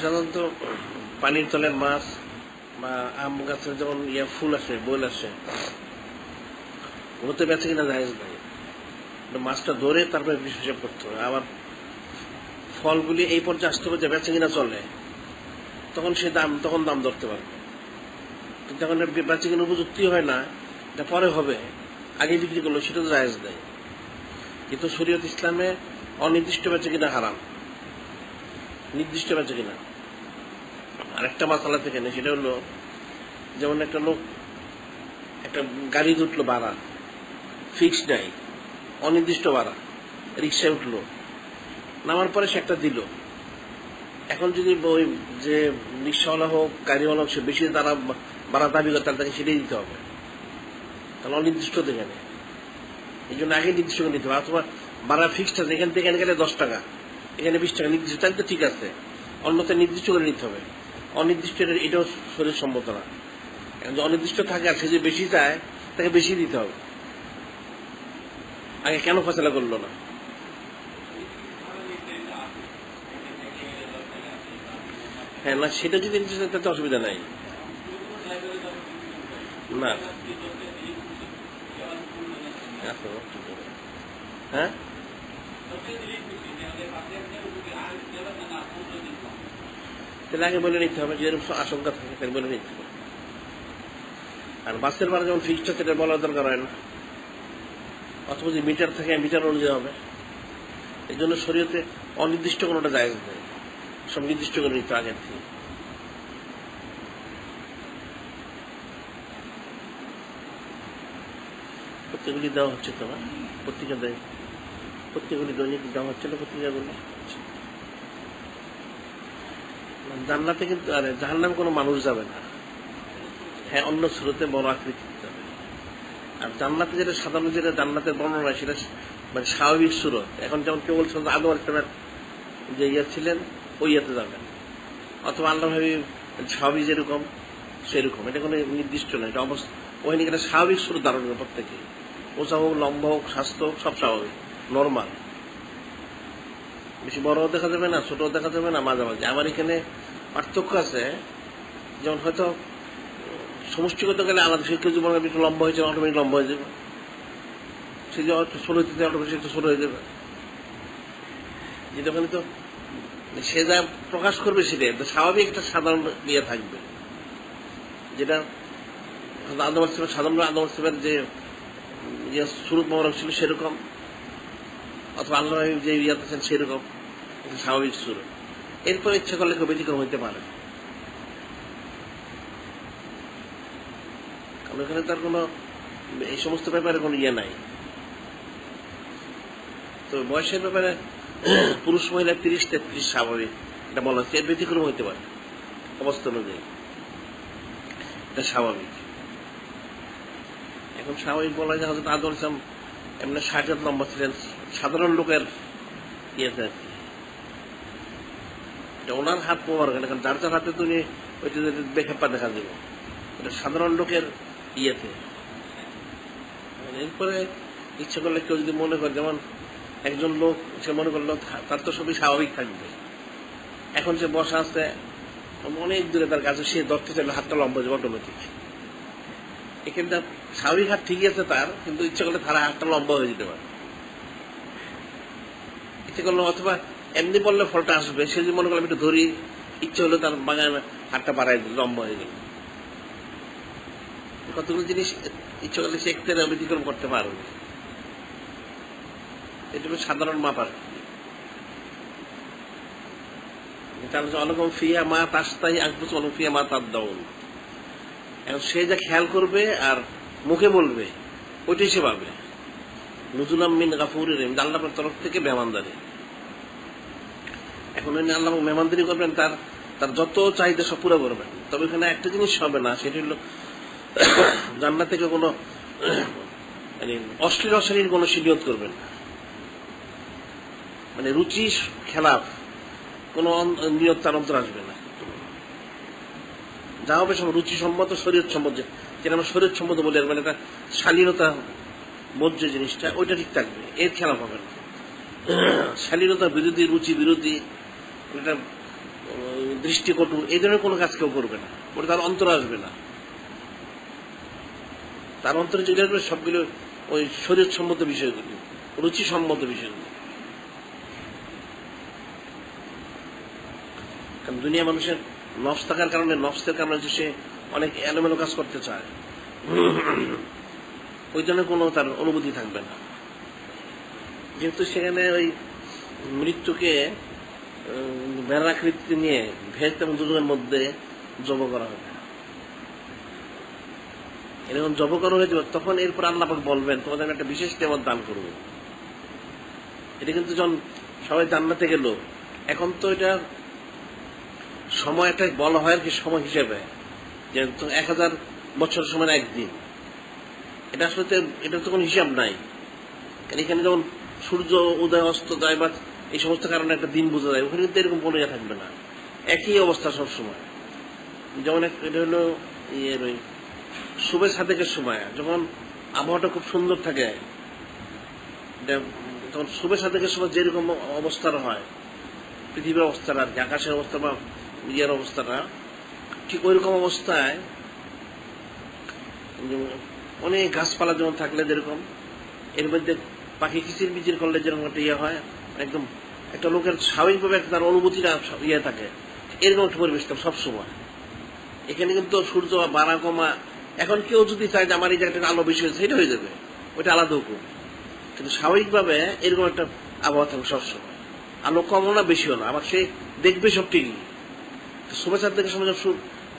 সাধারণত পানির তলের মাছ বা আম গাছের যখন ফুল আসে, বইল আসে, ওতে বেঁচে কিনা জায়েজ নাই। মাছটা ধরে তারপরে হিসাব করতে হবে। আবার ফলগুলি এই পর্যায়ে আসতে হবে যে বেঁচে কিনা চলে, তখন তখন দাম ধরতে পারবে। কিন্তু যখন বেঁচে কিনা উপযুক্তি হয় না, এটা পরে হবে, আগে বিক্রি করলো, সেটা তো জায়েজ নেই। কিন্তু শরীয়ত ইসলামে অনির্দিষ্ট বেঁচে কিনা হারাম, নির্দিষ্ট বেঁচে কিনা। আর একটা মাসালা থেকে নেই, সেটা হলো যেমন একটা লোক একটা গাড়ি উঠলো, ভাড়া ফিক্সড নাই, অনির্দিষ্ট ভাড়া, রিক্সায় উঠলো, নামার পরে সে একটা দিল। এখন যদি ওই যে রিক্সাওয়ালা হোক, গাড়িওয়ালা হোক, সে বেশি তারা ভাড়া দাবি করে, তাহলে তাকে সেটাই দিতে হবে। তাহলে অনির্দিষ্ট থেকে নেই, এই জন্য আগে নির্দিষ্ট করে নিতে হবে। অথবা ভাড়া ফিক্সড আছে, এখান থেকে গেলে 10 টাকা, এখানে 20 টাকা, নির্দিষ্ট, তাহলে তো ঠিক আছে। অন্যথায় নির্দিষ্ট করে নিতে হবে। অনির্দিষ্ট এটাও শরীর সম্মত না। এখন যে অনির্দিষ্ট থাকে আর সে যে বেশি চায়, তাকে বেশি দিতে হবে। আগে কেন ফয়সালা করলো না? হ্যাঁ, না, সেটা যদি তাতে অসুবিধা নাই। না, হ্যাঁ, তাহলে আগে বলে নিতে হবে, যেরকম আশঙ্কা থাকে তাহলে বলে নিতে হবে। আর বাসের ভাড়া যেমন ফিক্সড আছে, সেটা বলার দরকার হয় না। অথবা যে মিটার থাকে, মিটার অনুযায়ী হবে। এই জন্য শরীয়তে অনির্দিষ্ট কোনোটা জায়েজ নেই, সব নির্দিষ্ট করে নিতে আগের থেকে। পত্রিকাগুলি দেওয়া হচ্ছে তো না, পত্রিকা দেয়, পত্রিকাগুলি দৈনিক দেওয়া হচ্ছে না, পত্রিকাগুলি জান্নাতে কিন্তু, আরে জাহান্নামে কোনো মানুষ যাবে না। হ্যাঁ, অন্য স্রোতে বড় আকৃতি যাবে। আর জান্নাতে যেটা সাধারণ, যেটা জান্নাতের বর্ণনা, সেটা মানে স্বাভাবিক স্রোত। এখন যেমন কেউ বলছেন আদম আলাইহিস যে ছিলেন, ওই ইয়াতে যাবেন। অথবা আল্লাহ ভাবি স্বাভাবিক যেরকম সেরকম, এটা কোনো নির্দিষ্ট নয়, এটা অবস্থা। ওখানে একটা স্বাভাবিক স্রোত ধারণ করে প্রত্যেকে, ওচা হোক, লম্বা হোক, স্বাস্থ্য হোক, সব স্বাভাবিক, নর্মাল। বেশি বড়ও দেখা যাবে না, ছোটও দেখা যাবে না, মাঝামাঝি। আমার এখানে পার্থক্য আছে, যেমন হয়তো সমষ্টিগত গেলে আলাদা। সে কেউ জীবন একটু লম্বা হয়েছে, অটোমেটিক লম্বা হয়ে যাবে। সে যে ছোট হইতে অটোমেটিক একটু ছোট হয়ে যাবে। যেটা ওখানে তো সে যা প্রকাশ করবে সেটাই স্বাভাবিক একটা সাধারণ ইয়ে থাকবে, যেটা আদম আলাইহিস সাধারণ আদম আলাইহিস যে সুরত মোবারক ছিল সেরকম, অথবা আল্লাহ যে ইয়াতে আছেন সেরকম স্বাভাবিক সুরত। এরপর ইচ্ছা করলে কেউ ব্যতিক্রম হইতে পারে, কারণ এখানে তার কোনো এই সমস্ত ব্যাপারে কোনো ইয়ে নাই। তো বয়সের ব্যাপারে পুরুষ মহিলা 30-33 স্বাভাবিক, এটা বলা হচ্ছে। এর ব্যতিক্রম হইতে পারে অবস্থা অনুযায়ী, এটা স্বাভাবিক। এখন স্বাভাবিক বলা যায় হয়তো আদম আলাইহিস এমনি 60 হাত লম্বা ছিলেন, সাধারণ লোকের ইয়েতে আর কি। এটা ওনার হাত মোবারক, কারণ যার যার হাতে তুমি ওইটা বেখেপা দেখা দেব, এটা সাধারণ লোকের ইয়েতে। এরপরে ইচ্ছা করলে কেউ যদি মনে করে, যেমন একজন লোক সে মনে করলো তার তো সবই স্বাভাবিক থাকবে, এখন সে বসা আছে অনেক দূরে, তার কাছে সে ধরতে চাইলে হাতটা লম্বা হয়ে যাবে অটোমেটিক। এখানটা স্বাভাবিক হাত ঠিকই আছে তার, কিন্তু ইচ্ছা করলে তার হাতটা লম্বা হয়ে যেতে পারে, ইচ্ছা করলো। অথবা এমনি বললে ফলটা আসবে, সে যদি মনে করলাম একটু ধরি, ইচ্ছা হলো তার বাগান হাতটা বাড়াই লম্বা হয়ে গেল। কতগুলো জিনিস ইচ্ছা করলে সে একটু ব্যতিক্রম করতে পারবে। এটা সাধারণ মাপ আর কি। অনেকম ফিয়া মা তাস্তাই আকবুস, অনেক ফিয়া মা তার দাউন। এখন সে যা খেয়াল করবে আর মুখে বলবে, ওইটাই সে পাবে। নুজুলাম মিন গাফুরির রহিম, আল্লাহর তরফ থেকে মেহমানদারি। এখন আল্লাহ মেহমানদারি করবেন, তার তার যত চাহিদা সব পুরো করবেন। তবে এখানে একটা জিনিস হবে না, সেটা হলো জান্নাত থেকে কোনো মানে অশ্লীল কোনো নিয়ত করবেন না, মানে রুচি খেলাফ কোন নিয়ত তার অন্তর আসবে না। যা হবে সব রুচি সম্মত, শরীয়ত সম্মত, যেটা আমরা শরীয়ত সম্মত বলি, মানে একটা শালীনতা বোধ যে জিনিসটা, ওইটা ঠিক থাকবে, এর খেলাফ হবে না। শালীনতা বিরোধী, রুচি বিরোধী, এটা দৃষ্টিকটু, এই ধরনের কোনো কাজ কেউ করবে না, ওটা তার অন্তরে আসবে না। তার অন্তরে চলে আসবে সবগুলো ওই শরীয়তসম্মত বিষয়গুলি, রুচিসম্মত বিষয়গুলি। কারণ দুনিয়া মানুষের নফস থাকার কারণে, নফসের কারণে যে সে অনেক এলোমেলো কাজ করতে চায়, ওই জন্য কোনো তার অনুভূতি থাকবে না। যেহেতু সেখানে ওই মৃত্যুকে বেড়াকৃতি নিয়ে ভেদ এবং দুজনের মধ্যে জব করা হবে, এরকম জব করা হয়ে যাবে, তখন এরপর আল্লাহ পাক বলবেন তোমাদের আমি একটা বিশেষ নেয়ামত দান করব। এটা কিন্তু যখন সবাই জান্নাতে গেল, এখন তো এটা সময় একটা বলা হয় আর কি, সময় হিসেবে যে 1000 বছর সময় একদিন, এটা আসলে এটা তো কোনো হিসাব নাই। এখানে যেমন সূর্য উদয় অস্ত যায় বা এই সমস্ত কারণে একটা দিন বোঝা যায়, ওখানে কিন্তু এরকম কোনো ইয়ে থাকবে না, একই অবস্থা সবসময়। যেমন এটা হলো ওই শুভে সাদেকের সময়, যখন আবহাওয়াটা খুব সুন্দর থাকে, তখন শুভে সাদেকের সময় যেরকম অবস্থার হয়, পৃথিবীর অবস্থাটা আর কি, আকাশের অবস্থা বা ইয়ের অবস্থাটা ঠিক ওইরকম অবস্থায় অনেক গাছপালা যেমন থাকলে যেরকম, এর মধ্যে পাখি কিচির বিচির করলে যেরকম একটা ইয়ে হয়, একদম একটা লোকের স্বাভাবিকভাবে তার অনুভূতিটা ইয়ে থাকে, এরকম একটা পরিবেশ সবসময়। এখানে কিন্তু সূর্য বাড়া কমা, এখন কেউ যদি চায় যে আমার এই জায়গাটা আলো বেশি হয়েছে, সেটা হয়ে যাবে, ওইটা আলাদা হুকুম। কিন্তু স্বাভাবিকভাবে এরকম একটা আবহাওয়া থাকবে সবসময়, আলো কমও না বেশিও না, আবার সে দেখবে সব ঠিকই। শুভেচ্ছা থেকে সময়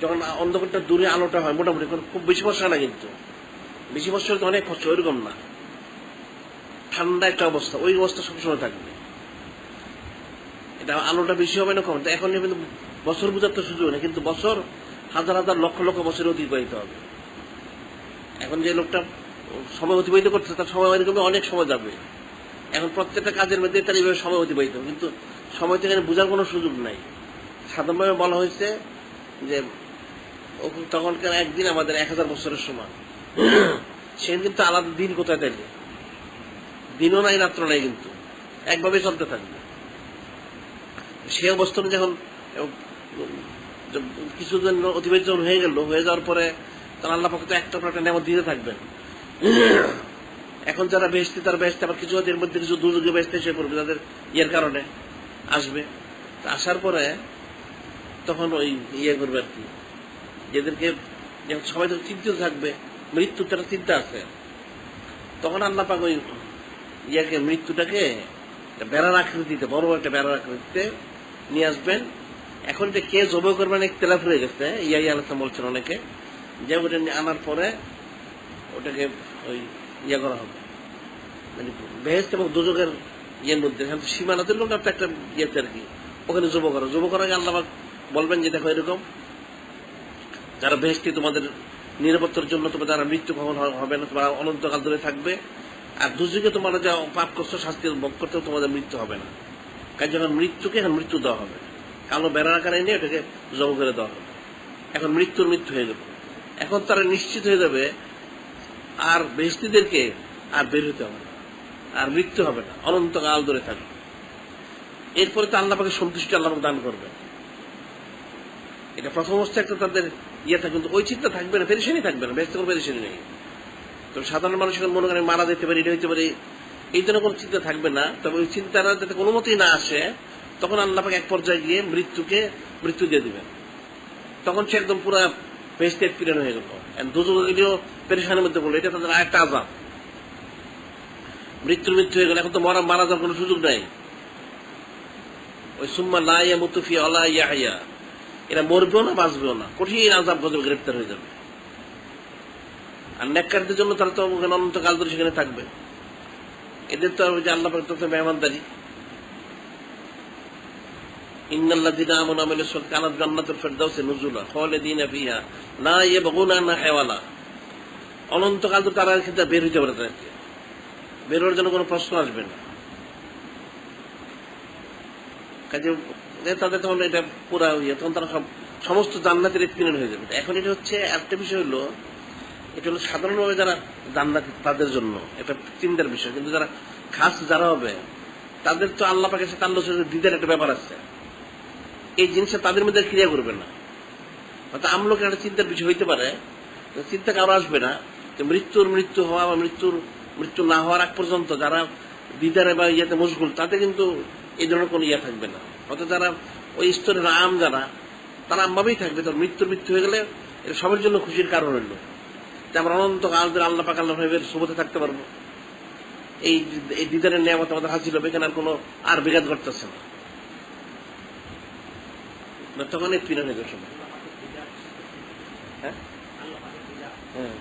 যখন অন্ধকারটা দূরে আলোটা হয়, মোটামুটি খুব বেশি বর্ষা না, কিন্তু বেশি বর্ষা হলে অনেক কষ্ট, ওইরকম না, ঠান্ডা একটা অবস্থা, ওই অবস্থা সবসময় থাকবে। এটা আলোটা বেশি হবে না কম, এখন কিন্তু বছর বোঝার তো সুযোগ নেই, কিন্তু বছর হাজার হাজার লক্ষ লক্ষ বছর অতিবাহিত হবে। এখন যে লোকটা সময় অতিবাহিত করছে তার সময় এরকম অনেক সময় যাবে, এখন প্রত্যেকটা কাজের মধ্যে তার এইভাবে সময় অতিবাহিত, কিন্তু সময় তো এখানে বোঝার কোনো সুযোগ নাই। সাধারণভাবে বলা হয়েছে যে তখনকার একদিন আমাদের 1000 বছরের সময়, সে কিন্তু আলাদা দিন কোথায় থাকবে, দিনও নাই রাত্র নাই, কিন্তু একভাবে চলতে থাকবে। সে অবস্থানে যখন কিছুদিন অতিবাহিত হয়ে গেল, হয়ে যাওয়ার পরে তারা আল্লাহ পাক তো একটা পর একটা নেয়ামত দিতে থাকবেন। এখন যারা বেহেশতি তারা বেহেশতি, আবার কিছু এর মধ্যে কিছু দুর্যোগে বেহেশতে এসে পড়বে, যাদের ইয়ের কারণে আসবে। আসার পরে তখন ওই ইয়ে করবে আর কি, যেদেরকে সবাই তো চিন্তিত থাকবে, মৃত্যুর তারা চিন্তা আছে, তখন আল্লাহ পাক ওই ইয়াকে মৃত্যুটাকে বেড়ার আকৃতিতে, বড় একটা বেড়ার আকৃতিতে নিয়ে আসবেন। এখন এটা কে জব করবেন ইখতিলাফ হয়ে গেছে, ইয়াই আলোচনা বলছেন অনেকে, যে ওটা আনার পরে ওটাকে ওই ইয়ে করা হবে, মানে বেহেশত এবং দোজখের ইয়ের মধ্যে সীমানাতের লোক একটা ইয়েতে আর কি, ওখানে জব করা আল্লাহ বলবেন যে দেখো এরকম যারা বেহেশতি তোমাদের নিরাপত্তার জন্য, তোমার যারা মৃত্যু কখন হবে না, তোমরা অনন্তকাল ধরে থাকবে, আর দুর্যোগে তোমরা যা পাপ করছো শাস্তি ভোগ করতেও তোমাদের মৃত্যু হবে না। কারণ যখন মৃত্যুকে এখন মৃত্যু দেওয়া হবে, কালো বেড়ার আকারে নিয়ে ওটাকে জব করে দেওয়া হবে, এখন মৃত্যু হয়ে যাবে। এখন তারা নিশ্চিত হয়ে যাবে আর বেহেশতিদেরকে আর বের হতে হবে না, আর মৃত্যু হবে না, অনন্তকাল ধরে থাকবে। এরপরে তো আল্লাহ পাকে সন্তুষ্টি আল্লাহ দান করবে, এটা প্রথম অবস্থায় একটা তাদের ইয়ে থাকবে, কিন্তু ওই চিন্তা থাকবে না, পেরেশানি থাকবে না, ব্যস্ত কোনো পেরেশানি নেই। তো সাধারণ মানুষ এখন মনে করেন মারা যেতে পারে, এটা হইতে পারে, এই জন্য কোনো চিন্তা থাকবে না। তবে ওই চিন্তাটা যাতে কোনো মতেই না আসে, তখন আল্লাহ পাক এক পর্যায়ে গিয়ে মৃত্যু দিয়ে দিবেন, তখন সে একদম পুরা বেহেশতে এক্সপিরিয়েন্স হয়ে গেল, দুজনেও পেরেশানির মধ্যে পড়লো, এটা তাদের আরেকটা আযাব। মৃত্যু হয়ে গেল, এখন তো মারা যাওয়ার কোনো সুযোগ নাই। ওই সুম্মা লা ইয়ামুতু ফিহা ওয়ালা ইয়াহইয়া, এরা মরবেও না বাঁচবেও না, কঠিন আযাব গজবে গ্রেফতার হয়ে যাবে। আর নেককারদের জন্য তারা তো অনন্তকাল ধরে সেখানে থাকবে, এদের তো যে আল্লাহ পাক তো মেহমানদারি। ইন্নাল্লাযীনা আমানু ওয়া আমিলুস সালিহাতি কানাত জান্নাতুল ফিরদাউসি নুজুলা খালিদিনা ফিহা লা ইয়াবগুনা আনহা হিওয়ালা, অনন্তকাল তো তারা ক্ষেত্রে বের হইতে পারে, তাদেরকে বের হওয়ার জন্য কোনো প্রশ্ন আসবে না। কাজে তাদের তখন এটা পুরা ইয়ে, তখন তারা সমস্ত জান্নাতের এক্সপিরিয়েন্স হয়ে যাবে। এখন এটা হচ্ছে একটা বিষয় হলো, এটা হলো সাধারণভাবে যারা জান্নাত তাদের জন্য এটা চিন্তার বিষয়, কিন্তু যারা খাস যারা হবে তাদের তো আল্লাহ পাকের সাথে আল্লাহ দিদার একটা ব্যাপার আছে। এই জিনিসটা তাদের মধ্যে ক্রিয়া করবে না। অর্থাৎ আমলোকের একটা চিন্তার বিষয় হইতে পারে, চিন্তা কারো আসবে না যে মৃত্যু হওয়া বা মৃত্যু না হওয়ার আগ পর্যন্ত যারা দিদারে বা ইয়েতে মশগুল, তাতে কিন্তু এই ধরনের কোনো ইয়ে থাকবে না। অর্থাৎ যারা ওই স্তরের আম যারা, তারা আমভাবেই থাকবে। তার মৃত্যু হয়ে গেলে এটা সবার জন্য খুশির কারণ হইল যে আমরা অনন্ত কাল ধরে আল্লাহ পাক আল্লাহ ভাইবের সুবতে থাকতে পারবো। এই দিদারের নিয়ামত আমাদের হাসিল হবে, এখানে আর কোনো আর বিঘাত করতেছে না, তখন এই পিরান হয়ে যাবে। হ্যাঁ হ্যাঁ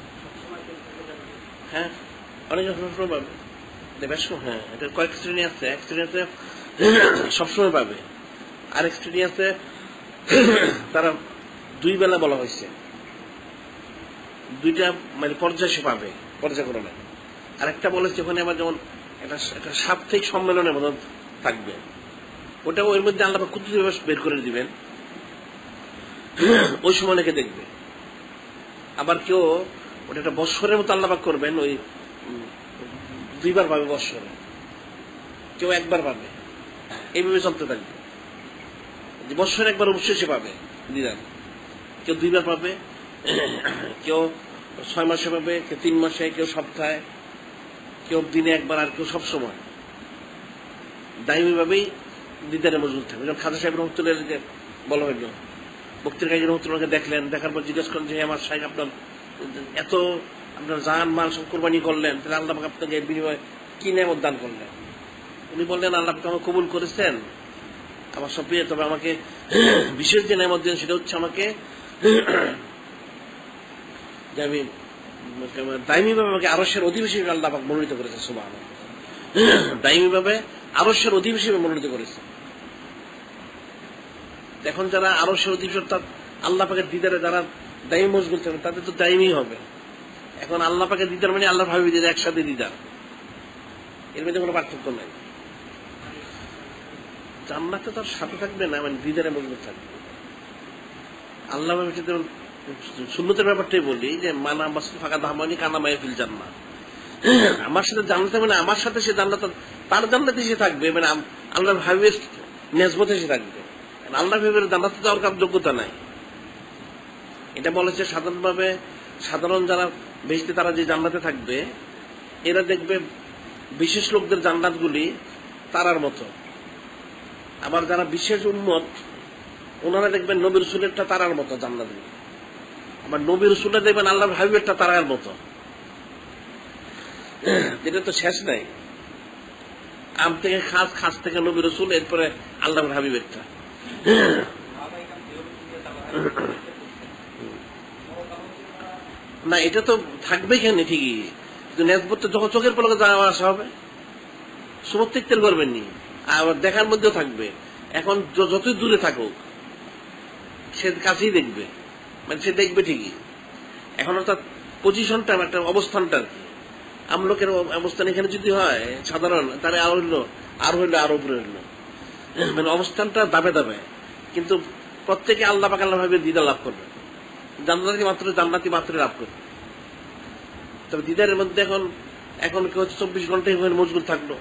হ্যাঁ, অনেক সবসময় পাবে। হ্যাঁ, এটা কয়েক শ্রেণী আছে। এক শ্রেণী আছে সবসময় পাবে, আরেক শ্রেণী আছে তারা 2 বেলা বলা হয়েছে, 2টা মানে পর্যায়ে সে পাবে, পর্যায়ক্রমে। আরেকটা বলেছে ওখানে আবার যেমন একটা সাপ্তাহিক সম্মেলনের মতো থাকবে, ওটা ওর মধ্যে আল্লাহ কুদরতি ভাবে বের করে দিবেন, ওই সময় অনেকে দেখবে। আবার কেউ ওটা একটা বৎসরের মতো আল্লাহ পাক করবেন, ওই 2 বার পাবে বৎসরে, কেউ 1 বার পাবে, এইভাবে চলতে থাকবে। বৎসরে 1 বার অবশ্যই সে পাবে দিদার, কেউ 2 বার পাবে, কেউ 6 মাসে পাবে, কেউ 3 মাসে, কেউ সপ্তাহে, কেউ দিনে 1 বার, আর কেউ সবসময় দায়ী ভাবেই দিদারে মজুদ থাকবে। যেমন খাজা সাহেব রহমতুল্লাহ যে বলা হইল, বক্তির কাজী রহমতুল্লাহকে দেখলেন, দেখার পর জিজ্ঞেস করেন যে আমার সাহেব আপনার এত আপনার জান মাল সব কোরবানি করলেন, তাহলে আল্লাহ পাক আপনাকে এর বিনিময়ে কি নেমত দান করলেন? উনি বললেন আল্লাহ পাক আমাকে কবুল করেছেন আমার সব প্রিয়, তবে আমাকে বিশেষ যে নেমত দেন সেটা হচ্ছে আমাকে যে আমি দায়মি ভাবে আমাকে আরশের অধিবেশী আল্লাহ পাক মনোনীত করেছে। সুবহানাল্লাহ, দায়মি ভাবে আরশের অধিবেশী মনোনীত করেছে। এখন যারা আরশের অধিবেশী আল্লাহ পাকের দিদারে যারা দায়ী মশগুল থাকবে তাদের তো দায়মি হবে। এখন আল্লাহ পাকের দিদার মানে আল্লাহ ভাবি দিদার, একসাথে দিদার, এর মধ্যে কোনো পার্থক্য নাই। জান্নাতে তার সাথে থাকবে না, মানে দিদারে মজবুত থাকবে। আল্লাহ সুন্নতের ব্যাপারটাই বলি যে মানা মাসুদ ফাঁকা ধামানি কানা মাহফিল জান্নাত, আমার সাথে জান্নাতে মানে আমার সাথে সে জান্নাত, তার জান্নাতে সে থাকবে, মানে আল্লাহর ভাবির নেসবতে সে থাকবে। আল্লাহ ভাবির জান্নাতে যাওয়ার কার যোগ্যতা নাই। এটা বলেছে সাধারণভাবে, সাধারণ যারা বেশি তারা যে জান্নাতে থাকবে, এরা দেখবে বিশেষ লোকদের জান্নাতগুলি তারার মতো। আবার যারা বিশেষ উম্মত, ওনারা দেখবেন নবী রসুলেরটা তারার মতো জান্নাতগুলি। আবার নবী রসুলটা দেখবেন আল্লাহর হাবিবেরটা তারার মতো। এটা তো শেষ নাই, আম থেকে খাস, খাস থেকে নবী রসুল, এরপরে আল্লাহর হাবিবেরটা। না, এটা তো থাকবে কেন ঠিকই, কিন্তু নেসবত তো যখন চোখের পলকে যাওয়া আসা হবে, সুমত্তিত্বের করবেন নি, আবার দেখার মধ্যেও থাকবে। এখন যতই দূরে থাকুক সে কাছেই দেখবে, মানে সে দেখবে ঠিকই। এখন অর্থাৎ পজিশনটা, একটা অবস্থানটা আর কি, আমলোকের অবস্থান এখানে যদি হয় সাধারণ, তাহলে আরো উপরে হইল, মানে অবস্থানটা দাবে দাবে। কিন্তু প্রত্যেকে আল্লাহ পাক আল্লাহ ভাবে দিদা লাভ করবে, জান্নাতি মাত্র লাভ করবে। তবে দিদারের মধ্যে এখন কেউ 24 ঘন্টায় মজগুল থাকলো,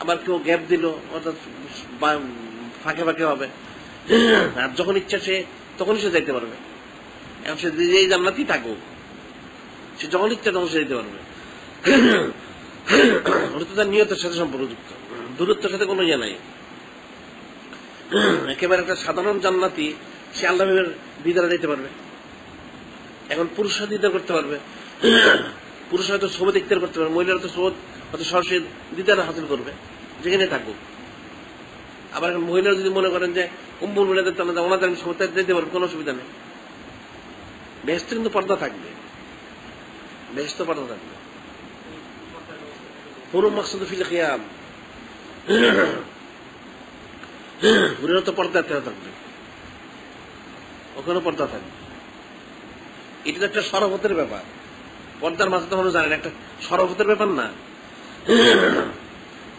আবার কেউ গ্যাপ দিল, অর্থাৎ ফাঁকে ফাঁকে হবে, আর যখন ইচ্ছা সে তখনই সে যাইতে পারবে। এখন সে যেই জান্নাতি থাকুক, সে যখন ইচ্ছা তখন সে যেতে পারবে। ওটা তো তার নিয়তের সাথে সম্পর্কযুক্ত, দূরত্বের সাথে কোনো ইয়ে নাই। একেবারে একটা সাধারণ জান্নাতি সে আল্লাহ দিদারা দিতে পারবে। এখন পুরুষরা দিদার করতে পারবে, পুরুষ হয়তো সোবত ইখতিয়ার করতে পারবে, মহিলারা তো সোবত হয়তো সরাসরি দিদার হাসিল করবে যেখানে থাকুক। আবার এখন মহিলারা যদি মনে করেন যে উম্মুল মিলাদের তারা ওনাদের আমি সোবত দিতে পারবো, কোনো অসুবিধা নেই। বেহেশতে কিন্তু পর্দা থাকবে, বেহেশতে পর্দা থাকবে। পুরো মাকসুদ ফিল কিয়াম, পুরো তো পর্দা থাকবে, ওখানে পর্দা থাকবে। এটা তো একটা শরফতের ব্যাপার, পর্দার মাঝে তো মানুষ জানেন একটা শরফতের ব্যাপার না।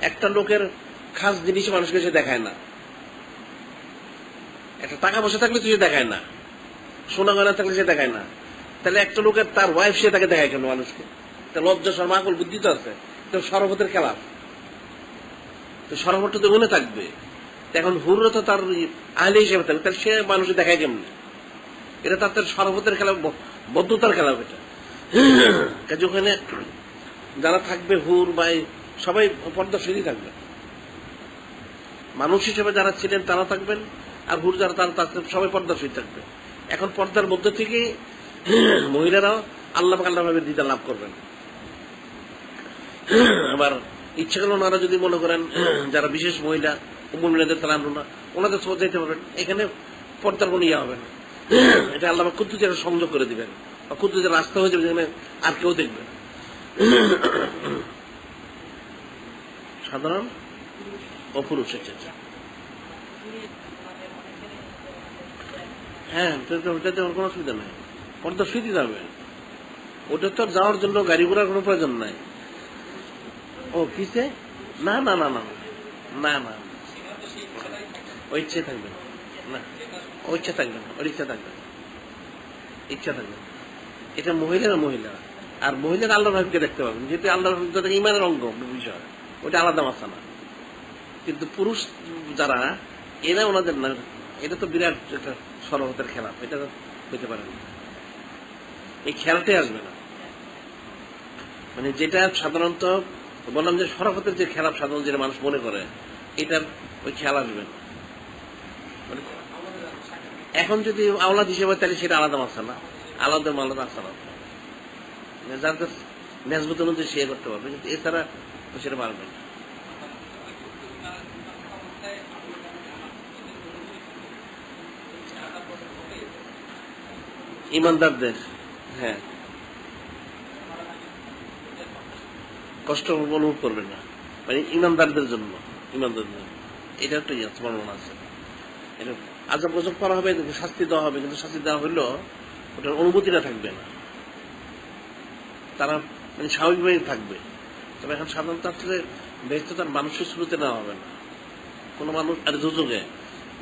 একটা লোকের খাস জিনিস মানুষকে সে দেখায় না, একটা টাকা পয়সা থাকলে তুই দেখায় না, সোনা গয়না থাকলে সে দেখায় না, তাহলে একটা লোকের তার ওয়াইফ সে তাকে দেখায় কেন মানুষকে? লজ্জা শর্ম আকল বুদ্ধি তো আছে, তো শরফতের খেলাফ, তো শরফতটা তো মনে থাকবে। এখন হুররা তো তার আহলে হিসেবে থাকবে, তাহলে সে মানুষ দেখায় কেমনি? এটা তার সর্বতের খেলা, বদ্ধতার খেলা এটা। কাজে ওখানে যারা থাকবে হুর বা সবাই পর্দাশীলই থাকবে, মানুষ হিসেবে যারা ছিলেন তারা থাকবেন, আর হুর যারা তারা সবাই পর্দাশীল থাকবে। এখন পর্দার মধ্যে থেকে মহিলারাও আল্লাহ ভাবে দিদা লাভ করবেন। আবার ইচ্ছা করলে ওনারা যদি মনে করেন যারা বিশেষ মহিলা মহিলাদের তারা আনবো না, ওনাদের সব যেতে পারবেন, এখানে পর্দার কোনো ইয়ে হবে না। এটা আল্লাহ কুদ্দুসের সংযোগ করে দিবেন, বা কুদ্দুসের রাস্তা হয়ে যাবে যেখানে আর কেউ দেখবে না। সাধারণ অপুরুষ। হ্যাঁ, ওটাতে ওর কোনো অসুবিধা নাই, পর্দা শুইতে যাবে। ওটা তো যাওয়ার জন্য গাড়ি ঘোড়ার কোনো প্রয়োজন নাই। ও কিসে? না না না না না না, ওই ইচ্ছে থাকবে না, ওই ইচ্ছা থাকবে না, ওর ইচ্ছা থাকবে, ইচ্ছা থাকবে। এটা মহিলারা মহিলা, আর মহিলারা আল্লাহ ভাবকে দেখতে পাবেন, যেহেতু আল্লাহ ইমানের অঙ্গ বিষয়, ওটা আলাদা মাথা না। কিন্তু পুরুষ যারা এরা ওনাদের না, এটা তো বিরাট একটা সরবতের খেলা, এটা হইতে পারে না, এই খেলাটাই আসবে না। মানে যেটা সাধারণত বললাম যে সরবতের যে খেলা সাধারণ যেটা মানুষ মনে করে, এটার ওই খেলা আসবে না। এখন যদি আওলাদ হিসেবে তাহলে সেটা আলাদা মাথা না, আলাদা আলাদা আসা না, যার মেজবুত অনুযায়ী সে করতে পারবে, কিন্তু এছাড়া সেটা পারবে না। ইমানদারদের হ্যাঁ কষ্ট অনুভব করবে না, মানে ইমানদারদের জন্য, ইমানদারদের জন্য এটা একটা বর্ণনা আছে। এটা আজব গজব করা হবে, শাস্তি দেওয়া হবে, কিন্তু শাস্তি দেওয়া হইলেও ওটার অনুভূতিটা থাকবে না, তারা মানে স্বাভাবিকভাবে থাকবে। তবে এখন সাধারণত আসলে বেহেশতে তার মানুষের শুরুতে নেওয়া হবে না কোনো মানুষ। আর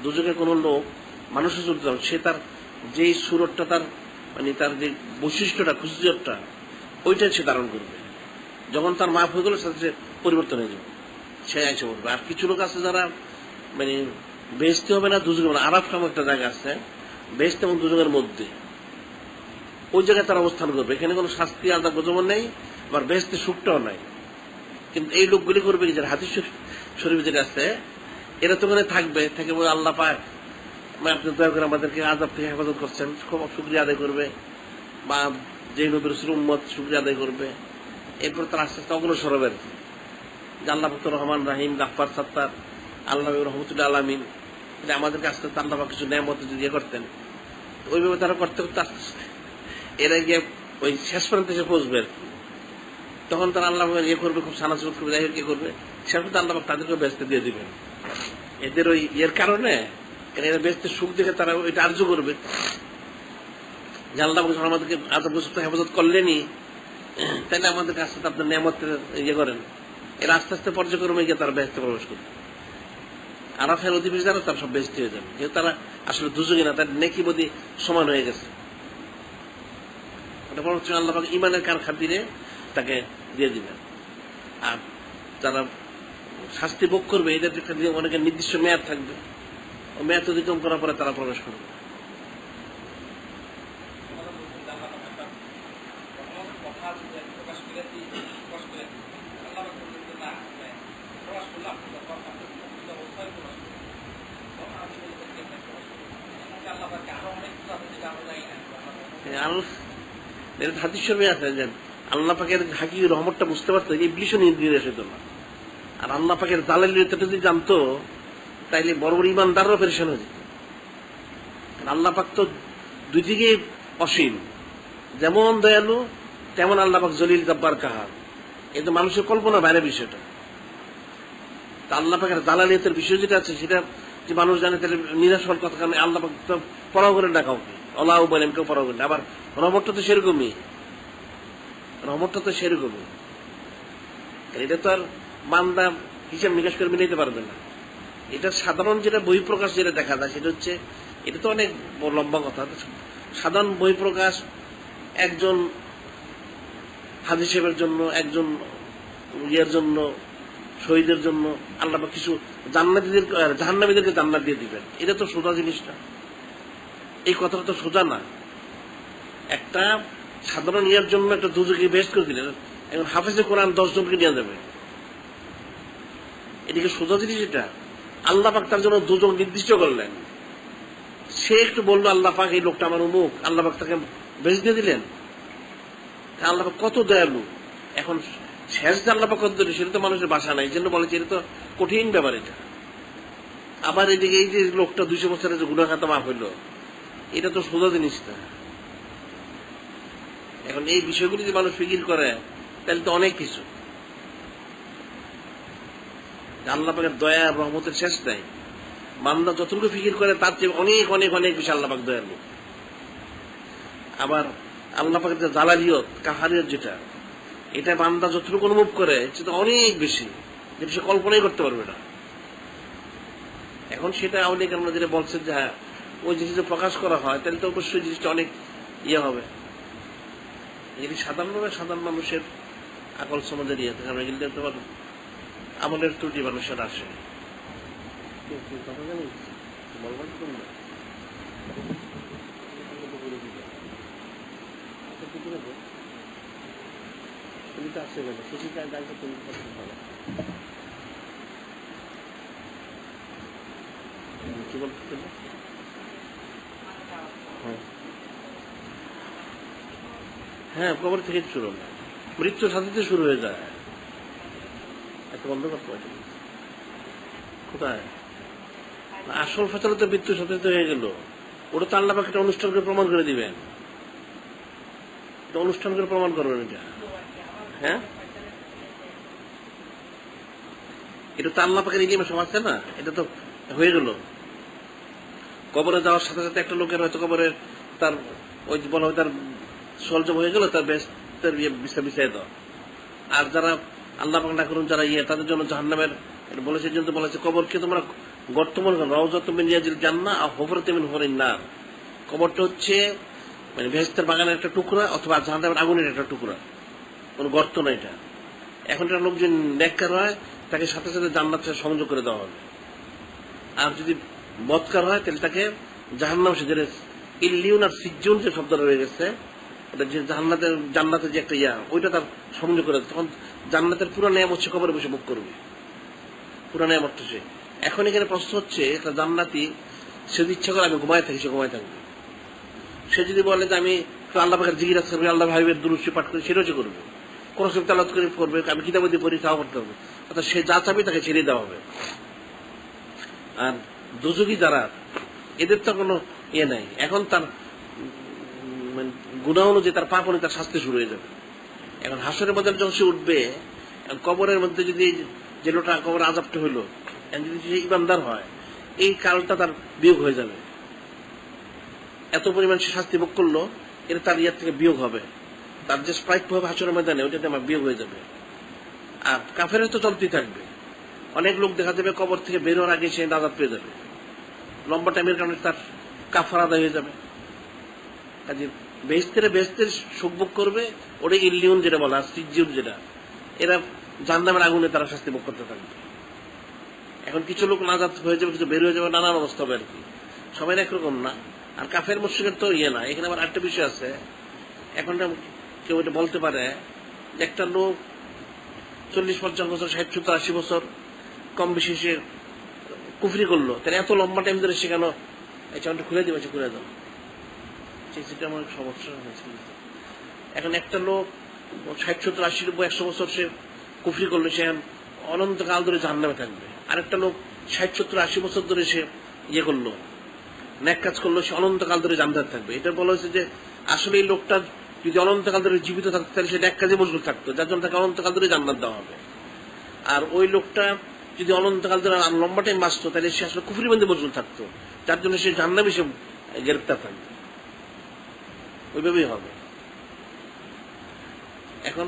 দুযোগে কোনো লোক মানুষের শুরুতে হবে, সে তার যেই সুরতটা, তার মানে তার যে বৈশিষ্ট্যটা, খুশিয়তটা, ওইটাই সে ধারণ করবে। যখন তার মাপ হয়ে গেল সে পরিবর্তন হয়ে যাবে, সে এসে পড়বে। আর কিছু লোক আছে যারা মানে বেহেশতে হবে না, দুযোগে হবে না, আরাফ নামক একটা জায়গা আছে বেহেশত এবং দুযোগের মধ্যে, ওই জায়গায় তারা অবস্থান করবে। এখানে কোনো শাস্তি আলাদা গজব নেই, আবার বেহেশতে সুখটাও নাই। কিন্তু এই লোকগুলি করবে কি, যারা হাদিস শরীফে যেটা আছে, এরা তো ওখানে থাকবে, থেকে আল্লাহ পাক আপনি দয়া করে আমাদেরকে আযাব থেকে হেফাজত করছেন, খুব শুকরিয়া আদায় করবে, বা যে নবীর রাসূল উম্মত শুকরিয়া আদায় করবে। এরপর তারা আস্তে আস্তে অগ্রসর হবে, যে আল্লাহ পাক রহমান রাহিম, গাফফার সাত্তার, আল্লাহ রহমতুল্লাহ আলামিন, এটা আমাদেরকে আস্তে আস্তে আল্লাহ পাক কিছু নেয়ামত যদি ইয়ে করতেন, ওইভাবে তারা করতে করতে এরা গিয়ে ওই শেষ পর্যন্ত এসে পৌঁছবে। তখন তারা আল্লাহ ইয়ে করবে, খুব সানাসুর করবে, যাই হোক ইয়ে করবে, শেষ পর্যন্ত আল্লাহ পাক তাদেরকে বেহেশতে দিয়ে দিবেন। এদের ওই ইয়ের কারণে, এরা বেহেশতের সুখ দেখে তারা ওইটা আর্য করবে, যে আল্লাহ পাক আমাদেরকে আযাব হেফাজত করলেনি, তাহলে আমাদেরকে আস্তে আস্তে আপনার নিয়ামত ইয়ে করেন। এরা আস্তে আস্তে পর্যায়ক্রমে গিয়ে তারা বেহেশতে প্রবেশ করবে। আরাফের অধিবেশন যারা তারা সব বেহেশতে হয়ে যাবে, যেহেতু তারা আসলে দুযোগী না, তার নেকি বদি সমান হয়ে গেছে। আল্লাহ পাক ইমানের কার খাতিরে তাকে দিয়ে দিবেন। আর যারা শাস্তি ভোগ করবে, এদের অনেকের নির্দিষ্ট মেয়াদ থাকবে, ও মেয়াদ অতিক্রম করার পরে তারা প্রবেশ করবে। হাদিস শরীফে আছে যে আল্লাহ পাকের হাকি রহমতটা বুঝতে পারতো, ইবলীসও নির্দেশ হতো না। আর আল্লাহ পাকের জালালিয়তটা যদি জানতো, তাইলে বড় বড় ইমানদাররাও পেরেশান হয়ে যেত। আল্লাহ পাক তো দুই দিকে অসীম, যেমন দয়ালু তেমন আল্লাহ পাক জলিল জব্বার কাহার। এ তো মানুষের কল্পনা বাইরে বিষয়টা। তা আল্লাহ পাকের জালালিয়তের বিষয় যেটা আছে, সেটা যে মানুষ জানে, তাহলে নিরাশ হওয়ার কথা। কারণ আল্লাহ পাক তো পরাও করেন না কাউকে, আল্লাহ বলেন কেউ পরাও করেন না। আবার রহমতটা তো সেরকমই, রহমতটা তো সেরকমই। এটা তো আর বান্দা হিসাব নিকাশ করে মিলাইতে পারবে না। এটা সাধারণ যেটা বহিঃপ্রকাশ যেটা দেখা যায়, সেটা হচ্ছে, এটা তো অনেক লম্বা কথা। সাধারণ বহিঃপ্রকাশ একজন হাজী সাহেবের জন্য, একজন ইয়ের জন্য শহীদের জন্য আল্লাহ পাক কিছু জান্নাতীদের জাহান্নামীদেরকে জান্নাত দিয়ে দিবেন। এটা তো সোজা জিনিসটা, এই কথাটা তো সোজা না। একটা সাধারণ ইয়ার জন্য একটা দুজকে বেস্ট করে দিলেন, এখন হাফেজে কোরআন 10 জনকে নিয়ে যাবে, এদিকে সোজা জিনিস এটা? আল্লাহ পাক তার জন্য দুজন নির্দিষ্ট করলেন, সে একটু বললো আল্লাহ পাক এই লোকটা আমার অমুক, আল্লাহ পাক তাকে বেশ দিয়ে দিলেন। আল্লাহ পাক কত দয়ালু। এখন শেষ যে আল্লাহ পাক কত দয়ালু সেটা তো মানুষের বাসা নাই, এই জন্য বলেছে এটা তো কঠিন ব্যাপার এটা। আবার এদিকে এই যে লোকটা 200 বছরের যে গুনাহ খাতা মাফ হইলো, এটা তো সোজা জিনিস না। এখন এই বিষয়গুলি যদি মানুষ ফিকির করে তাহলে তো অনেক কিছু, আল্লাহ পাকের দয়া রহমতের শেষ নাই। বান্দা যতটুকু ফিকির করে তার চেয়ে অনেক অনেক অনেক বেশি আল্লাহ পাক দয়ালু। আবার আল্লাহ পাকের যে জালালিয়ত কাহারিয়ত যেটা, এটা বান্দা যতটুকু অনুভব করে সেটা অনেক বেশি, যেটা সে কল্পনাই করতে পারবে না। এখন সেটা অনেক আমরা যেটা বলছেন যে হ্যাঁ ওই জিনিসটা প্রকাশ করা হয় তাহলে তো অবশ্যই জিনিসটা অনেক ইয়ে হবে। এগুলি সাধারণ মানুষের আকল সমাজের ইয়ে থাকে, এগুলি তোমার আমলের ত্রুটি মানুষের আসে। কথা জানি বলবার তো না, তুমি তো আসছে না, সুচিতা গাইতে তুমি কি বলতে? হ্যাঁ, কবর থেকে শুরু হয়, মৃত্যুর সাথে শুরু হয়ে যায়। একটা বন্ধ করতে পারি কোথায়? আসল ফেতরা তো মৃত্যুর সাথে হয়ে গেল, ওটা তো আল্লাহ পাক একটা অনুষ্ঠান করে প্রমাণ করে দিবেন, অনুষ্ঠান করে প্রমাণ করবেন এটা। হ্যাঁ, এটা তো আল্লাহ পাকের ইলিমে সব আছে না, এটা তো হয়ে গেল। কবরে যাওয়ার সাথে সাথে একটা লোকের হয়তো কবরে তার ওই বলা হয় তার সলজম হয়ে গেল, তার বেস্তের বিছাই দাও। আর যারা আল্লাহ পাক না করুন যারা তাদের জন্য জাহান্নামের বলেছে, জন্য বলেছে কবরকে তোমরা গর্ত মনে করো, রাউযাতুম মিন রিয়াজিল জান্নাহ আও হুফরাতুম মিন হুফারিন নার। কবরটা হচ্ছে মানে বেহেশতের বাগানের একটা টুকরা অথবা জাহান্নামের আগুনের একটা টুকরা, কোন গর্ত না এটা। এখন একটা লোক যদি নেককার হয় তাকে সাথে সাথে জান্নাতের সাথে সংযোগ করে দেওয়া হবে, আর যদি বদকার হয় তাহলে তাকে জাহান্নাম সে ইল্লিউন আর সিজ্জুন যে শব্দটা রয়ে গেছে, ওটা যে জান্নাতের যে একটা ইয়া ওইটা তার সংযোগ করে, তখন জান্নাতের পুরো নিয়ামত সে কবরে বসে ভোগ করবে, পুরো নিয়ামত সে। এখন এখানে প্রশ্ন হচ্ছে একটা জান্নাতি সে যদি ইচ্ছা করে আমি ঘুমায় থাকি, সে ঘুমায় থাকবে। সে যদি বলে যে আমি আল্লাহ পাকের জিকির করবো, আল্লাহ ভাইবের দুরূদ পাঠ করি, সেটাও সে করবে। কোন সব তেলাওয়াত করে করবে, আমি কিতাব দিয়ে পড়ি তাও করতে হবে, অর্থাৎ সে যা চাবে তাকে ছেড়ে দেওয়া হবে। আর দুজুগী যারা এদের তো কোনো ইয়ে নাই, এখন তার গুনাহ অনুযায়ী তার পাপ অনুযায়ী তার শাস্তি শুরু হয়ে যাবে। এখন হাসরের মধ্যে যখন সে উঠবে, কবরের মধ্যে যদি যে লোটা কবর আযাবটা হইলো, যদি সে ইমানদার হয় এই কালটা তার বিয়োগ হয়ে যাবে। এত পরিমাণ সে শাস্তি ভোগ করলো, এটা তার ইয়ার থেকে বিয়োগ হবে, তার যে প্রাপ্য হবে হাসরের ময়দানে ওইটাতে আমার বিয়োগ হয়ে যাবে। আর কাফেরের তো চলতেই থাকবে। অনেক লোক দেখা যাবে কবর থেকে বের হওয়ার আগে সে নাজাত পেয়ে যাবে, লম্বা টাইমের কারণে তার কাফারা আদায় হয়ে যাবে। কাজে বেহেশতের সুখ ভোগ করবে, ওটা ইল্লিউন যেটা বলা, সিজ্জুন যেটা, এরা জাহান্নামের আগুনে তারা শাস্তি ভোগ করতে থাকবে। এখন কিছু লোক নাজাত হয়ে যাবে, কিছু বের হয়ে যাবে, নানান অবস্থা হবে আর কি, সবাই একরকম না। আর কাফের মুশরিকের তো ইয়ে না। এখানে আবার একটা বিষয় আছে, এখন কেউ এটা বলতে পারে যে একটা লোক 40-50 বছর, 60-70, 80 বছর কম বেশি সে কুফরি করলো, তাহলে এত লম্বা টাইম ধরে শেখানো, এই চাউনটা খুলে দিবে, খুলে দাও, সেটা আমার সমস্যা হয়েছে। এখন একটা লোক 60-70, 80, 90, 100 বছর সে কুফরি করলো, সে অনন্তকাল ধরে জাহান্নামে থাকবে। আরেকটা লোক 60-70, 80 বছর ধরে সে ইয়ে করলো, নেক কাজ করলো, সে অনন্তকাল ধরে জান্নাতে থাকবে। এটা বলা হয়েছে যে আসলে এই লোকটা যদি অনন্তকাল ধরে জীবিত থাকতো তাহলে সে নেক কাজে মশগুল থাকতো, যার জন্য তাকে অনন্তকাল ধরে জান্নাত দেওয়া হবে। আর ওই লোকটা যদি অনন্তকাল ধরে লম্বা টাইম বাঁচতো তাহলে সে আসলে কুফরি বন্ধে মশগুল থাকতো, যার জন্য সে জাহান্নামে সে গ্রেফতার থাকবে। ওইভাবেই হবে। এখন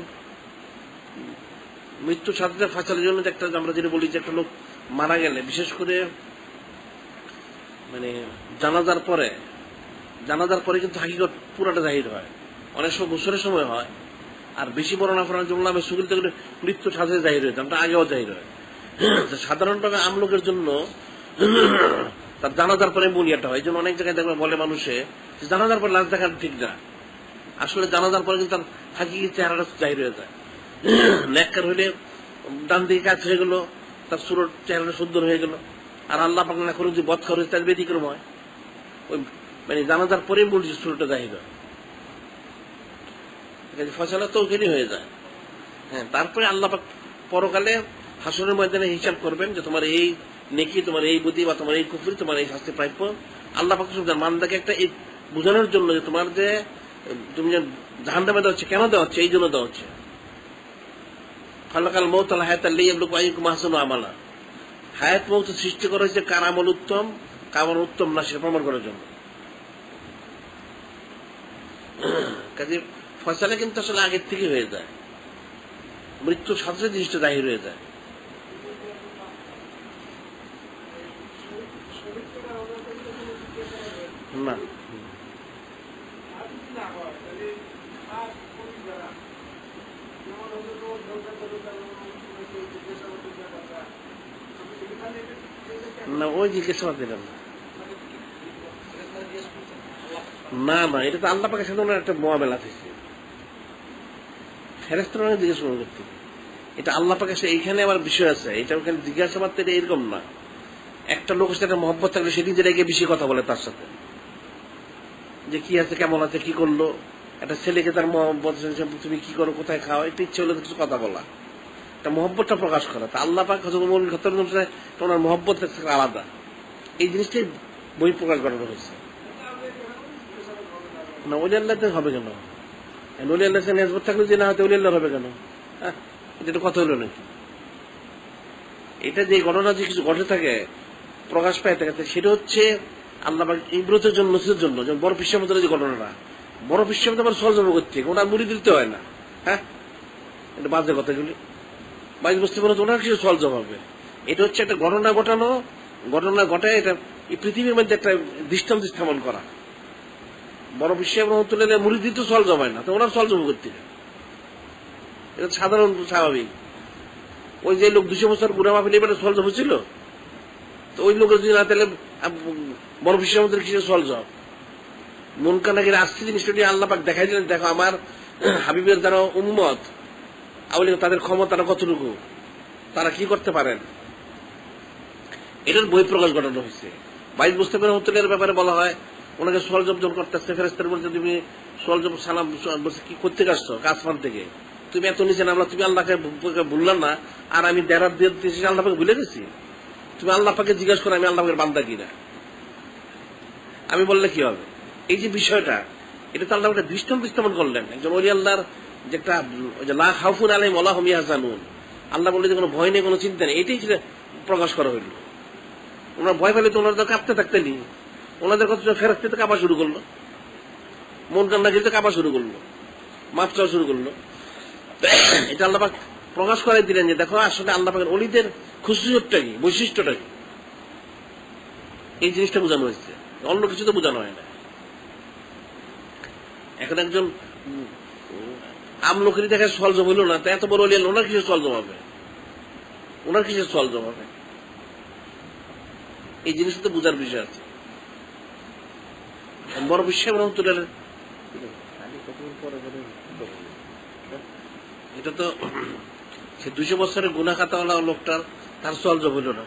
মৃত্যুর সাথে ফাঁসার জন্য একটা আমরা যেটা বলি যে একটা লোক মারা গেলে, বিশেষ করে মানে জানাজার পরে কিন্তু হাকিকত পুরাটা জাহির হয়। অনেক সময় বছরের সময় হয়, আর বেশি বড় না করার জন্য আমি সুগিল থেকে মৃত্যুর সাথে জাহির হয়েছে, আমরা আগেও জাহির হয়। সাধারণভাবে আমলোকের জন্য তার জানাজার পরে বুনিয়াটা হয়। এই জন্য অনেক জায়গায় দেখবে বলে মানুষে জানাজার পর লাশ দেখা ঠিক না। আসলে জানাজার পরে কিন্তু তার হাকিকি চেহারাটা জাহির হয়ে যায়। নেককার হইলে ডান দিকে কাজ হয়ে গেল, তার সুরত চেহারাটা সুন্দর হয়ে গেল। আর আল্লাহ পাক না করে যদি বদখর হয়েছে তার ব্যতিক্রম হয়। ওই মানে জানাজার পরে মূল সুরটা জাহির হয়, ফয়সালা তো ওখানে হয়ে যায়। হ্যাঁ, তারপরে আল্লাহ পাক পরকালে হাসরের ময়দানে হিসাব করবেন যে তোমার এই নেকি, তোমার এই বুদ্ধি বা তোমার এই কুফরি, তোমার এই শাস্তি প্রাপ্য। আল্লাহ পাক মান্দাকে একটা বোঝানোর জন্য যে তোমার যে তুমি যে জাহান্নামে দেওয়া হচ্ছে, কেন দেওয়া হচ্ছে? এই জন্য দেওয়া হচ্ছে। খালাকাল মৌত আল হায়াত লিয়াবলুকুম আইয়ুকুম আহসানু আমালা। হায়াত মৌত সৃষ্টি করা হয়েছে কার আমল উত্তম, কার আমল উত্তম না সেটা প্রমাণ করার জন্য। কাজে ফয়সালা কিন্তু আসলে আগের থেকে হয়ে যায়, মৃত্যুর সাথে সাথে জিনিসটা জাহির হয়ে যায়। না, না ওই জিজ্ঞাসাবাদ দিলাম না, না এটা তো আল্লাহ পাকের সাথে ওনার একটা মোয়ামেলা থেকে ফেরেশতারা জিজ্ঞাসা করতে। এটা আল্লাহ পাকের সাথে এইখানে আবার বিষয় আছে। এটা ওখানে জিজ্ঞাসাবাদ এরকম না। একটা লোকের সাথে একটা মহব্বত থাকলে সেদিন যেটা গিয়ে বেশি কথা বলে তার সাথে, যে কি আছে, কেমন আছে, কি করলো। একটা ছেলেকে তার মহব্বত, তুমি কি করো, কোথায় খাও, একটু ইচ্ছে হলে কিছু কথা বলা, একটা মহব্বতটা প্রকাশ করা। তা আল্লাহ পাক ওনার মহব্বত আলাদা। এই জিনিসটাই বই প্রকাশ করানো হয়েছে। না ওলি আল্লাহ হবে কেন? ওলি আল্লাহ নেজবত থাকলে যে না হয়তো ওলি আল্লাহ হবে কেন? হ্যাঁ, এটা কথা হলো নাকি? এটা যে ঘটনা যে কিছু ঘটে থাকে, প্রকাশ পায় থাকে, সেটা হচ্ছে আল্লাহ পাক ইব্রতের জন্য, নসিহতের জন্য। যেমন বড় বিশ্ববিদ্যালয়ের যে ঘটনাটা, বড় বিশ্ববিদ্যালয় আবার সহজভাবে করতে ওনার মুড়ি দিতে হয় না। হ্যাঁ, এটা বাজে কথাগুলি বাইশ বুঝতে পারো, ওনার কিছু সলভ হবে। এটা হচ্ছে একটা ঘটনা ঘটানো, ঘটনা ঘটায় এটা এই পৃথিবীর মধ্যে একটা দৃষ্টান্ত স্থাপন করা। বড় বিশ্ব তুলে মুড়ি দিতে সলভ হয় না, তো ওনার সলভ করতে, এটা সাধারণ স্বাভাবিক। ওই যে লোক 200 বছর বুড়া মাফিল এবারে সলভ হয়েছিল, তো ওই লোকের যদি না তাহলে বড় বিশ্বের মধ্যে কিছু সলভ হবে। মন কানাগির আসছে জিনিসটা আল্লাহ পাক দেখাই দিলেন, দেখো আমার হাবিবের যারা উম্মত আউলি তাদের ক্ষমতাটা কতটুকু, তারা কি করতে পারেন, এটার বই প্রকাশ ঘটানো হয়েছে। 22 বুঝতে পারে হোটেলের ব্যাপারে বলা হয়, ওনাকে সোয়াল জব করতেছে, ফেরেশতারা বলছে তুমি সোয়াল জব সালাম বলছে কি করতে আসছো কাসমান থেকে, তুমি এত নিচে নামলা, তুমি আল্লাহকে ভুললাম না, আর আমি দেড়ার দিয়েছি আল্লাহ পাকে ভুলে গেছি, তুমি আল্লাহ পাকে জিজ্ঞাসা করো আমি আল্লাহ পাকের বান্দা কিনা, আমি বললে কি হবে? এই যে বিষয়টা, এটা তো আল্লাহ একটা দৃষ্টান্ত স্থাপন করলেন। একজন ওলি আল্লাহর যে একটা লা খাউফুন আলাইহিম ওয়া লা হুম ইয়াহজানুন, আল্লাহ বলে যে কোনো ভয় নেই, কোনো চিন্তা নেই, এটাই প্রকাশ করা হইল। ওনার ভয় পেলে তো ওনারা কাঁপতে থাকতেনি, ওনাদের কথা ফেরত কাঁপা শুরু করলো, মন কান্না কিন্তু কাঁপা শুরু করলো, মাপ চাওয়া শুরু করলো। এটা আল্লাহ পাক প্রকাশ করে দিলেন যে দেখো আসলে আল্লাহ পাকের ওলিদের খুশিয়তটা কি, বৈশিষ্ট্যটা কি, এই জিনিসটা বোঝানো হয়েছে, অন্য কিছু তো বোঝানো হয় না। এখন একজন আমলখেরই দেখা সলভ হইল না, তা এত বড় ওলি ওনার কিছু সলভ হবে, ওনার কিছু সলভ হবে, এই জিনিসটা তো বোঝার বিষয় আছে। বড় বিশ্বের এটা তো সে 200 বছরের গুনা খাতাওয়ালা লোকটার তার সলভ হইল না,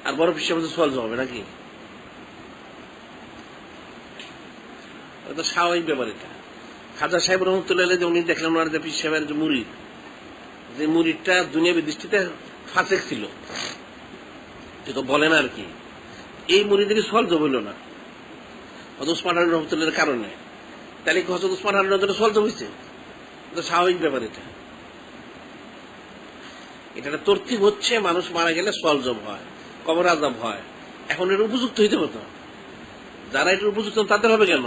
আর বড় বিশ্বের মধ্যে সলভ হবে নাকি? এটা স্বাভাবিক ব্যাপার। এটা খাজা সাহেব রহমতুল্লাহ যে উনি দেখলেন ওনার যে পীর সাহেবের যে মুরিদ, যে মুরিদটা দুনিয়াবী দৃষ্টিতে ফাসেক ছিল, তো বলেন আর কি, এই মুরিদেরই সলভ হইল না হযরত ওসমান আলী রহমতুল্লাহর কারণে, তাহলে কি হযরত ওসমান আলী রহমতুল্লাহ সলভ হয়েছে? এটা স্বাভাবিক ব্যাপার। এটা তরতিব হচ্ছে মানুষ মারা গেলে সলভ হয়, কবর আযাব হয়। এখন এর উপযুক্ত হইতে হতো, যারা এটার উপযুক্ত তাদের হবে কেন?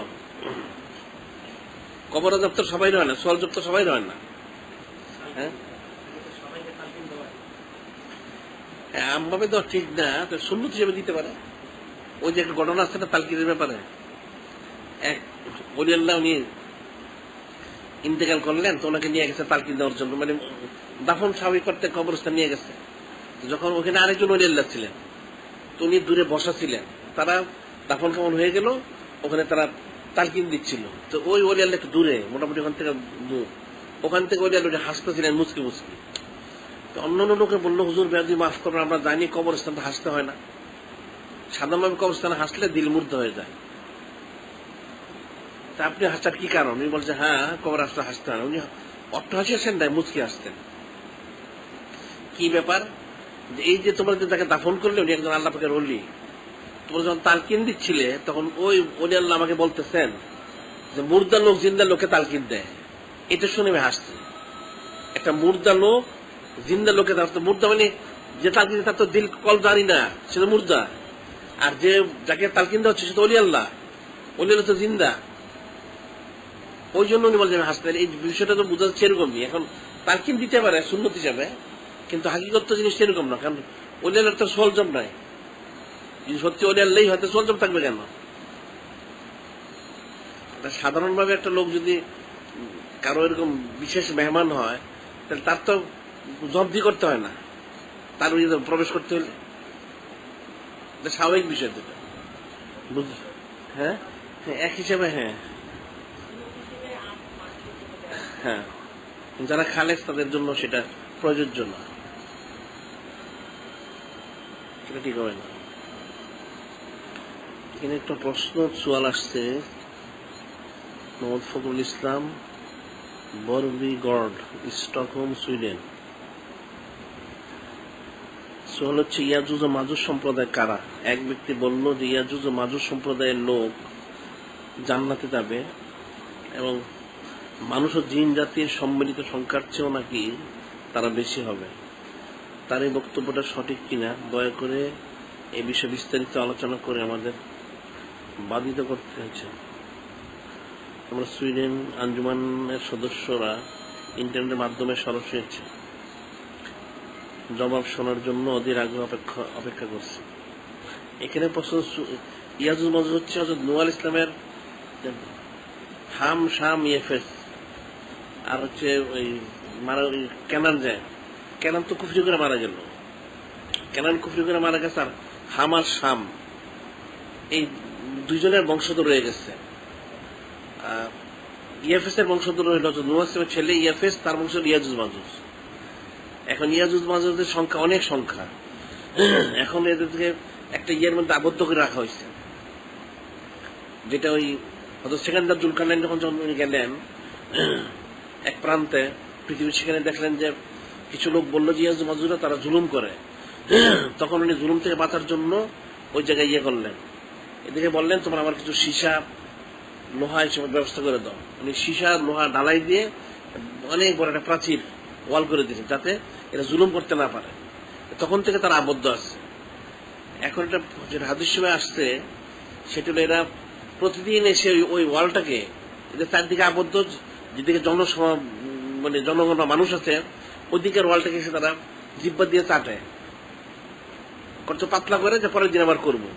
কবর আযাব তো সবাই হয় না, সলভ তো সবাই হয় না। হ্যাঁ, আমভাবে তো ঠিক না, তো সুন্নত হিসেবে দিতে পারে। ওই যে একটা ঘটনা আছে না তালকিনের ব্যাপারে, এক ওলি আল্লাহ উনি ইন্তেকাল করলেন, তো ওনাকে নিয়ে গেছে তালকিন দেওয়ার জন্য, মানে দাফন স্বাভাবিক করতে কবরস্থান নিয়ে গেছে। যখন ওখানে আরেকজন ওলি আল্লাহ ছিলেন, তো উনি দূরে বসা ছিলেন, তারা দাফন কাফন হয়ে গেল, ওখানে তারা তালকিন দিচ্ছিল। তো ওই ওলি আল্লাহ একটু দূরে, মোটামুটি ওখান থেকে দূর, ওখান থেকে ওলি আল্লাহ হাসতেছিলেন মুচকি মুচকি। তো অন্য অন্য লোকে বললো, হুজুর বেয়াদবি মাফ করবেন, আমরা জানি কবরস্থান তো হাসতে হয় না, সাধারণভাবে কবরস্থানে হাসলে দিল মুগ্ধ হয়ে যায়, তা আপনি হাসার কি কারণ? উনি বলছে হ্যাঁ কবর আসলে হাসতে হয় না। উনি অট্ট হাসি আসেন না, মুচকি আসতেন। কি ব্যাপার? এই যে তোমরা তাকে দাফন করলে, উনি একজন আল্লাহ পাকের ওলি, তোমরা যখন তালকিন দিচ্ছিলে তখন ওই ওলি আল্লাহ আমাকে বলতেছেন যে মুর্দা লোক জিন্দা লোকে তালকিন দেয়। এটা শুনে আমি হাসছি। একটা মুর্দা লোক জিন্দা লোকে, মুর্দা মানে যে তালকিন তার তো দিল কল জানি না, সে তো মুর্দা। আর যে যাকে তালকিন দেওয়া হচ্ছে সে তো অলি আল্লাহ, অলি আল্লাহ তো জিন্দা। ওই জন্য উনি বলছেন হাসতেন। এই বিষয়টা তো বোঝা যাচ্ছে এরকমই। এখন তালকিন দিতে পারে সুন্নত হিসাবে, কিন্তু হাকিগত জিনিস এরকম না, কারণ অলি আল্লাহর তো সলজম নাই। যদি সত্যি অলি আল্লাহই হয়তো সলজম থাকবে কেন? সাধারণভাবে একটা লোক যদি কারো এরকম বিশেষ মেহমান হয়, তাহলে তার তো জব্দি করতে হয় না, তার প্রবেশ করতে হলে স্বাভাবিক বিষয় দুটো। হ্যাঁ, এক হিসাবে হ্যাঁ হ্যাঁ, যারা খালেক তাদের জন্য সেটা প্রযোজ্য না, সেটা ঠিক হবে না। এখানে একটা প্রশ্ন সোয়াল আসছে, মোহাম্মদ ফখরুল ইসলাম, বরবিগর্ড, স্টকহোম, সুইডেন। সোয়াল হচ্ছে ইয়াজুজ ও মাজুজ সম্প্রদায় কারা? এক ব্যক্তি বলল যে ইয়াজুজ ও মাজুজ সম্প্রদায়ের লোক জান্নাতে যাবে এবং মানুষ ও জিন জাতির সম্মিলিত সংখ্যার চেয়েও নাকি তারা বেশি হবে। তার এই বক্তব্যটা সঠিক কিনা দয়া করে এই বিষয়ে বিস্তারিত আলোচনা করে আমাদের বাধিত করতে হয়েছে। আমরা সুইডেন আঞ্জুমানের সদস্যরা ইন্টারনেটের মাধ্যমে সরাসরি জবাব শোনার জন্য অধীর আগ্রহ অপেক্ষা করছি। এখানে প্রশ্ন ইয়াজুজ মাজুজ হচ্ছে হযরত নূহ আলাইহিস ইসলামের হাম শাম ইয়েফেস, আর হচ্ছে ওই কেনান যায়, কেনান তো কুফরি করে মারা গেল, কেনান কুফরি করে মারা গেছে, আর হাম আর শাম এই দুইজনের বংশধর রয়ে গেছে। ইয়াফেস এর বংশধর রইল নূহ আলাইহিস ইসলামের ছেলে ইয়াফেস, তার বংশধর ইয়াজুজ মাজুজ। এখন ইয়াজুজ মাজুজের সংখ্যা অনেক সংখ্যা, এখন এদেরকে একটা ইয়ের মধ্যে আবদ্ধ করে রাখা হয়েছে, যেটা ওই হয়তো সেখানকার জুলকারনাইন যখন উনি গেলেন এক প্রান্তে পৃথিবীর, সেখানে দেখলেন যে কিছু লোক বললো যে ইয়াজুজ মাজুজরা তারা জুলুম করে, তখন উনি জুলুম থেকে বাঁচার জন্য ওই জায়গায় ইয়ে করলেন, এদিকে বললেন তোমরা আমার কিছু সীসা লোহা হিসেবে ব্যবস্থা করে দাও। উনি সীসা লোহা ঢালাই দিয়ে অনেক বড় একটা প্রাচীর ওয়াল করে দিয়েছেন, যাতে এরা জুলুম করতে না পারে। তখন থেকে তারা আবদ্ধ আছে। এখন এটা যেটা হাদিস সময় আসছে, সেটা হলো এরা প্রতিদিন এসে ওই ওয়ালটাকে, এদের চারদিকে আবদ্ধ, যেদিকে মানে জনগণ মানুষ আছে, ওইদিকের ওয়ালটাকে এসে তারা জিব্বা দিয়ে চাটে, করতে পাতলা করে যে পরের দিন আবার করবো,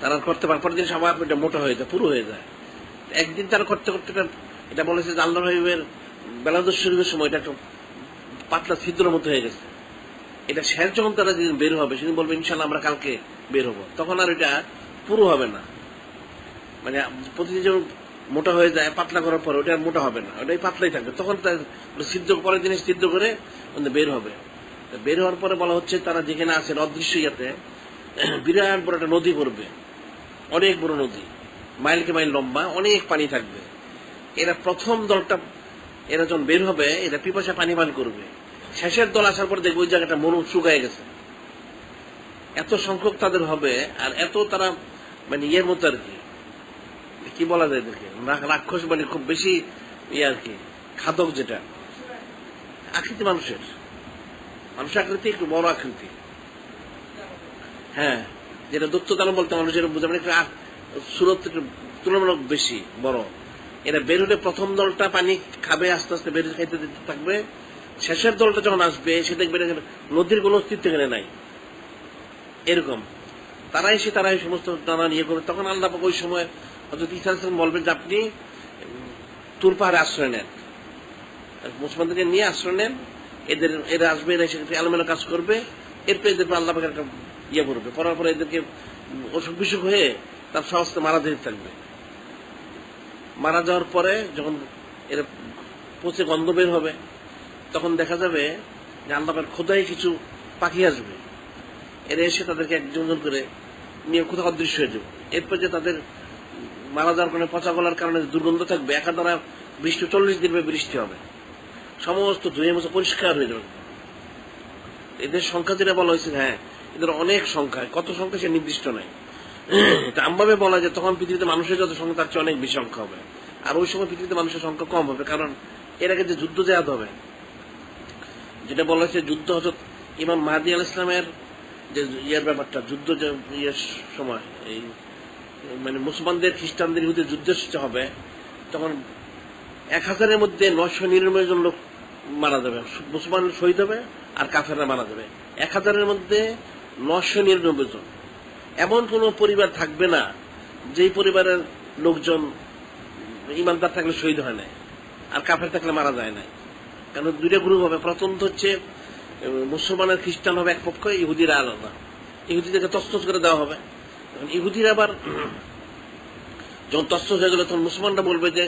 তারা করতে পারে, পরের দিন আবার এটা মোটা হয়ে যায়, পুরো হয়ে যায়। একদিন তারা করতে করতে এটা বলেছে যে আল্লাহ হাবিবের বেলাদুস শরীফের সময় এটা একটা পাতলা ছিদ্রের মতো হয়ে গেছে। এটা শেষ যখন তারা যেদিন বের হবে, সেদিন বলবে ইনশাল্লাহ আমরা কালকে বের হবো, তখন আর এটা পুরো হবে না, মানে প্রতিদিন যখন মোটা হয়ে যায় পাতলা করার পরে ওটা আর মোটা হবে না, ওটাই পাতলাই থাকবে। তখন তার ছিদ্র, পরের দিনে ছিদ্র করে বের হবে। বের হওয়ার পরে বলা হচ্ছে তারা যেখানে আছে অদৃশ্য ইয়াতে বিরাট বড় একটা নদী পড়বে, অনেক বড় নদী, মাইলকে মাইল লম্বা, অনেক পানি থাকবে। এরা প্রথম দলটা, এরা যখন বের হবে এরা পিপাসা পানি পান করবে, শেষের দল আসার পর দেখবে ওই জায়গাটা মরু শুকায় গেছে, এত সংখ্যক তাদের হবে। আর এত তারা মানে ইয়ের মতো আর কি বলা যায় দেখে, রাক্ষস, মানে খুব বেশি ইয়ে আর কি, খাদক, যেটা আকৃতি মানুষের আকৃতি একটু বড় আকৃতি, হ্যাঁ, যেটা দত্ত দানব বলতে মানুষের বোঝা, মানে একটু সুরত তুলনামূলক বেশি বড়। এরা বের হলে প্রথম দলটা পানি খাবে, আস্তে আস্তে বের খাইতে দিতে থাকবে, শেষের দলটা যখন আসবে সে দেখবে নদীর কোন অস্তিত্ব এখানে নাই, এরকম তারাই সমস্ত নানা নিয়ে করবে। তখন আল্লাহ ওই সময় হযরত ঈসা আলাইহিস সালাম বলবেন যে আপনি তুর পাহাড়ে আশ্রয় নেন, মুসলমানদেরকে নিয়ে আশ্রয় নেন, এরা আসবে, এরা এসে এলোমেলো কাজ করবে, এরপর এদের আল্লাহ পাকের একটা ইয়ে করবে, পড়ার পরে এদেরকে অসুখ বিসুখ হয়ে তার সহজে মারা যেতে থাকবে। মারা যাওয়ার পরে যখন এরা পচে গন্ধ বের হবে, তখন দেখা যাবে যে আল্লাহ পাকের খোদাই কিছু পাখি আসবে, এরা এসে তাদেরকে একজন করে নিয়ে কোথাও অদৃশ্য হয়ে যাবে। এরপর যে তাদের মারা যাওয়ার কারণে, পচা গলার কারণে দুর্গন্ধ থাকবে, একাধারা বৃষ্টি 40 দিন বৃষ্টি হবে, সমস্ত ধুয়ে মুছে পরিষ্কার হয়ে যাবে। এদের সংখ্যা যেটা বলা হয়েছে, হ্যাঁ এদের অনেক সংখ্যা, কত সংখ্যা সে নির্দিষ্ট নাই। এটা আমভাবে বলা যায় তখন পৃথিবীতে মানুষের যত সংখ্যা তার চেয়ে অনেক বেশি সংখ্যা হবে, আর ওই সময় পৃথিবীতে মানুষের সংখ্যা কম হবে, কারণ এর আগে যে যুদ্ধ জাহাদ হবে, যেটা বলা হয়েছে যুদ্ধ হজরত ইমাম মাহদী আলাইহিস সালামের যে ইয়ের ব্যাপারটা, যুদ্ধ যে ইয়ের সময় এই মানে মুসলমানদের খ্রিস্টানদের বিরুদ্ধে যুদ্ধ হবে, তখন 1000-এর মধ্যে 999 জন লোক মারা যাবে, মুসলমান শহীদ হবে আর কাফেররা মারা যাবে। 1000-এর মধ্যে 999 জন। এমন কোন পরিবার থাকবে না যেই পরিবারের লোকজন ইমানদার থাকলে শহীদ হয় না আর কাফের থাকলে মারা যায় না। কারণ দুইটা গ্রুপ হবে, প্রথম হচ্ছে মুসলমান আর খ্রিস্টান হবে এক পক্ষ, ইহুদিরা আলাদা, ইহুদিদেরকে তছনছ করে দেওয়া হবে। ইহুদিরা আবার যখন তছনছ হয়ে গেল, তখন মুসলমানরা বলবে যে,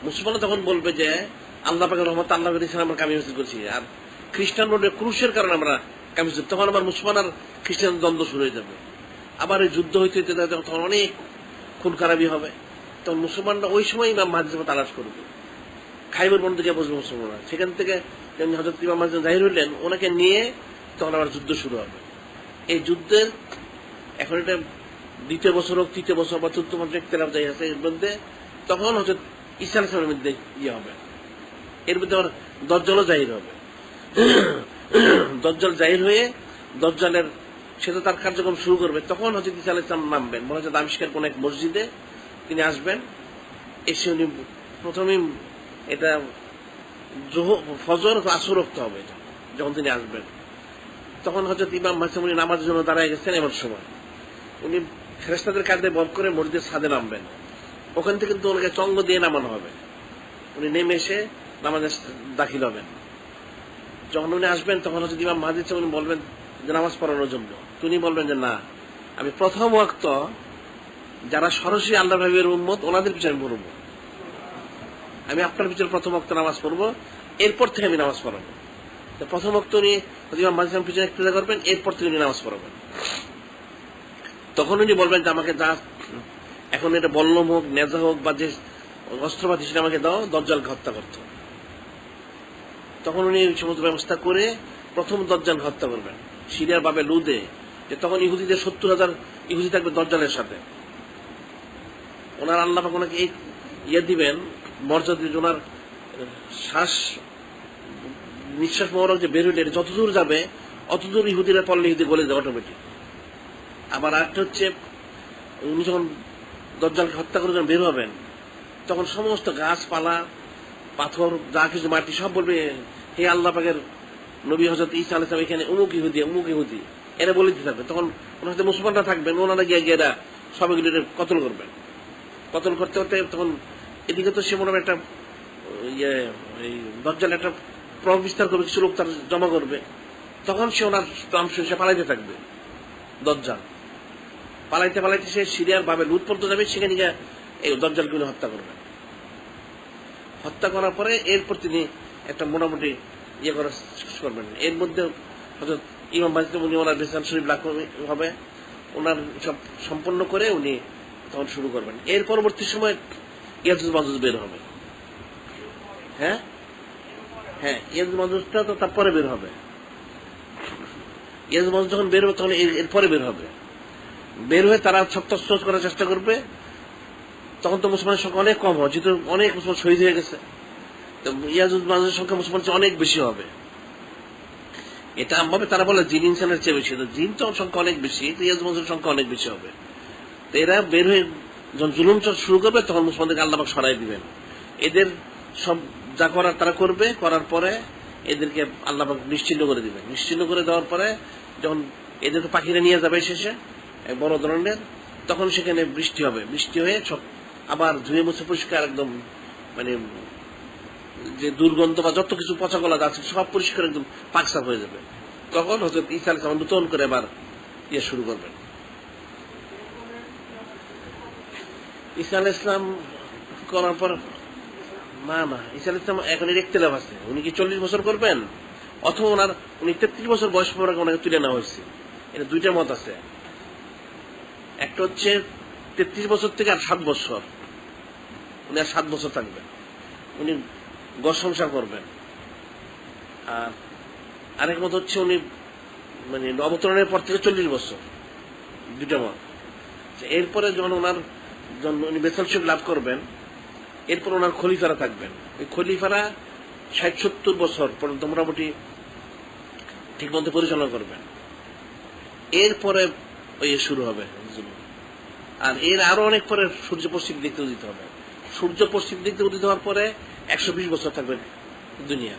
মুসলমানরা তখন বলবে যে আল্লাহ পাকের রহমত, আল্লাহ আমরা কামিয়াব করছি, আর খ্রিস্টান বলবে ক্রুশের কারণে আমরা কামিয়াব। তখন আবার মুসলমান আর খ্রিস্টান দ্বন্দ্ব শুরু হয়ে যাবে, আবার এই যুদ্ধ হইতে হইতে তখন অনেক খুন খারাপি হবে। তখন মুসলমানরা ওই সময় ইমাম মাহদী তালাশ করবে, খাইবার বন্ধ গিয়ে বসবে মুসলমানরা। সেখান থেকে হযরত ইমাম মাহদী জাহির হইলেন, ওনাকে নিয়ে তখন আবার যুদ্ধ শুরু হবে। এই যুদ্ধের এখন এটা 2য় বছর হোক, 3য় বছর বা 4th বছর ইখতিলাফ যাই আছে এর মধ্যে, তখন হচ্ছে ঈসা আলাইহিস সালামের মধ্যে ইয়ে হবে, এর মধ্যে আবার দজ্জালও জাহির হবে। দজ্জাল জাহির হয়ে দজ্জালের সে তো তার কার্যক্রম শুরু করবে, তখন হচ্ছে ঈসা আলাইহিস সালাম নামবেন, মনে হচ্ছে দামেস্কের কোন এক মসজিদে তিনি আসবেন। এসে উনি প্রথমেই এটা ফজর আসর রক্ত হবে, যখন তিনি আসবেন তখন হচ্ছে ইমাম মাহদী উনি নামাজের জন্য দাঁড়ায় গেছেন। এমন সময় উনি ফেরেশতাদের কাঁধে বর করে মসজিদের ছাদে নামবেন, ওখান থেকে কিন্তু ওনাকে চঙ্গ দিয়ে নামানো হবে, উনি নেমে এসে নামাজে দাখিল হবেন। যখন উনি আসবেন তখন হচ্ছে ইমাম মাহদী উনি বলবেন যে নামাজ পড়ানোর জন্য, তিনি বলবেন যে না, আমি প্রথম ওয়াক্ত যারা সরাসরি আল্লাহ হাবিবের উম্মত ওনাদের পিছনে পড়বো, আমি আপনার পিছনে প্রথম ওয়াক্ত নামাজ পড়বো, এরপর থেকে আমি নামাজ পড়াবো। প্রথম ওয়াক্ত উনি ইমাম মাহদী পিছনে ইক্তেদা করবেন, এরপর থেকে উনি নামাজ পড়াবেন। তখন উনি বলবেন যে আমাকে যা এখন এটা বল্লম হোক, নেজা হোক বা যে অস্ত্রপাতি সেটা আমাকে দাও, দজ্জালকে হত্যা করতে। তখন উনি সমস্ত ব্যবস্থা করে প্রথম দজ্জালকে হত্যা করবেন সিরিয়ার বাবে লুদে, যে তখন ইহুদিদের 70,000 ইহুদি থাকবে দজ্জালের সাথে। ওনার আল্লাহ পাক ওনাকে এই ইয়ে দিবেন, মর্যাদা দিবেন, ওনার শ্বাস নিঃশ্বাস মোবারক যে বের হইলে যতদূর যাবে অতদূর ইহুদিরা পড়লে ইহুদি গলে যাবে অটোমেটিক। আবার আরেকটা হচ্ছে উনি যখন দজ্জালকে হত্যা করে যখন বের হবেন, তখন সমস্ত গাছপালা, পাথর, যা কিছু মাটি সব বলবে, হে আল্লাহ পাকের নবী হযরত ঈসা আলাইহিস সালাম এখানে অমুক ইহুদি অমুক ইহুদি, এরা বলে দিতে থাকবে। তখন ওনার সাথে মুসলমানরা থাকবেন, ওনারা গিয়ে গিয়ে এরা সবগুলো কতল করবেন। কতল করতে করতে তখন এদিকে তো সে মনে হয় একটা ইয়ে এই দজ্জাল একটা প্রভাব বিস্তার করবে, কিছু লোক তার জমা করবে, তখন সে ওনার নাম শুনে সে পালাইতে থাকবে। দজ্জাল পালাইতে পালাইতে সে সিরিয়ার বাবে লুট পর্যন্ত যাবে, সেখানে গিয়ে এই দজ্জালকে উনি হত্যা করবেন। হত্যা করার পরে এরপর তিনি একটা মোটামুটি ইয়ে করা করবেন। এর মধ্যে হয়তো ইমাম মাহদী উনি ওনার রিসাল শরীফ লাখ হবে, ওনার সব সম্পন্ন করে উনি তখন শুরু করবেন। এর পরবর্তী সময় ইয়াজুজ মাজুজ বের হবে। হ্যাঁ হ্যাঁ, ইয়াজুজ মাজুজটা তো তারপরে বের হবে। ইয়াজুজ মাজুজ যখন বের হবে তখন এরপরে বের হবে। বের হয়ে তারা সব তছনছ করার চেষ্টা করবে। তখন তো মুসলমানের সংখ্যা অনেক কম হয়, যেহেতু অনেক মুসলমান শহীদ হয়ে গেছে, তো ইয়াজুজ মাজুজের সংখ্যা মুসলমানের চেয়ে অনেক বেশি হবে। এটা আমভাবে তারা বলে জিন ইনসানের চেয়ে বেশি, জিন তো সংখ্যা অনেক বেশি, ইয়াজুজ মাজুজের সংখ্যা অনেক বেশি হবে। তো এরা বের হয়ে যখন জুলুম শুরু করবে তখন মুসলমানদেরকে আল্লাহ পাক সরাই দিবেন। এদের সব যা করার তারা করবে, করার পরে এদেরকে আল্লাহ পাক নিশ্চিহ্ন করে দিবেন। নিশ্চিহ্ন করে দেওয়ার পরে যখন এদের তো পাখিরা নিয়ে যাবে শেষে বড় ধরনের, তখন সেখানে বৃষ্টি হবে। বৃষ্টি হয়ে সব আবার ধুয়ে মুছে পরিষ্কার একদম মানে যে দুর্গন্ধ বা যত কিছু পচা গলা আছে সব পরিষ্কার একদম পাকসাফ হয়ে যাবে। তখন হজরত ঈসা আলাইহিস সালাম নতুন করে আবার শুরু করবেন। ঈসা আলাইহিস সালাম করার পর না ঈসা আলাইহিস সালাম এখন ইখতিলাফ আছে, উনি কি 40 বছর করবেন অথবা উনি 33 বছর বয়স পরে ওনাকে তুলে নেওয়া হয়েছে। এটা দুইটা মত আছে। একটা হচ্ছে 33 বছর থেকে আর 7 বছর, উনি আর 7 বছর থাকবেন, উনি ঘর সংসার করবেন। আর আরেক মত হচ্ছে উনি মানে অবতরণের পর থেকে 40 বছর, দুইটা মত। এরপরে যখন উনি বেসালশিপ লাভ করবেন, এরপর ওনার খলিফারা থাকবেন। এই খলিফারা 60-70 বছর পর্যন্ত মোটামুটি ঠিক মতো পরিচালনা করবেন। এরপরে শুরু হবে। আর এর আরো অনেক পরে সূর্য পশ্চিম দিক থেকে উদিত হবে। সূর্য পশ্চিম দিক থেকে উদিত হওয়ার পরে 120 বছর থাকবেন দুনিয়া।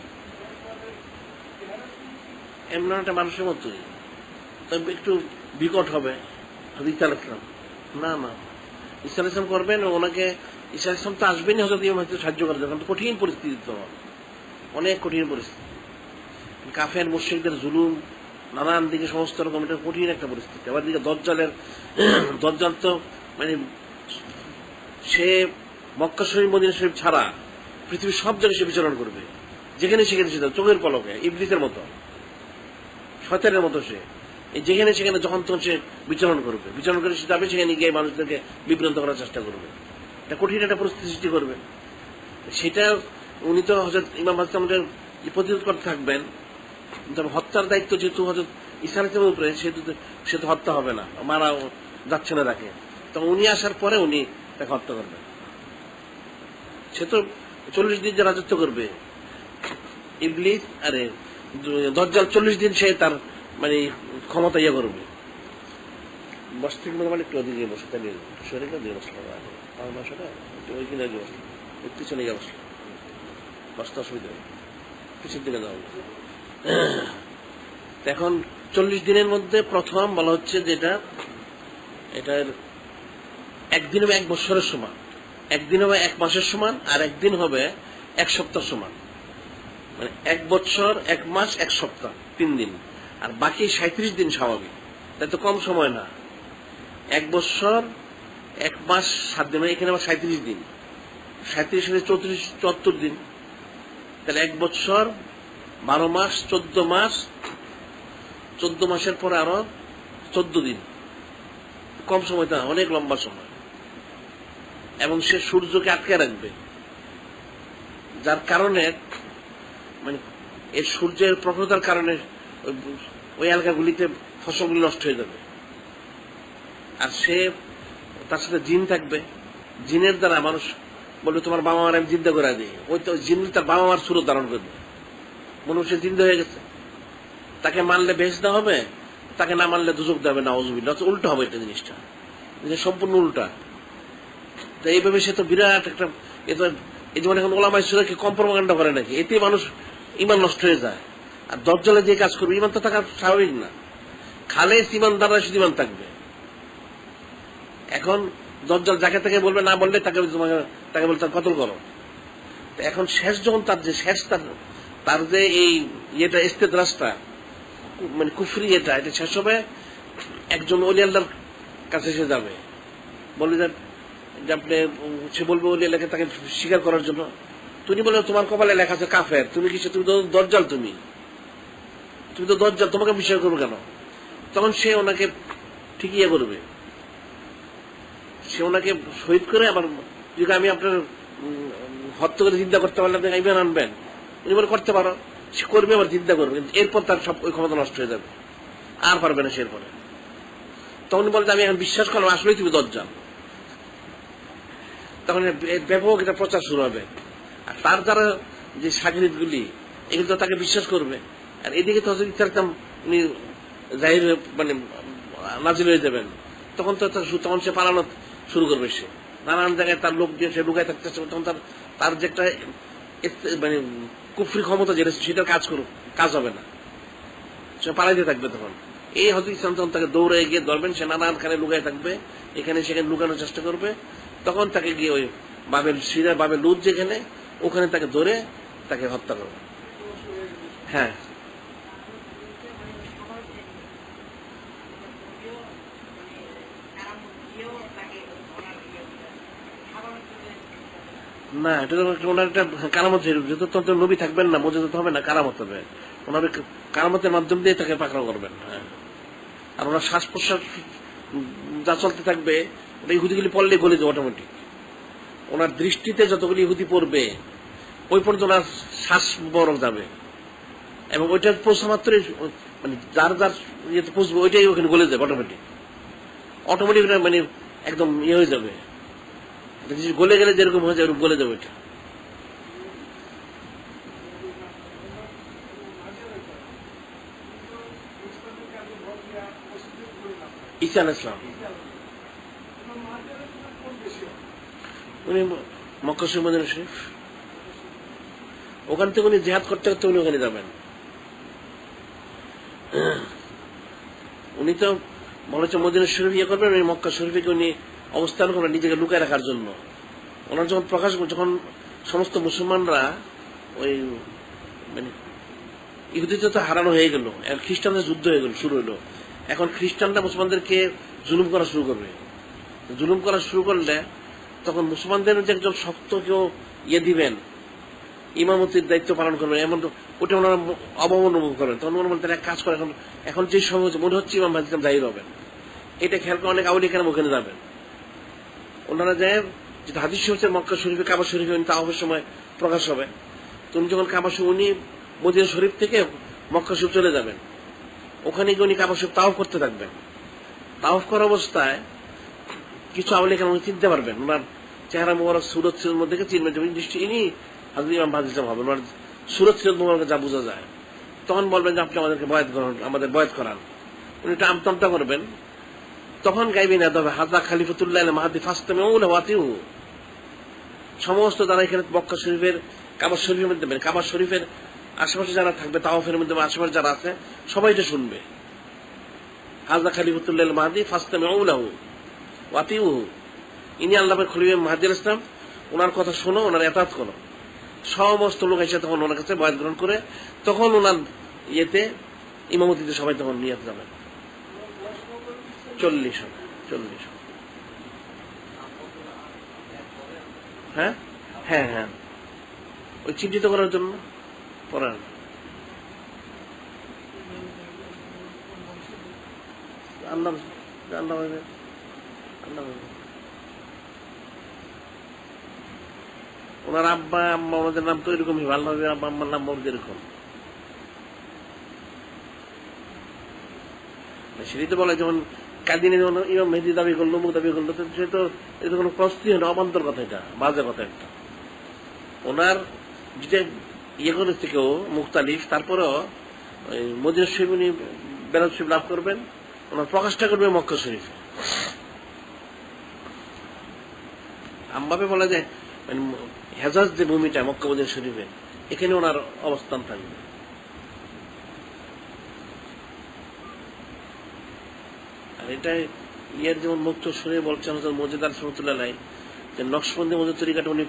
এমন একটা মানুষের মতোই, তবে একটু বিকট হবে। ঈসা আলাইহিস সালাম না ঈসা আলাইহিস সালাম করবেন, ওনাকে ঈসা আলাইহিস সালাম তো আসবেনই হযরত ইমাম মাহদী সাহায্য করার জন্য। কঠিন পরিস্থিতি, তো অনেক কঠিন পরিস্থিতি, কাফের মুশরিকদের জুলুম, নানান দিকে সমস্ত রকম, এটা কঠিন একটা পরিস্থিতি। আবার দিকে দজ্জাল তো মানে সে মক্কা শরীফ মদিনা শরীফ ছাড়া পৃথিবীর সব জায়গায় সে বিচরণ করবে, যেখানে সেখানে সে চোখের পলকে, ইবলিসের মতো, শয়তানের মতো। সে যেখানে সেখানে যখন তখন সে বিচরণ করে সে যাবে, সেখানে গিয়ে মানুষদেরকে বিভ্রান্ত করার চেষ্টা করবে। এটা কঠিন একটা পরিস্থিতি সৃষ্টি করবে। সেটা উনি তো হযরত ইমাম মাহদী আমাদের প্রতিরোধ করতে থাকবেন। তবে হত্যার দায়িত্ব যেহেতু হযরত ঈসা আলাইহিস সালামের উপরে, সে তো হত্যা হবে না, মারা যাচ্ছে না তাকে। তখন উনি আসার পরে উনি তাকে হত্যা করবেন। সে তো 40 দিন যে রাজত্ব করবে ইবলিস, আরে দজ্জাল 40 দিন সে তার মানে ক্ষমতা করবে। বসতে মানে একটু ওদিকে বসে, তাহলে শরীরটা দিয়ে বসলো, আমার বাসাটা ওইখানে দিয়ে বসলো, পিছনে গিয়ে বসলো, বসতে অসুবিধা নেই, পিছন দিকে যাওয়া। এখন 40 দিনের মধ্যে প্রথম বলা হচ্ছে যেটা, এটার একদিন হবে 1 বছরের সমান, একদিন হবে 1 মাসের সমান, আর একদিন হবে 1 সপ্তাহ সমান। মানে 1 বছর 1 মাস 1 সপ্তাহ 3 দিন, আর বাকি 37 দিন স্বাভাবিক। তাই তো কম সময় না। 1 বছর 1 মাস 7 দিন, এখানে আবার 37 দিন, 37 74 দিন। তাহলে 1 বছর 12 মাস 14 মাস, 14 মাসের পরে আরো 14 দিন। কম সময় না, অনেক লম্বা সময়। এবং সে সূর্যকে আটকে রাখবে, যার কারণে মানে এই সূর্যের প্রখরতার কারণে ওই এলাকাগুলিতে ফসলগুলি নষ্ট হয়ে যাবে। আর সে তার সাথে জিন থাকবে, জিনের দ্বারা মানুষ বলবে তোমার বাবা মার আমি জিন্দা করে দিই, ওই তো জিন তার বাবা মার সুরত ধারণ করবে, মনে হচ্ছে জিন্দা হয়ে গেছে। তাকে মানলে বেহেশত দেওয়া হবে, তাকে না মানলে দুজক দেবে, নাউজুবিল্লাহ। উল্টো হবে এটা, জিনিসটা সম্পূর্ণ উল্টা। তো এইভাবে সে তো বিরাট একটা, এই যেমন এখন ওলামায়ে সুরা কি কম প্রপাগান্ডা করে নাকি? এতে মানুষ ইমান নষ্ট হয়ে যায়। আর দজ্জালে যে কাজ করবে, ইমান তো থাকা স্বাভাবিক না। খালেস ইমানদাররা শুধু ইমান থাকবে। এখন দজ্জাল যাকে তাকে বলবে, না বললে তাকে বলবে তার কতল করো। এখন শেষ যখন তার যে শেষ তার যে এই ইয়েটা ইস্তেদরাজটা মানে কুফরি, এটা শেষ হবে, একজন ওলি আল্লাহর কাছে সে যাবে, বলে যে আপনি, সে বলবে ওলি আল্লাহকে তাকে স্বীকার করার জন্য। তুমি বলে তোমার কপালে লেখা আছে কাফের, তুমি কি তুমি তো দজ্জাল, তুমি তো দজ্জাল, তোমাকে বিশ্বাস করবো কেন? তখন সে ওনাকে ঠিক ইয়ে করবে, সে ওনাকে শহীদ করে আবার যদি আমি আপনার হত্যা করে চিন্তা করতে পারলে আপনি ইমান আনবেন, উনি বলে করতে পারো, সে করবে, আবার চিন্তা করবে, কিন্তু এরপর তার সব ওই ক্ষমতা নষ্ট হয়ে যাবে, আর পারবে না সে এরপরে। তখন বলতে আমি এখন বিশ্বাস করলাম আসলেই তুমি দজ্জাল। তখন ব্যাপক এটা প্রচার শুরু হবে। আর তার দ্বারা যে সাগরিদ গুলি, এগুলো তো তাকে বিশ্বাস করবে। আর এদিকে তো উনি জাহির মানে নাজিল হয়ে যাবেন, তখন সে পালানো শুরু করবে। সে নানান জায়গায় তার লোক দিয়ে সে লুকায় থাকতে চাবে। তখন তার যে একটা মানে কুফরি ক্ষমতা যেটা, সেটার কাজ হবে না, সে পালাইতে থাকবে। তখন এই হযরত ইসলাম তখন তাকে দৌড়ে গিয়ে ধরবেন, সে নানান খানে লুকায় থাকবে, এখানে সেখানে লুকানোর চেষ্টা করবে। তখন তাকে গিয়ে ওই বাবেল লুত যেখানে, ওখানে তাকে ধরে তাকে হত্যা করবে। হ্যাঁ, না এটা তো ওনার একটা কারামত, যত তত নবী থাকবেন না, মজুদ হবে না, কারামত হবে ওনার। কারামতের মাধ্যম দিয়ে তাকে পাকড়াও করবেন। হ্যাঁ, আর ওনার শ্বাস প্রশ্বাস যা চলতে থাকবে ওটা ইহুদিগুলি পড়লে গলে যাবে অটোমেটিক। ওনার দৃষ্টিতে যতগুলি ইহুদি পড়বে ওই পর্যন্ত ওনার শ্বাস বরফ যাবে, এবং ওইটা পৌঁছা মাত্রই মানে যার যার ইয়েতে পৌঁছবে ওইটাই ওখানে গলে যাবে অটোমেটিক। অটোমেটিক মানে একদম ইয়ে হয়ে যাবে, গলে গেলে যেরকম হয়ে যায় ওরকম গলে যাবে এটা। ঈসা আলাইহিস সালাম উনি মক্কা শরীফ, মদিনা শরীফ, ওখান থেকে উনি জিহাদ করতে করতে উনি ওখানে যাবেন। উনি তো মনে হচ্ছে মদিনা শরীফ ইয়ে করবেন, উনি মক্কা শরীফে উনি অবস্থান করবেন নিজেকে লুকায় রাখার জন্য। ওনার যখন প্রকাশ, যখন সমস্ত মুসলমানরা ওই মানে ইহুদিতে তো হারানো হয়ে গেল, খ্রিস্টানদের যুদ্ধ হয়ে গেল, শুরু হলো। এখন খ্রিস্টানরা মুসলমানদেরকে জুলুম করা শুরু করবে। জুলুম করা শুরু করলে তখন মুসলমানদের যে একজন শক্ত কেউ ইয়ে দিবেন, ইমামতির দায়িত্ব পালন করবেন, এমন ওটা ওনারা অভাব অনুভব করবেন। তখন মনে তারা এক কাজ করে, এখন যে সময় মনে হচ্ছে ইমাম ভাজিকাম জাহির হবেন, এটা খেয়াল করে অনেক আউলি কেন ওখানে যাবেন। ওনারা যায় যেটা হাদিস হচ্ছে মক্কা শরীফে, কাবা শরীফে উনি তাওয়াফের সময় প্রকাশ হবে। তুমি যখন কাবা শরীফ, উনি মদিনা শরীফ থেকে মক্কা শরীফ চলে যাবেন, ওখানে গিয়ে উনি কাবা শরীফ তাওয়াফ করতে থাকবেন। তাওয়াফ করা অবস্থায় কিছু আউলি কেন চিনতে পারবেন, ওনার চেহারা মোবারক সুরত সিরত মধ্যে চিনবেন, দৃষ্টি ইনি হাজরত ইমাম ভাজিকাম হবেন, ওনার সুরত সিরত মোবারক যা বোঝা যায়। তখন বলবেন যে আপনি আমাদেরকে বয়াত করান, আমাদের বয়াত করান। উনি এটা আমতমতা করবেন। তখন গাইবেন তবে হাজা খালিফাতুল্লাহ মাহাদি ফাস্তামিউন ওয়াতিউ। সমস্ত যারা এখানে মক্কা শরীফের, কাবা শরীফের মধ্যে, কাবা শরীফের আশেপাশে যারা থাকবে, তাওয়াফের মধ্যে আশেপাশে যারা আছে সবাই এটা শুনবে। হাজা খালিফাতুল্লাহ মাহাদি ফাস্তামিউন ওয়াতিউ, ইনি আল্লাহের খলিফা মাহদী আলাইহিস সালাম, ওনার কথা শোনো, ওনার এতাত করো। সমস্ত লোক এসে তখন ওনার কাছে বয়াত গ্রহণ করে, তখন ওনার ইয়েতে ইমামতিতে সবাই তখন নিয়ে যাবেন। 40 হবে। হ্যাঁ হ্যাঁ হ্যাঁ, ওই চিহ্নিত করার জন্য পড়ান। আল্লাহ আল্লাহ আল্লাহ ওনার আব্বা আম্মা আমাদের নাম তো এরকমই, আল্লাহ আব্বা আম্মার নাম বলতে এরকম। সেটাই তো বলে, যেমন কাদিনে যেমন ইমাম মেহেদী দাবি করলো, মুখ দাবি করলো, সে তো এটা কোনো প্রস্তুতি হয় না, অবান্তর কথা, এটা বাজে কথা একটা। ওনার যেটা ইয়ে করেছে কেউ মুখতালিফ, তারপরেও ওই মদিনা শরীফ উনি বেলাদ শরীফ লাভ করবেন, ওনার প্রকাশটা করবে মক্কা শরীফে। আমভাবে বলা যায় মানে হেজাজ যে ভূমিটা মক্কা মদিনা শরীফে, এখানে ওনার অবস্থান থাকবে। আর এটা ইয়ের যেমন মুক্ত শুনে বলছেন হযরত মুজাদ্দিদ রাহমাতুল্লাহ আলাইহি যে নকশবন্দি মজুদ তরিকাটা উনি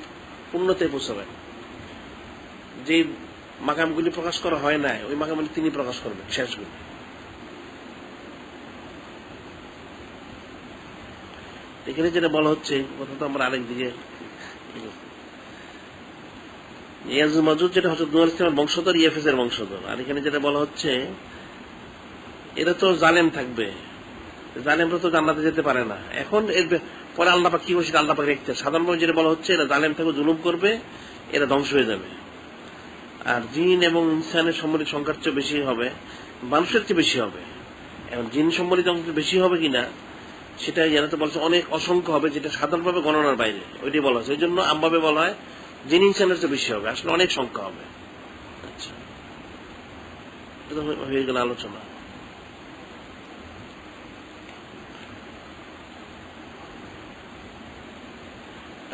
পূর্ণতায় পৌঁছাবেন। যে মাকামগুলি প্রকাশ করা হয় না, ওই মাকামগুলি তিনি প্রকাশ করবেন শেষগুলি। এখানে যেটা বলা হচ্ছে, কথা তো আমরা আরেকদিকে, ইয়াজুজ মাজুজ যেটা হচ্ছে নূহ আলাইহিস সালামের বংশধর, ইয়েফেস এর বংশধর। আর এখানে যেটা বলা হচ্ছে এরা তো জালেম থাকবে, জালেমরা তো জান্নাতে যেতে পারে না। এখন এর পরে আল্লাহ পাক কি বলছে, আল্লাহ পাক রেখেছে। সাধারণভাবে যেটা বলা হচ্ছে এরা জালেম থাকবে, জুলুম করবে, এরা ধ্বংস হয়ে যাবে। আর জিন এবং ইনসানের সম্মিলিত সংখ্যার চেয়ে বেশি হবে, মানুষের চেয়ে বেশি হবে। এখন জিন সম্মিলিত অংশ বেশি হবে কিনা সেটা জানা তো বলছে অনেক অসংখ্য হবে, যেটা সাধারণভাবে গণনার বাইরে, ওইটাই বলা হয়েছে। ওই জন্য আমভাবে বলা হয় জিন ইনসানের চেয়ে বেশি হবে, আসলে অনেক সংখ্যা হবে। আচ্ছা, এটা হয়ে গেল আলোচনা।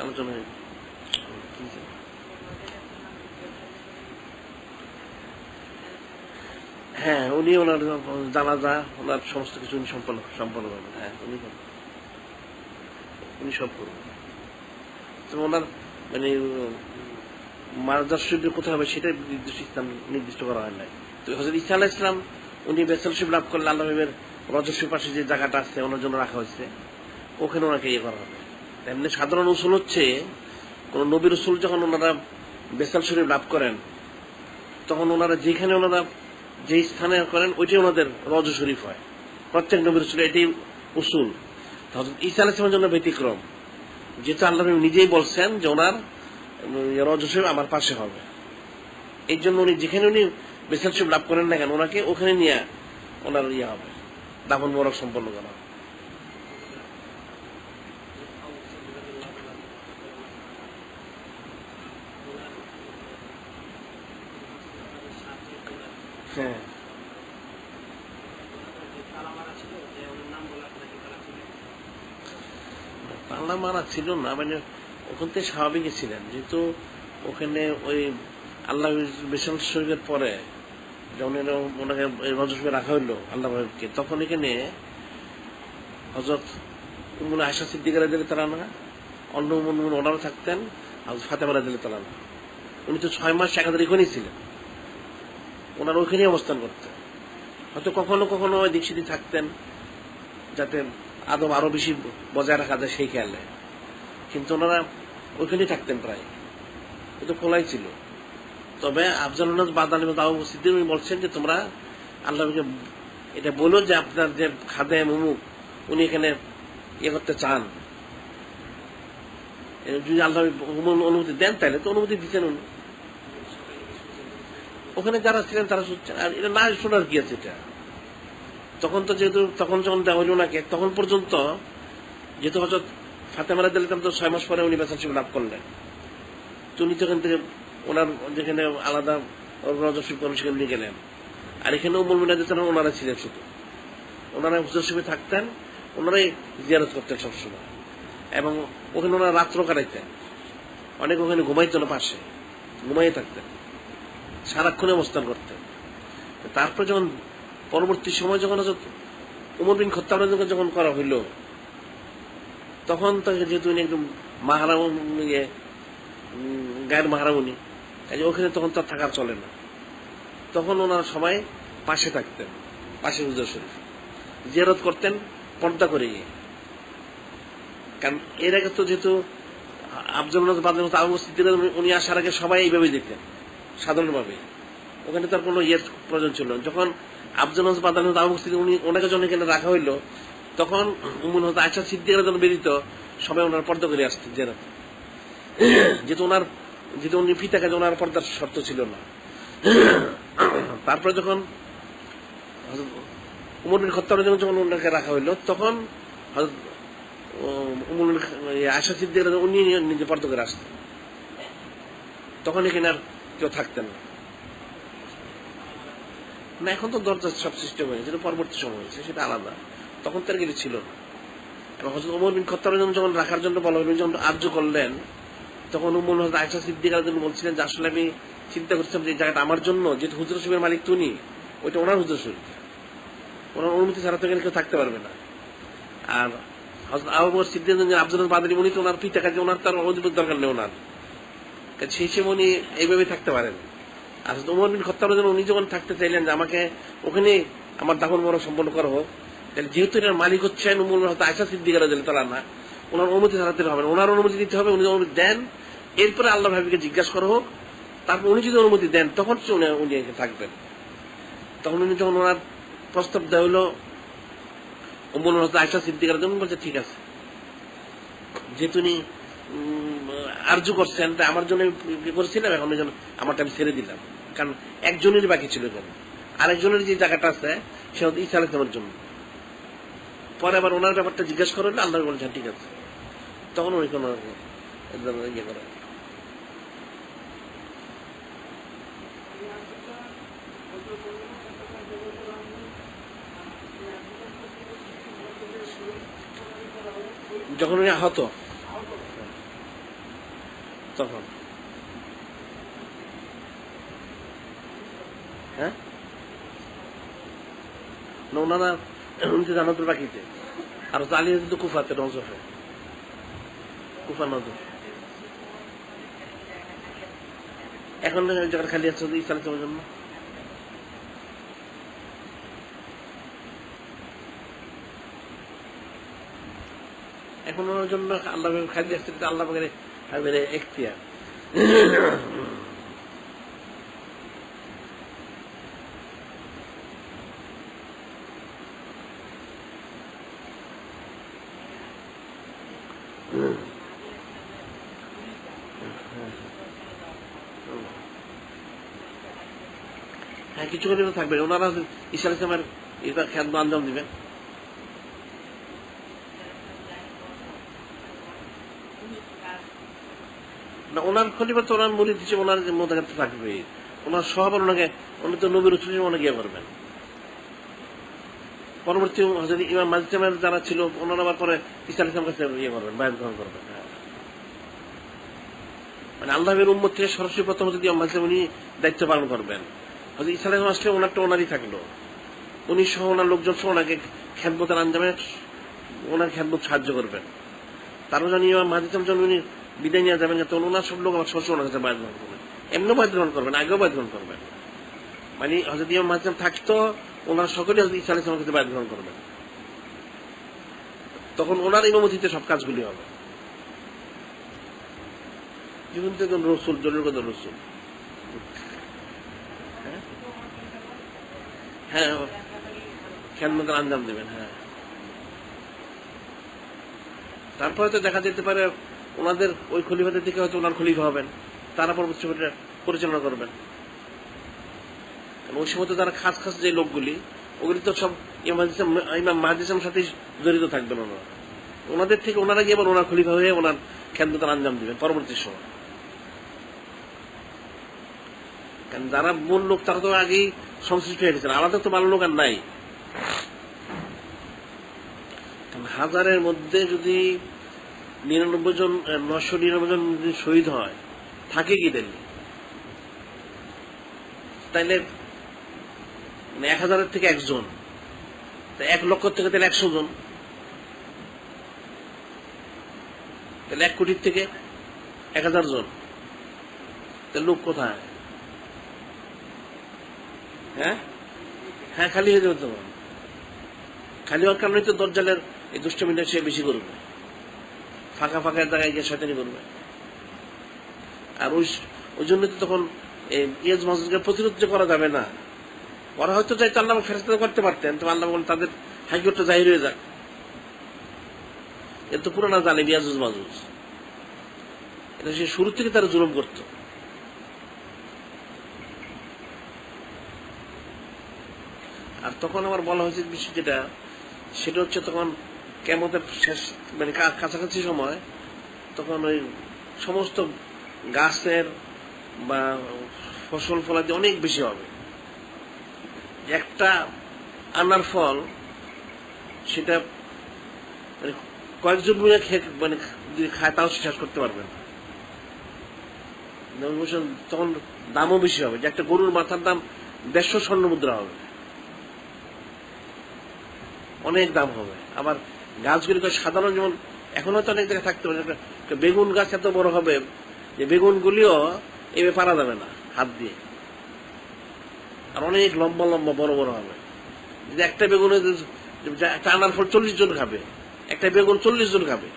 আলোচনা হ্যাঁ, উনি ওনার জানাজা, ওনার সমস্ত কিছু উনি সম্পন্ন করবেন। হ্যাঁ, উনি সব করবেন। ওনার মানে মাজার শরীফ কোথায় হবে সেটা নির্দিষ্ট করা হয় নাই। তো হযরত ঈসা আলাইহিস সালাম উনি বেসাল শরীফ লাভ করলে আল্লাহ নবীর রজব শরীফ পাশে যে জায়গাটা আছে ওনার জন্য রাখা হয়েছে, ওখানে ওনাকে ইয়ে করা হবে। এমনি সাধারণ উসুল হচ্ছে কোন নবীর রসুল যখন ওনারা বেসাল শরীফ লাভ করেন তখন ওনারা যেখানে ওনারা যে স্থানে করেন ওইটাই ওনাদের রজ শরীফ হয়। প্রত্যেক নবীর রসুল এটাই উসুল। হযরত ঈসা আলাইহিস সালামের জন্য ব্যতিক্রম, যেহেতু আল্লাহ নবী নিজেই বলছেন যে ওনার রজ শরীফ আমার পাশে হবে। এই জন্য উনি যেখানে উনি বেসাল শরীফ লাভ করেন না কেন ওনাকে ওখানে নিয়ে ওনার ইয়ে হবে, দাফন মোবারক সম্পন্ন করা হবে। হ্যাঁ, তালা মারা ছিল না, মানে ওখান থেকে স্বাভাবিক ছিলেন, যেহেতু ওখানে ওই আল্লাহ বেসাল শরীফের পরে যখন ওনাকে রজব শরীফে রাখা হইলো আল্লাহ হাবিবকে, তখন এখানে হযরত উম্মুল আয়েশা সিদ্দিকা রাদিয়াল্লাহু তাআলা আনহা, অন্য উম্মুল ওনারা থাকতেন, হযরত ফাতেমা রাদিয়াল্লাহু তাআলা আনহা। উনি তো 6 মাস একাধারে এখানেই ছিলেন, ওনারা ওইখানেই অবস্থান করতেন। হয়তো কখনো কখনো দিক সিদ্ধি থাকতেন যাতে আদব আরো বেশি বজায় রাখা যায় সেই খেয়ালে, কিন্তু ওনারা ওইখানেই থাকতেন প্রায়, তো খোলাই ছিল। তবে আফজালুন নাস বাদ আলী আবু সিদ্দিক উনি বলছেন যে তোমরা আল্লাহকে এটা বলো যে আপনার যে খাদেম অমুক উনি এখানে ইয়ে করতে চান, যদি আল্লাহ অনুমতি দেন তাহলে তো অনুমতি দিচ্ছেন উনি। ওখানে যারা ছিলেন তারা শুনছেন, আর এটা না শোনার কি আছে এটা। তখন তো যেহেতু তখন যখন দেওয়া হইল ওনাকে, তখন পর্যন্ত যেহেতু হযরত ফাতেমা রাদিয়াল্লাহু তাআলা তো 6 মাস পরে উনি বেসাল শরীফ লাভ করলেন, তো উনি তো এখান থেকে ওনার যেখানে আলাদা রজব শরীফ করেন সেখানে নিয়ে গেলেন। আর এখানে উম্মুল মুমিনিন রাদিয়াল্লাহু তাআলা ওনারা ছিলেন, শুধু ওনারা হুজুর শরীফে থাকতেন, ওনারাই জিয়ারত করতেন সবসময়, এবং ওখানে ওনারা রাত্র কাটাইতেন, অনেক ওখানে ঘুমাইতেন না, পাশে ঘুমাইয়ে থাকতেন, সারাক্ষণে অবস্থান করতেন। তারপর যখন পরবর্তী সময় যখন উমর বিন খাত্তাব রাদিয়াল্লাহু যখন করা হইল, তখন তাকে যেহেতু উনি একদম মাহরাম গায়ের মাহরাম উনি, কাজে ওখানে তখন তার থাকার চলে না, তখন ওনারা সবাই পাশে থাকতেন, পাশে হুজুর শরীফ জিয়ারত করতেন পর্দা করে গিয়ে। কারণ এর আগে তো যেহেতু আফজালুন নাস বাদ আবু সিদ্দিক উনি আসার আগে সবাই এইভাবে যেতেন সাধারণভাবে, ওখানে তার কোনো ইয়ের প্রয়োজন ছিল না। যখন আফজালুন নাস বাদ আবু সিদ্দিক উনি ওনাকে যখন এখানে রাখা হইলো, তখন উম্মুল আয়েশা সিদ্দিকার যখন বেরিত সবাই ওনার পর্দা করে আসতেন জিয়ারত, যেহেতু উনি ফিতা কাজে ওনার পর্দার শর্ত ছিল না। তারপরে যখন উমর বিন খাত্তাব যখন ওনাকে রাখা হইলো, তখন আয়েশা সিদ্দিকা উনি নিজে পর্দা করে আসতেন, তখন এখানে আর কেউ থাকতেন না। এখন তো দরজা সব সিস্টেম হয়েছে, যেটা পরবর্তী সময় হয়েছে সেটা আলাদা, তখন তার কিছু ছিল না। এবং হযরত ওমর বিন খাত্তাব যখন রাখার জন্য বলা হলো, যখন আর্য করলেন, তখন উম্মুল আয়েশা সিদ্দিকা বলছিলেন যে আসলে আমি চিন্তা করছিলাম যে জায়গাটা আমার জন্য, যেহেতু হুজুর শরীফের মালিক তো উনি, ওইটা ওনার হুজুর শরীফ, ওনার অনুমতি ছাড়া তো এখানে কেউ থাকতে পারবে না। আর হযরত আবু বকর সিদ্দিক আফজালুন বাদী উনি তো ওনার পিতা, কাজে ওনার তার অনুমতির দরকার নেই ওনার, সেই হিসেবে উনি এইভাবে থাকতে পারেন। আর ওমর বিন খাত্তাব উনি যখন থাকতে চাইলেন যে আমাকে ওখানে আমার দাফন মোবারক সম্পন্ন করা হোক, তাহলে যেহেতু এটার মালিক হচ্ছেন উম্মুল আয়েশা সিদ্দিকা রাদিয়াল্লাহু তাআলা আনহা, ওনার অনুমতি ছাড়াতে হবে, ওনার অনুমতি দিতে হবে। উনি অনুমতি দেন, এরপরে আল্লাহ ভাবিকে জিজ্ঞাসা করা হোক, তারপর উনি যদি অনুমতি দেন তখন উনি থাকবেন। তখন উনি যখন ওনার প্রস্তাব দেওয়া হলো, উম্মুল আয়েশা সিদ্দিকা রাদিয়াল্লাহু বলছে ঠিক আছে, যেহেতু উনি আরজু করছেন তাই আমার জন্য করেছিলাম, এখন আমারটা আমি ছেড়ে দিলাম, কারণ একজনেরই বাকি ছিল এখানে, আরেকজনের যে জায়গাটা আছে সে হচ্ছে ঈসা আলাইহিস সালামের জন্য। পরে আবার ওনার ব্যাপারটা জিজ্ঞাসা করলেন, আল্লাহ বলছেন ঠিক আছে, তখন উনি কোনো ইয়ে করেন। যখন উনি আহত তখন, হ্যাঁ ওনারা উনি তো জানাতুল বাকিতে, আর আলী তো কুফাতে নজফে, কুফা নজফ। এখন জায়গা খালি আছে ঈসা আলাইহিস সালামের জন্য। এখন ওনার জন্য আল্লাহ খালি আসতে আল্লাহ এখতিয়ার। হ্যাঁ, কিছু করে থাকবে ওনারা ঈসা আলাইহিস সালামের এটা খেদমত আঞ্জাম দিবেন। না, ওনার খলিফা তো ওনার মুরিদ হিসেবে ওনার মতামত থাকবে, ওনার সহবার ওনাকে, উনি তো নবীর রাসূল হিসেবে ওনাকে ইয়ে করবেন। পরবর্তী হযরত ইমাম মাহদী যারা ছিল ওনারা আবার পরে ঈসা আলাইহিস সালামের কাছে ইয়ে করবেন, বায়াত গ্রহণ করবেন। মানে আল্লাহের উম্মত থেকে সরাসরি প্রথম যদি ইমাম মাহদী উনি দায়িত্ব পালন করবেন। হযরত ঈসা আলাইহিস সালাম আসলে ওনারটা ওনারই থাকলো, উনি সহ ওনার লোকজন সহ ওনাকে খেদমতের আঞ্জামে ওনার খেদমত সাহায্য করবেন। তারও জানি ইমাম মাহদী যখন উনি বিদায় নিয়ে যাবেন, তখন ওনার সব লোক আমার সরাসরি ওনার কাছে বায়াত গ্রহণ করবেন, এমনিও বায়াত গ্রহণ করবেন, আগেও বায়াত গ্রহণ করবেন। মানে হযরত ইমাম মাহদী থাকতো, ওনারা সকলে হযরত ঈসা আলাইহিস সালামের কাছে বায়াত গ্রহণ করবেন, তখন ওনার ইমামতিতে সব কাজগুলি হবে। জীবন থেকে রসুল, জরুরি কথা রসুল। হ্যাঁ, খেদমতের আঞ্জাম দেবেন। হ্যাঁ, তারপরে তো দেখা যেতে পারে ওনাদের ওই খলিফাদের থেকে হয়তো ওনার খলিফা হবেন, তারা পরবর্তী পরিচালনা করবেন। ওই সময় তো যারা খাস খাস যে লোকগুলি, ওগুলি তো সব ইমাম মাহদী সাহেবের সাথে জড়িত থাকবেন। ওনাদের থেকে ওনারা গিয়ে ওনার খলিফা হয়ে ওনার খেদমতের আঞ্জাম দিবেন পরবর্তী সময়। কারণ যারা মূল লোক তারা তো আগেই সংশ্লিষ্ট হয়ে গেছেন, আলাদা তো ভালো লোক আর নাই। হাজারের মধ্যে যদি ৯৯ জন ৯৯৯ জন যদি শহীদ হয়, থাকে কি তাইলে ১,০০০ থেকে একজন, ১,০০,০০০ থেকে তাহলে ১০০ জন, তাহলে ১ কোটির থেকে ১,০০০ জন, তাহলে লোক কোথায়? হ্যাঁ, হ্যাঁ, খালি হয়ে যাবে। তো খালি হওয়ার কারণে তো দজ্জালের এই দুষ্টমিটা সে বেশি করবে, ফাঁকা ফাঁকা জায়গায় গিয়ে শয়তানি করবে। আর ওই জন্য তো তখন ইয়াজ মাসুদকে প্রতিরোধ করা যাবে না। ওরা হয়তো চাইতো আল্লাহ ফেরেশতা করতে পারতেন, তো আল্লাহ বলেন তাদের হাইকোর্টটা জাহির হয়ে যাক। এর তো পুরানা জানে ইয়াজুজ মাজুজ, এটা সে শুরু থেকে তারা জুলুম করত। আর তখন আমার বলা হয়েছে বিষয় যেটা, সেটা হচ্ছে তখন কিয়ামতের শেষ মানে কাছাকাছি সময়, তখন ওই সমস্ত গাছের বা ফসল ফলাদি অনেক বেশি হবে। একটা আনার ফল সেটা মানে কয়েকজন মিলে মানে যদি খায় তাও শেষ করতে পারবেন। তখন দামও বেশি হবে, যে একটা গরুর মাথার দাম ১৫০ স্বর্ণ মুদ্রা হবে, অনেক দাম হবে। আবার গাছগুলি সাধারণ, যেমন এখন হয়তো অনেক জায়গায় থাকতে পারে, বেগুন গাছ এত বড় হবে যে বেগুন গুলিও এভাবে পারা যাবে না হাত দিয়ে, আর অনেক লম্বা লম্বা বড় বড় হবে। যে একটা বেগুনে একটা আনার ফল ৪০ জন খাবে, একটা বেগুন ৪০ জন খাবে,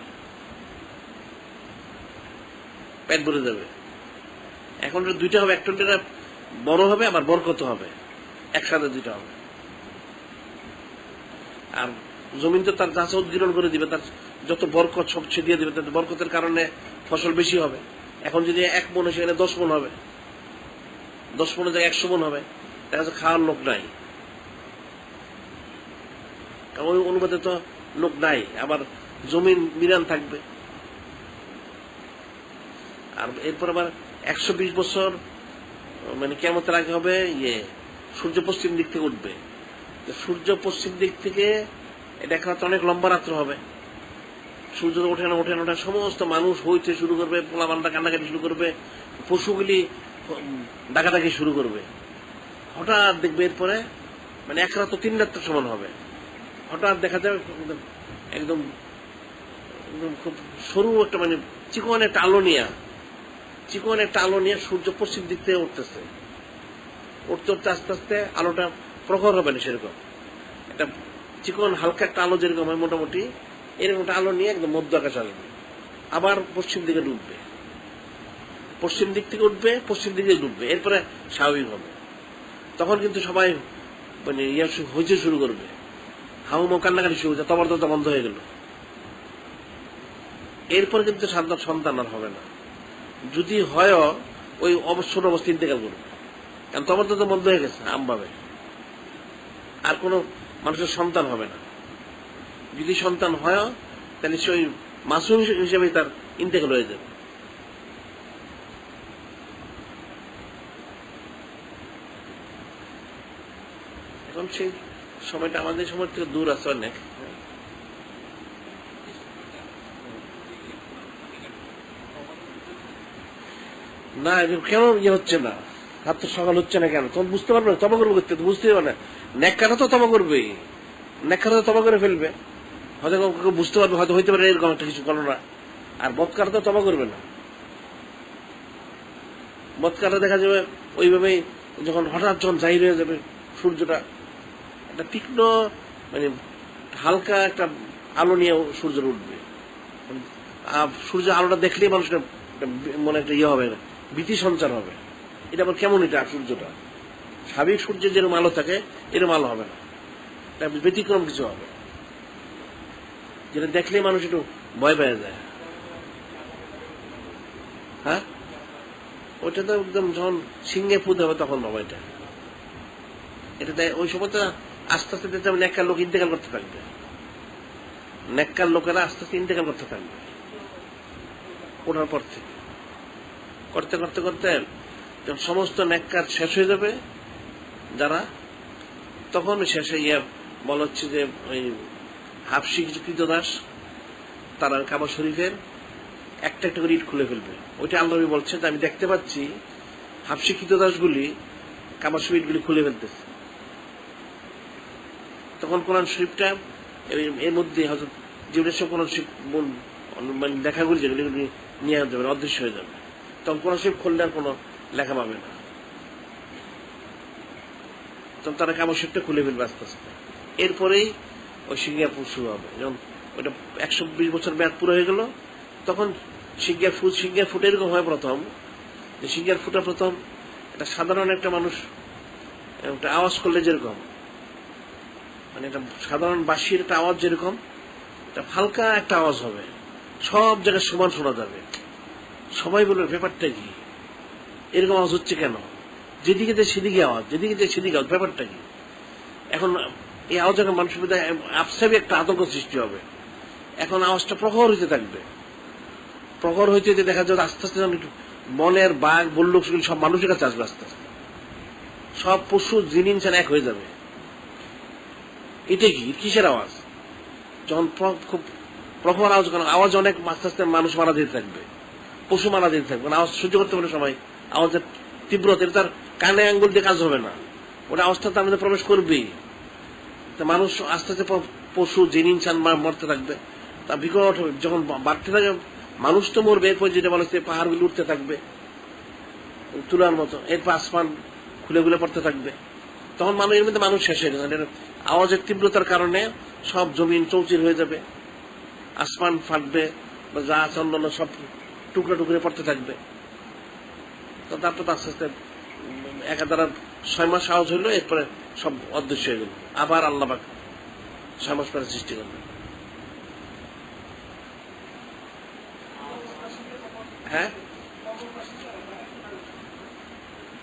পেট ভরে যাবে। এখন দুইটা হবে, একটা বড় হবে আবার বরকত হবে, একসাথে দুইটা হবে। আর জমিন তো তার গাছ উদ্গীরণ করে দিবে, তার যত বরকত সব ছিটিয়ে দিবে, তার বরকতের কারণে ফসল বেশি হবে। এখন যদি ১ মন সেখানে ১০ মন হবে, ১০ মনের জায়গায় ১০০ মন হবে, দেখা যাচ্ছে খাওয়ার লোক নাই, কারণ ওই অনুপাতে তো লোক নাই। আবার জমিন বিরান থাকবে। আর এরপর আবার ১২০ বছর মানে কিয়ামতের আগে হবে সূর্য পশ্চিম দিক থেকে উঠবে। সূর্য পশ্চিম দিক থেকে এটা একটা অনেক লম্বা রাত্র হবে। সূর্য ওঠে না ওঠে না ওঠে, সমস্ত মানুষ হইতে শুরু করবে, পোলাপানরা কান্নাকাটি শুরু করবে, পশুগুলি ডাকাডাকি শুরু করবে। হঠাৎ দেখবে এরপরে মানে ১ রাত ৩ রাত্র সমান হবে। হঠাৎ দেখা যাবে একদম খুব সরু একটা মানে চিকন একটা আলো নিয়ে চিকন একটা আলো নিয়ে সূর্য পশ্চিম দিক থেকে উঠতেছে, উঠতে উঠতে আস্তে আস্তে আলোটা প্রখর হবে না, সেরকম একটা চিকন হালকা একটা আলো যেরকম হয় মোটামুটি এরকম একটা আলো নিয়ে একদম মধ্য আকাশ আসবে, আবার পশ্চিম দিকে ডুববে, পশ্চিম দিক থেকে উঠবে, পশ্চিম দিকে ডুববে, এরপরে স্বাভাবিক হবে। তখন কিন্তু সবাই মানে হইতে শুরু করবে, হাউমাউ কান্নাকাটি শুরু হচ্ছে, তবর তো বন্ধ হয়ে গেল। এরপর কিন্তু সন্তান আর হবে না, যদি হয় ওই ছোট অবস্থা ইন্তেকাল করবে, কারণ তবর তো বন্ধ হয়ে গেছে আমভাবে, আর কোনো মানুষের সন্তান হবে না। যদি সন্তান হয় তাহলে সে ওই মাসুম হিসেবে তার ইন্তেকাল হয়ে যাবে। এখন সেই সময়টা আমাদের সময় থেকে দূর আছে অনেক। না কেন ইয়ে হচ্ছে না, হাত তো সকাল হচ্ছে না কেন? তখন বুঝতে পারবে না, তবা করবে, করতে বুঝতে পারবে না। নেককারও তো তবা করবে, নেককারও তো তবা করে ফেলবে, হয়তো বুঝতে পারবে, হয়তো হইতে পারে এরকম একটা কিছু করো না। আর বৎকার তো তবা করবে না, বৎকারটা দেখা যাবে ওইভাবেই যখন হঠাৎ যখন জাহির হয়ে যাবে সূর্যটা, একটা তীক্ষ্ণ মানে হালকা একটা আলো নিয়ে সূর্যের উঠবে, সূর্য আলোটা দেখলেই মানুষের মনে একটা ইয়ে হবে, ভীতি সঞ্চার হবে। এটা আবার কেমন? এটা সূর্যটা স্বাভাবিক সূর্যের যেরকম আলো থাকে এরকম আলো হবে না, ব্যতিক্রম কিছু হবে, যেটা দেখলেই মানুষ একটু ভয় পেয়ে যায়। হ্যাঁ, ওইটা তো একদম যখন সিংহে ফুদ হবে তখন বাবা এটা ওই সময় তো আস্তে আস্তে নেককার লোক ইন্তেকাল করতে থাকবে, নেককার লোকেরা আস্তে আস্তে ইন্তেকাল করতে থাকবে ওঠার পর থেকে, করতে করতে করতে যখন সমস্ত নেককার শেষ হয়ে যাবে যারা, তখন শেষে ইয়ে বলা হচ্ছে যে ওই হাফসি কিছু কৃতদাস তারা কাবা শরীফের একটা একটা করে ইট খুলে ফেলবে। ওইটা আল্লাহ বলছে যে আমি দেখতে পাচ্ছি হাফসি কৃতদাসগুলি কাবা শরীফগুলি খুলে ফেলতেছে। তখন কোরআন শরীফটা এর মধ্যে হয়তো জীবনের সব কোরআন শরীফ মানে লেখাগুলি যেগুলি নিয়ে যাবে, অদৃশ্য হয়ে যাবে, তখন কোরআন শরীফ খুললে আর কোনো লেখা পাবে না, তখন তারা কাবা শরীফটা খুলে ফেলবে আস্তে আস্তে। এরপরেই ওই সিঙ্গাপুর শুরু হবে, যখন ওইটা 120 বছর মেয়াদ পুরো হয়ে গেল, তখন সিঙ্গার ফুট এরকম হয় প্রথম, যে সিঙ্গার ফুটা প্রথম এটা সাধারণ একটা মানুষ একটা আওয়াজ করলে যেরকম, মানে একটা সাধারণ বাঁশির একটা আওয়াজ যেরকম, এটা হালকা একটা আওয়াজ হবে, সব জায়গায় সমান শোনা যাবে, সবাই বলবে ব্যাপারটা কি, এরকম আওয়াজ হচ্ছে কেন, যেদিকে যায় সেদিকে আওয়াজ, যেদিকে যায় সেদিকে আওয়াজ, ব্যাপারটা কি? এখন এই আওয়াজ যখন মানুষের মধ্যে আপসাবি একটা আতঙ্ক সৃষ্টি হবে, এখন আওয়াজটা প্রখর হইতে থাকবে, প্রখর হইতে দেখা যাবে আস্তে আস্তে মনের বাঘ বল্লুক সব মানুষের কাছে আসবে, আস্তে আস্তে সব পশু জিন ইনসান এক হয়ে যাবে। এটা কি কিসের আওয়াজ? যখন খুব প্রখর আওয়াজ, আওয়াজ অনেক আস্তে আস্তে মানুষ মারা যেতে থাকবে, পশু মারা যেতে থাকবে, আওয়াজ সহ্য করতে পারে সবাই, আওয়াজের তীব্রতা তার কানে আঙ্গুল দিয়ে কাজ হবে না, ওটা আওয়াজটা তার মধ্যে প্রবেশ করবেই, মানুষ আস্তে আস্তে পশু জিন ইনসান মরতে থাকবে, তা বিকট যখন বাড়তে থাকে মানুষ তো মরবে, এরপর যেটা বলা হচ্ছে পাহাড়গুলি উঠতে থাকবে তুলার মতো, এরপর আসমান খুলে খুলে পড়তে থাকবে, তখন মানুষের মধ্যে মানুষ শেষ হয়ে গেছে, আওয়াজের তীব্রতার কারণে সব জমিন চৌচির হয়ে যাবে, আসমান ফাটবে, যা আছে অন্যান্য সব টুকরা টুকরে পড়তে থাকবে। তারপর আস্তে আস্তে একাধারা 6 মাস আওয়াজ হইলো, এরপরে সব অদৃশ্য হয়ে গেল, আবার আল্লাহ পাক 6 মাস পরে সৃষ্টি করলেন। হ্যাঁ,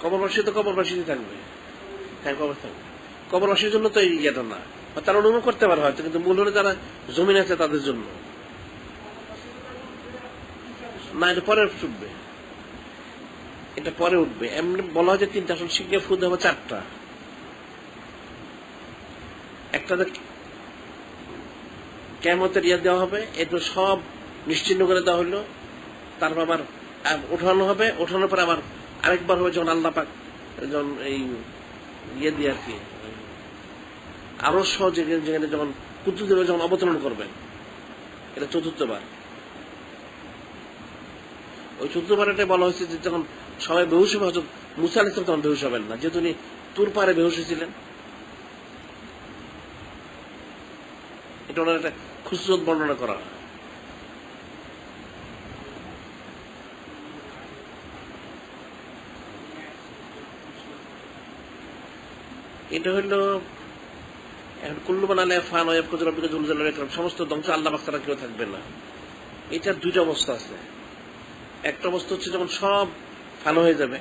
কবরবাসী তো কবরবাসীতে থাকবে, হ্যাঁ কবর থাকবে, কবরবাসীর জন্য তো ইয়েটা না, তারা অনুভব করতে পারে হয়তো, কিন্তু মূল হলে যারা জমিন আছে তাদের জন্য না, এটা পরে উঠবে, এটা পরে উঠবে। এমনি বলা হয় যে 3টা, আসলে শিখে ফুদ হবে 4টা। একটা কিয়ামতের ইয়া দেওয়া হবে, এরপর সব নিশ্চিহ্ন করে দেওয়া হলো, তারপর আবার ওঠানো হবে, ওঠানোর পর আবার আরেকবার হবে যখন আল্লাহ পাক যখন এই ইয়ে দিয়ে আর কি আরো সহজ যেখানে যখন কুতুবদের যখন অবতরণ করবেন, এটা 4র্থবার। ওই 14 পারাটাই বলা হয়েছে যে যখন সবাই বেহুশ হবে, হয়তো মুসা আলাইহিস সালাম তখন বেহুশ হবেন না, যেহেতু উনি তুর পারে বেহুশ হয়েছিলেন। এটা ওনার একটা খুসরত বর্ণনা করা হয়। এটা হইল এখন কুল্লু বানালে ফান ওয়াব কুদর রব্বিকা যুল জালালি ওয়াল ইকরাম, সমস্ত ধ্বংস আল্লাহ পাক ছাড়া কেউ থাকবে না। এটার দুইটা অবস্থা আছে। একটা অবস্থা হচ্ছে যখন সব ফান হয়ে যাবে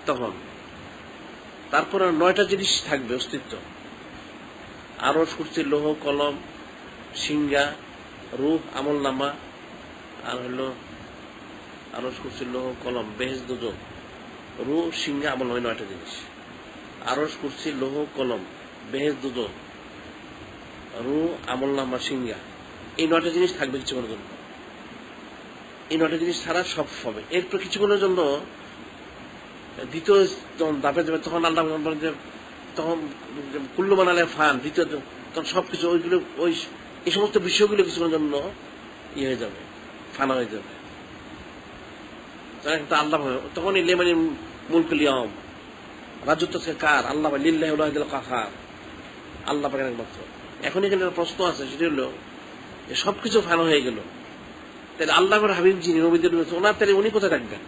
তখন, তারপরে 9টা জিনিস থাকবে অস্তিত্ব। আরশ, কুরসি, লৌহ, কলম, সিংহা, রূহ, আমল নামা, আর হলো আরশ, কুরসি, লৌহ, কলম, বেহেশত, দোজখ, রূহ, সিংহা, আমল নামা, 9টা জিনিস। আরশ, কুরসি, লৌহ, কলম, বেহেশত, দোজখ, রূহ, আমল নামা, সিংহা, এই 9টা জিনিস থাকবে কিছুক্ষণের জন্য। এই 9টা জিনিস ছাড়া সব হবে। এরপর কিছুক্ষণের জন্য দ্বিতীয় যখন দাপে যাবে তখন আল্লাহ তখন কুল্লু বানালে ফান, দ্বিতীয় তখন সবকিছু ওইগুলো ওই এই সমস্ত বিষয়গুলো কিছুক্ষণের জন্য ইয়ে হয়ে যাবে, ফানা হয়ে যাবে। আল্লাহ তখনই লেমানি মুলকুল ইয়াউম, রাজত্ব কার? আল্লাহ, লিল্লাহি ওয়াহিদুল কাহার, আল্লাহ পাকের একমাত্র। এখন এখানে একটা প্রশ্ন আছে, সেটা হলো যে সবকিছু ফানা হয়ে গেল, তাহলে আল্লাহর হাবিব যিনি নবীদের ওনার তাহলে উনি কোথায় থাকবেন?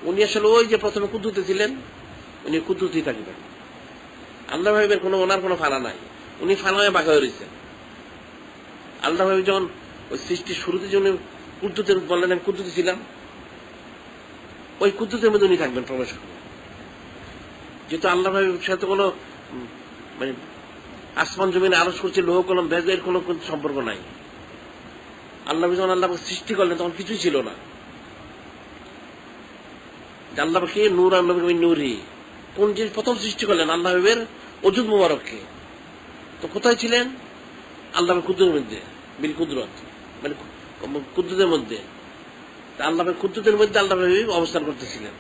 উনি আসলে ওই যে প্রথমে কুদ্দুতে ছিলেন, উনি কুদ্দুতেই থাকবেন। আল্লাহ হাবিবের ওনার কোনো ফানা নাই, উনি ফানা হয়ে বাঁকা হয়ে রয়েছেন। আল্লাহ হাবিব যখন ওই সৃষ্টির শুরুতে যে উনি কুদ্দুতে বললেন আমি কুদ্দুতে ছিলাম, ওই কুদ্দুতের মধ্যে উনি থাকবেন, প্রবেশ করবেন। যেহেতু আল্লাহ হাবিবের সাথে কোনো মানে আসমান জমিনে আরশ করছে, লৌহ, কলম, বেহেশত এর কোনো সম্পর্ক নাই। আল্লাহ যখন আল্লাহ সৃষ্টি করলেন তখন কিছুই ছিল না। আল্লাহ কে নূর, আল্লাহ নূরি, কোন জিনিস প্রথম সৃষ্টি করলেন? আল্লাহ হাবিবের ওজুদ মুবারককে। তো কোথায় ছিলেন? আল্লাহ কুদরতের মধ্যে, বিল কুদরত, মানে কুদরতের মধ্যে। আল্লাহ কুদরতের মধ্যে আল্লাহ হাবিব অবস্থান করতেছিলেন।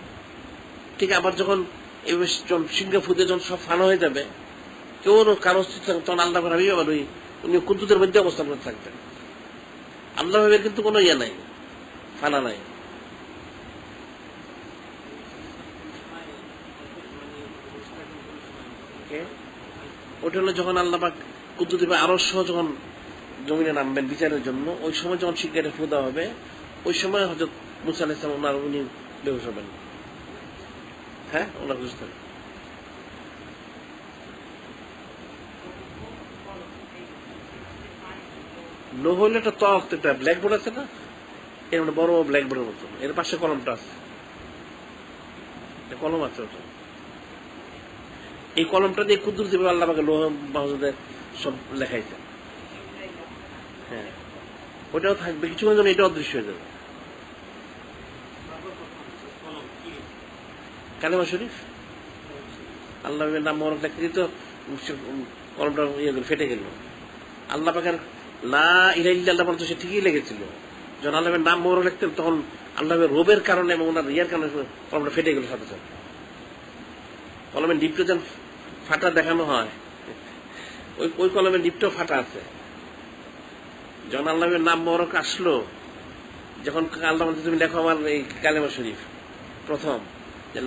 ঠিক আবার যখন সিংহ ফুদে যখন সব ফানা হয়ে যাবে, কেউ কারো অস্তিত্ব, তখন আল্লাহ হাবিব আবার উনি কুদরতের মধ্যে অবস্থান করতে থাকবেন। আল্লাহ হাবিবের কিন্তু কোনো ইয়ে নাই, ফানা নাই। ওটা হলো যখন আল্লাহ পাক কুদরতি আরশ সহ যখন জমিনে নামবেন বিচারের জন্য, ওই সময় যখন শিকারে ফুদা হবে, ওই সময় হযরত মুসা আলাইহিস সালাম ওনার উনি বেহুশ হবেন। হ্যাঁ, ওনার বুঝতে হবে। লোহ হলে একটা তখত, একটা ব্ল্যাকবোর্ড আছে না, এর মানে বড় ব্ল্যাকবোর্ডের মতো, এর পাশে কলমটা আছে, কলম আছে ওটা। এই কলমটা দিয়ে কুদরতি ভাবে আল্লাহ পাক লোহ মাহফুজে সব লেখাইছে। হ্যাঁ, ওটাও থাকবে কিছুক্ষণ জন্য, এটা অদৃশ্য হয়ে যাবে। কালেমা শরীফ, আল্লাহ নাম মোবারক লেখা দিত, কলমটা ইয়ে ফেটে গেল। আল্লাহ পাকের লা ইলাহা ইল্লাল্লাহ বলতে সে ঠিকই লেগেছিল। যখন আল্লাহের নাম মোবারক লিখতেন তখন আল্লাহের রবের কারণে এবং ওনার ইয়ার কারণে কলমটা ফেটে গেল সাথে সাথে। কলমের ডিপটা যেন ফাটা দেখানো হয়, ওই কলমের ডিপটাও ফাটা আছে। যখন আল্লাহের নাম মোবারক আসলো, যখন আল্লাহ বলতে তুমি লেখো আমার এই কালেমা শরীফ প্রথম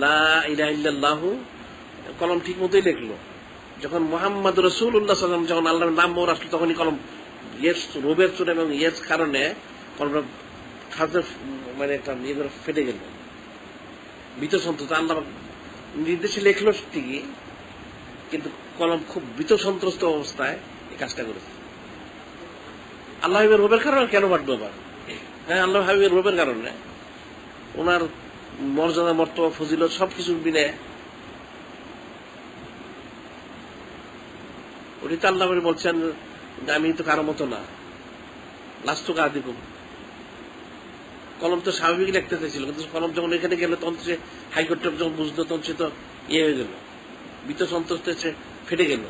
লা ইলাহা ইল্লাল্লাহু, কলম ঠিক মতোই লিখলো। যখন মুহাম্মদ রাসূলুল্লাহ সাল্লাল্লাহু আলাইহি ওয়াসাল্লাম যখন আল্লাহর নাম মোবারক আসলো, তখনই কলম ইয়েস রবের চোট এবং ইয়েস কারণে কলমটা খাদ্য মানে একটা ইয়ে করে ফেটে গেল। বিতসন্ত্রস্ত আল্লাহ নির্দেশে লেখলো ঠিকই, কিন্তু কলম খুব বিতসন্ত্রস্ত অবস্থায় এই কাজটা করেছে। আল্লাহ হাবিবের রবের কারণে কেন বাড়লো আবার? হ্যাঁ, আল্লাহ হাবিবের রবের কারণে, ওনার মর্যাদা, মর্তবা, ফজিলত সবকিছু মিলে উনি তো আল্লাহ বলছেন যে আমি তো কারো মতো না, লাস্তু কাদিকুম। কলম তো স্বাভাবিক লিখতে চাইছিল, কিন্তু কলম যখন এখানে গেল তখন সে হাইকোর্টে যখন বুঝলো তখন সে তো ইয়ে হয়ে গেল, বিতসন্ত্রস্ত সে ফেটে গেল।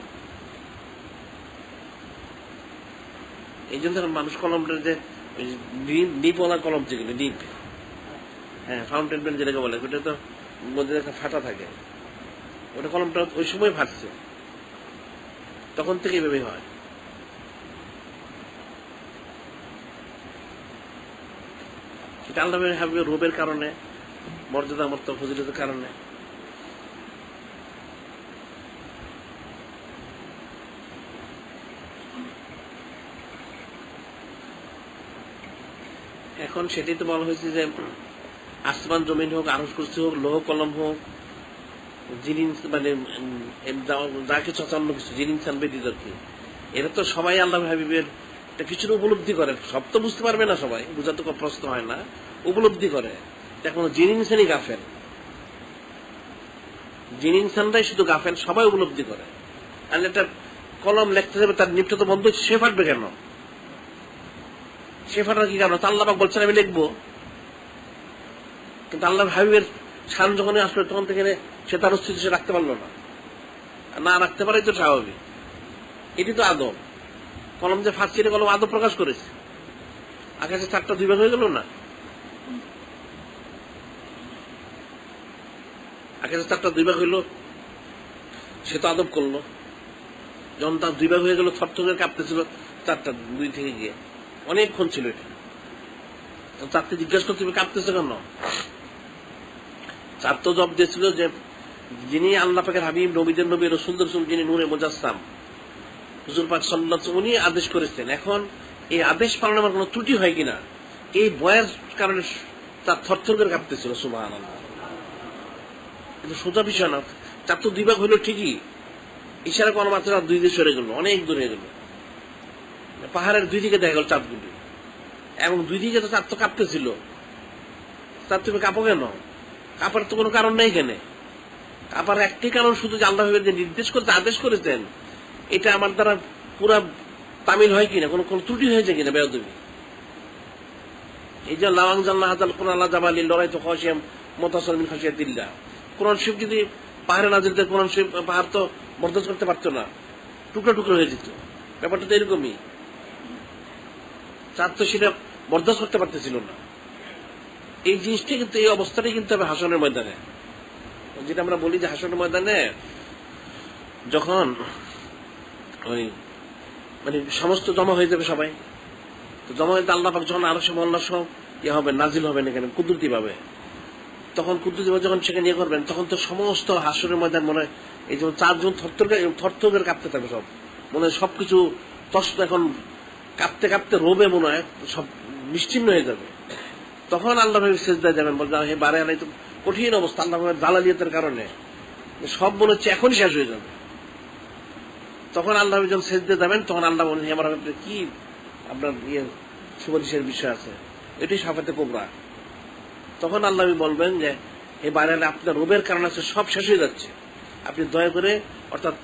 এই জন্য মানুষ কলমটা যে নিপওয়ালা কলম, যেগুলো নিপ, হ্যাঁ ফাউন্টেন পেন যেটাকে বলে, ওটা তো মধ্যে একটা ফাটা থাকে, ওটা কলমটা ওই সময় ফাটছে, তখন থেকে এভাবে হয়। এটা আল্লাহ হাবিবের রূপের কারণে, মর্যাদা মর্তব ফজিলতের কারণে। এখন সেটাই তো বলা হয়েছে যে আসমান জমিন হোক, আরশ কুরসি হোক, লৌহ কলম হোক, জিন মানে যা কিছু আছে অন্য কিছু জিন ইনসান ব্যতীত আর কি, এরা তো সবাই আল্লাহ হাবিবের কিছুটা উপলব্ধি করে। সব তো বুঝতে পারবে না, সবাই বুঝা তো প্রশ্ন হয় না, উপলব্ধি করে। এখন জিন ইনসানই গাফেল, জিন ইনসানরাই শুধু গাফেল, সবাই উপলব্ধি করে। আর একটা কলম লিখতে যাবে, তার নিপটা তো বন্ধ, সে ফাটবে কেন? সে ফাটার কি কারণ? আল্লাহ পাক বলছেন আমি লিখবো, কিন্তু আল্লাহ হাবিবের শান যখনই আসলো তখন থেকে সে তার অস্তিত্ব সে রাখতে পারলো না, না রাখতে পারে তো স্বাভাবিক। এটি তো আদব। কলম যে ফাঁসছে, এটা কলম আদব প্রকাশ করেছে। আকাশে 4টা 2 ভাগ হয়ে গেল না? আকাশে 4টা 2 ভাগ হইল, সে তো আদব করলো। যখন তার 2 ভাগ হয়ে গেল, থরথরে কাঁপতেছিল 4টা 2 থেকে গিয়ে, অনেকক্ষণ ছিল এটা। চারটে জিজ্ঞাসা করতে কাঁপতেছে কেন? চার তো জবাব দিয়েছিল যে যিনি আল্লাহ পাকের হাবিব, নবীদের নবী, রাসূলদের রাসূল, যিনি নূরে মুজাসসাম হুজুর পাক সাল্লাল্লাহু আলাইহি ওয়াসাল্লাম, উনি আদেশ করেছেন। এখন এই আদেশ পালনে আমার কোনো ত্রুটি হয় কিনা, এই ভয়ের কারণে তার থরথর করে কাঁপতেছিল। সুবহানাল্লাহ। কিন্তু সোজা বিষয় না। 4 তো 2 ভাগ হইল ঠিকই, ইশারা কোনো মাত্র 2 দিকে সরে গেল, অনেক দূরে গেল। পাহাড়ের 2 দিকে দেখা গেল চাঁদগুলি, এবং 2 দিকে তো 4 তো কাঁপতেছিল। তার তুমি কাঁপো কেন? কাঁপার তো কোনো কারণ নেই। কেন কাঁপার একটি কারণ শুধু যে আল্লাহ যে নির্দেশ করতে আদেশ করেছেন, এটা আমার দ্বারা পুরা তামিল হয় কিনা, কোন কোন ত্রুটি হয়েছে কিনা বেয়াদবি। এই যে লাওয়াং জাল্লাহ হাজাল কোন আল্লাহ জাবালি লড়াই তো খাসিয়াম মোতাসমিন খাসিয়াতিল্লাহ, কোরআন শরীফ যদি পাহাড়ে নাজিল দিতে, কোরআন শরীফ পাহাড় তো বরদাস্ত করতে পারতো না, টুকরো টুকরো হয়ে যেত। ব্যাপারটা তো এরকমই। চাঁদ তো সেটা বরদাস্ত করতে পারতেছিল না। এই জিনিসটা কিন্তু, এই অবস্থাটাই কিন্তু হবে হাসনের ময়দানে। যেটা আমরা বলি যে হাসনের ময়দানে যখন ওই মানে সমস্ত জমা হয়ে যাবে সবাই, তো জমা হয়ে আল্লাহ পাক যখন আরো মহল্লা সব ইয়ে হবে, নাজিল হবেন এখানে কুদরতি ভাবে, তখন কুদরতি ভাবে যখন সেখানে ইয়ে করবেন, তখন তো সমস্ত হাসনের ময়দান মনে হয় এই যেমন 4 জন থরথর কাঁপতে থাকবে সব, মনে হয় সবকিছু তস্ত এখন কাঁপতে কাঁপতে রোবে, মনে হয় সব নিশ্চিন্ন হয়ে যাবে। তখন আল্লাহ ভাবে সেজদায় যাবেন, বলবেন হে বারে আলাই, তো কঠিন অবস্থা আল্লাহ ভাবে জালালিয়াতের কারণে সব মনে হচ্ছে এখনই শেষ হয়ে যাবে। তখন আল্লাহ যখন সেজদায় যাবেন, তখন আল্লাহ বলেন হে আমার কি আপনার ইয়ে সুপারিশের বিষয় আছে, এটাই শাফাতে কুবরা। তখন আল্লাহ বলবেন যে হে বারে আলাই, আপনার রোবের কারণে আছে সব শেষ হয়ে যাচ্ছে, আপনি দয়া করে, অর্থাৎ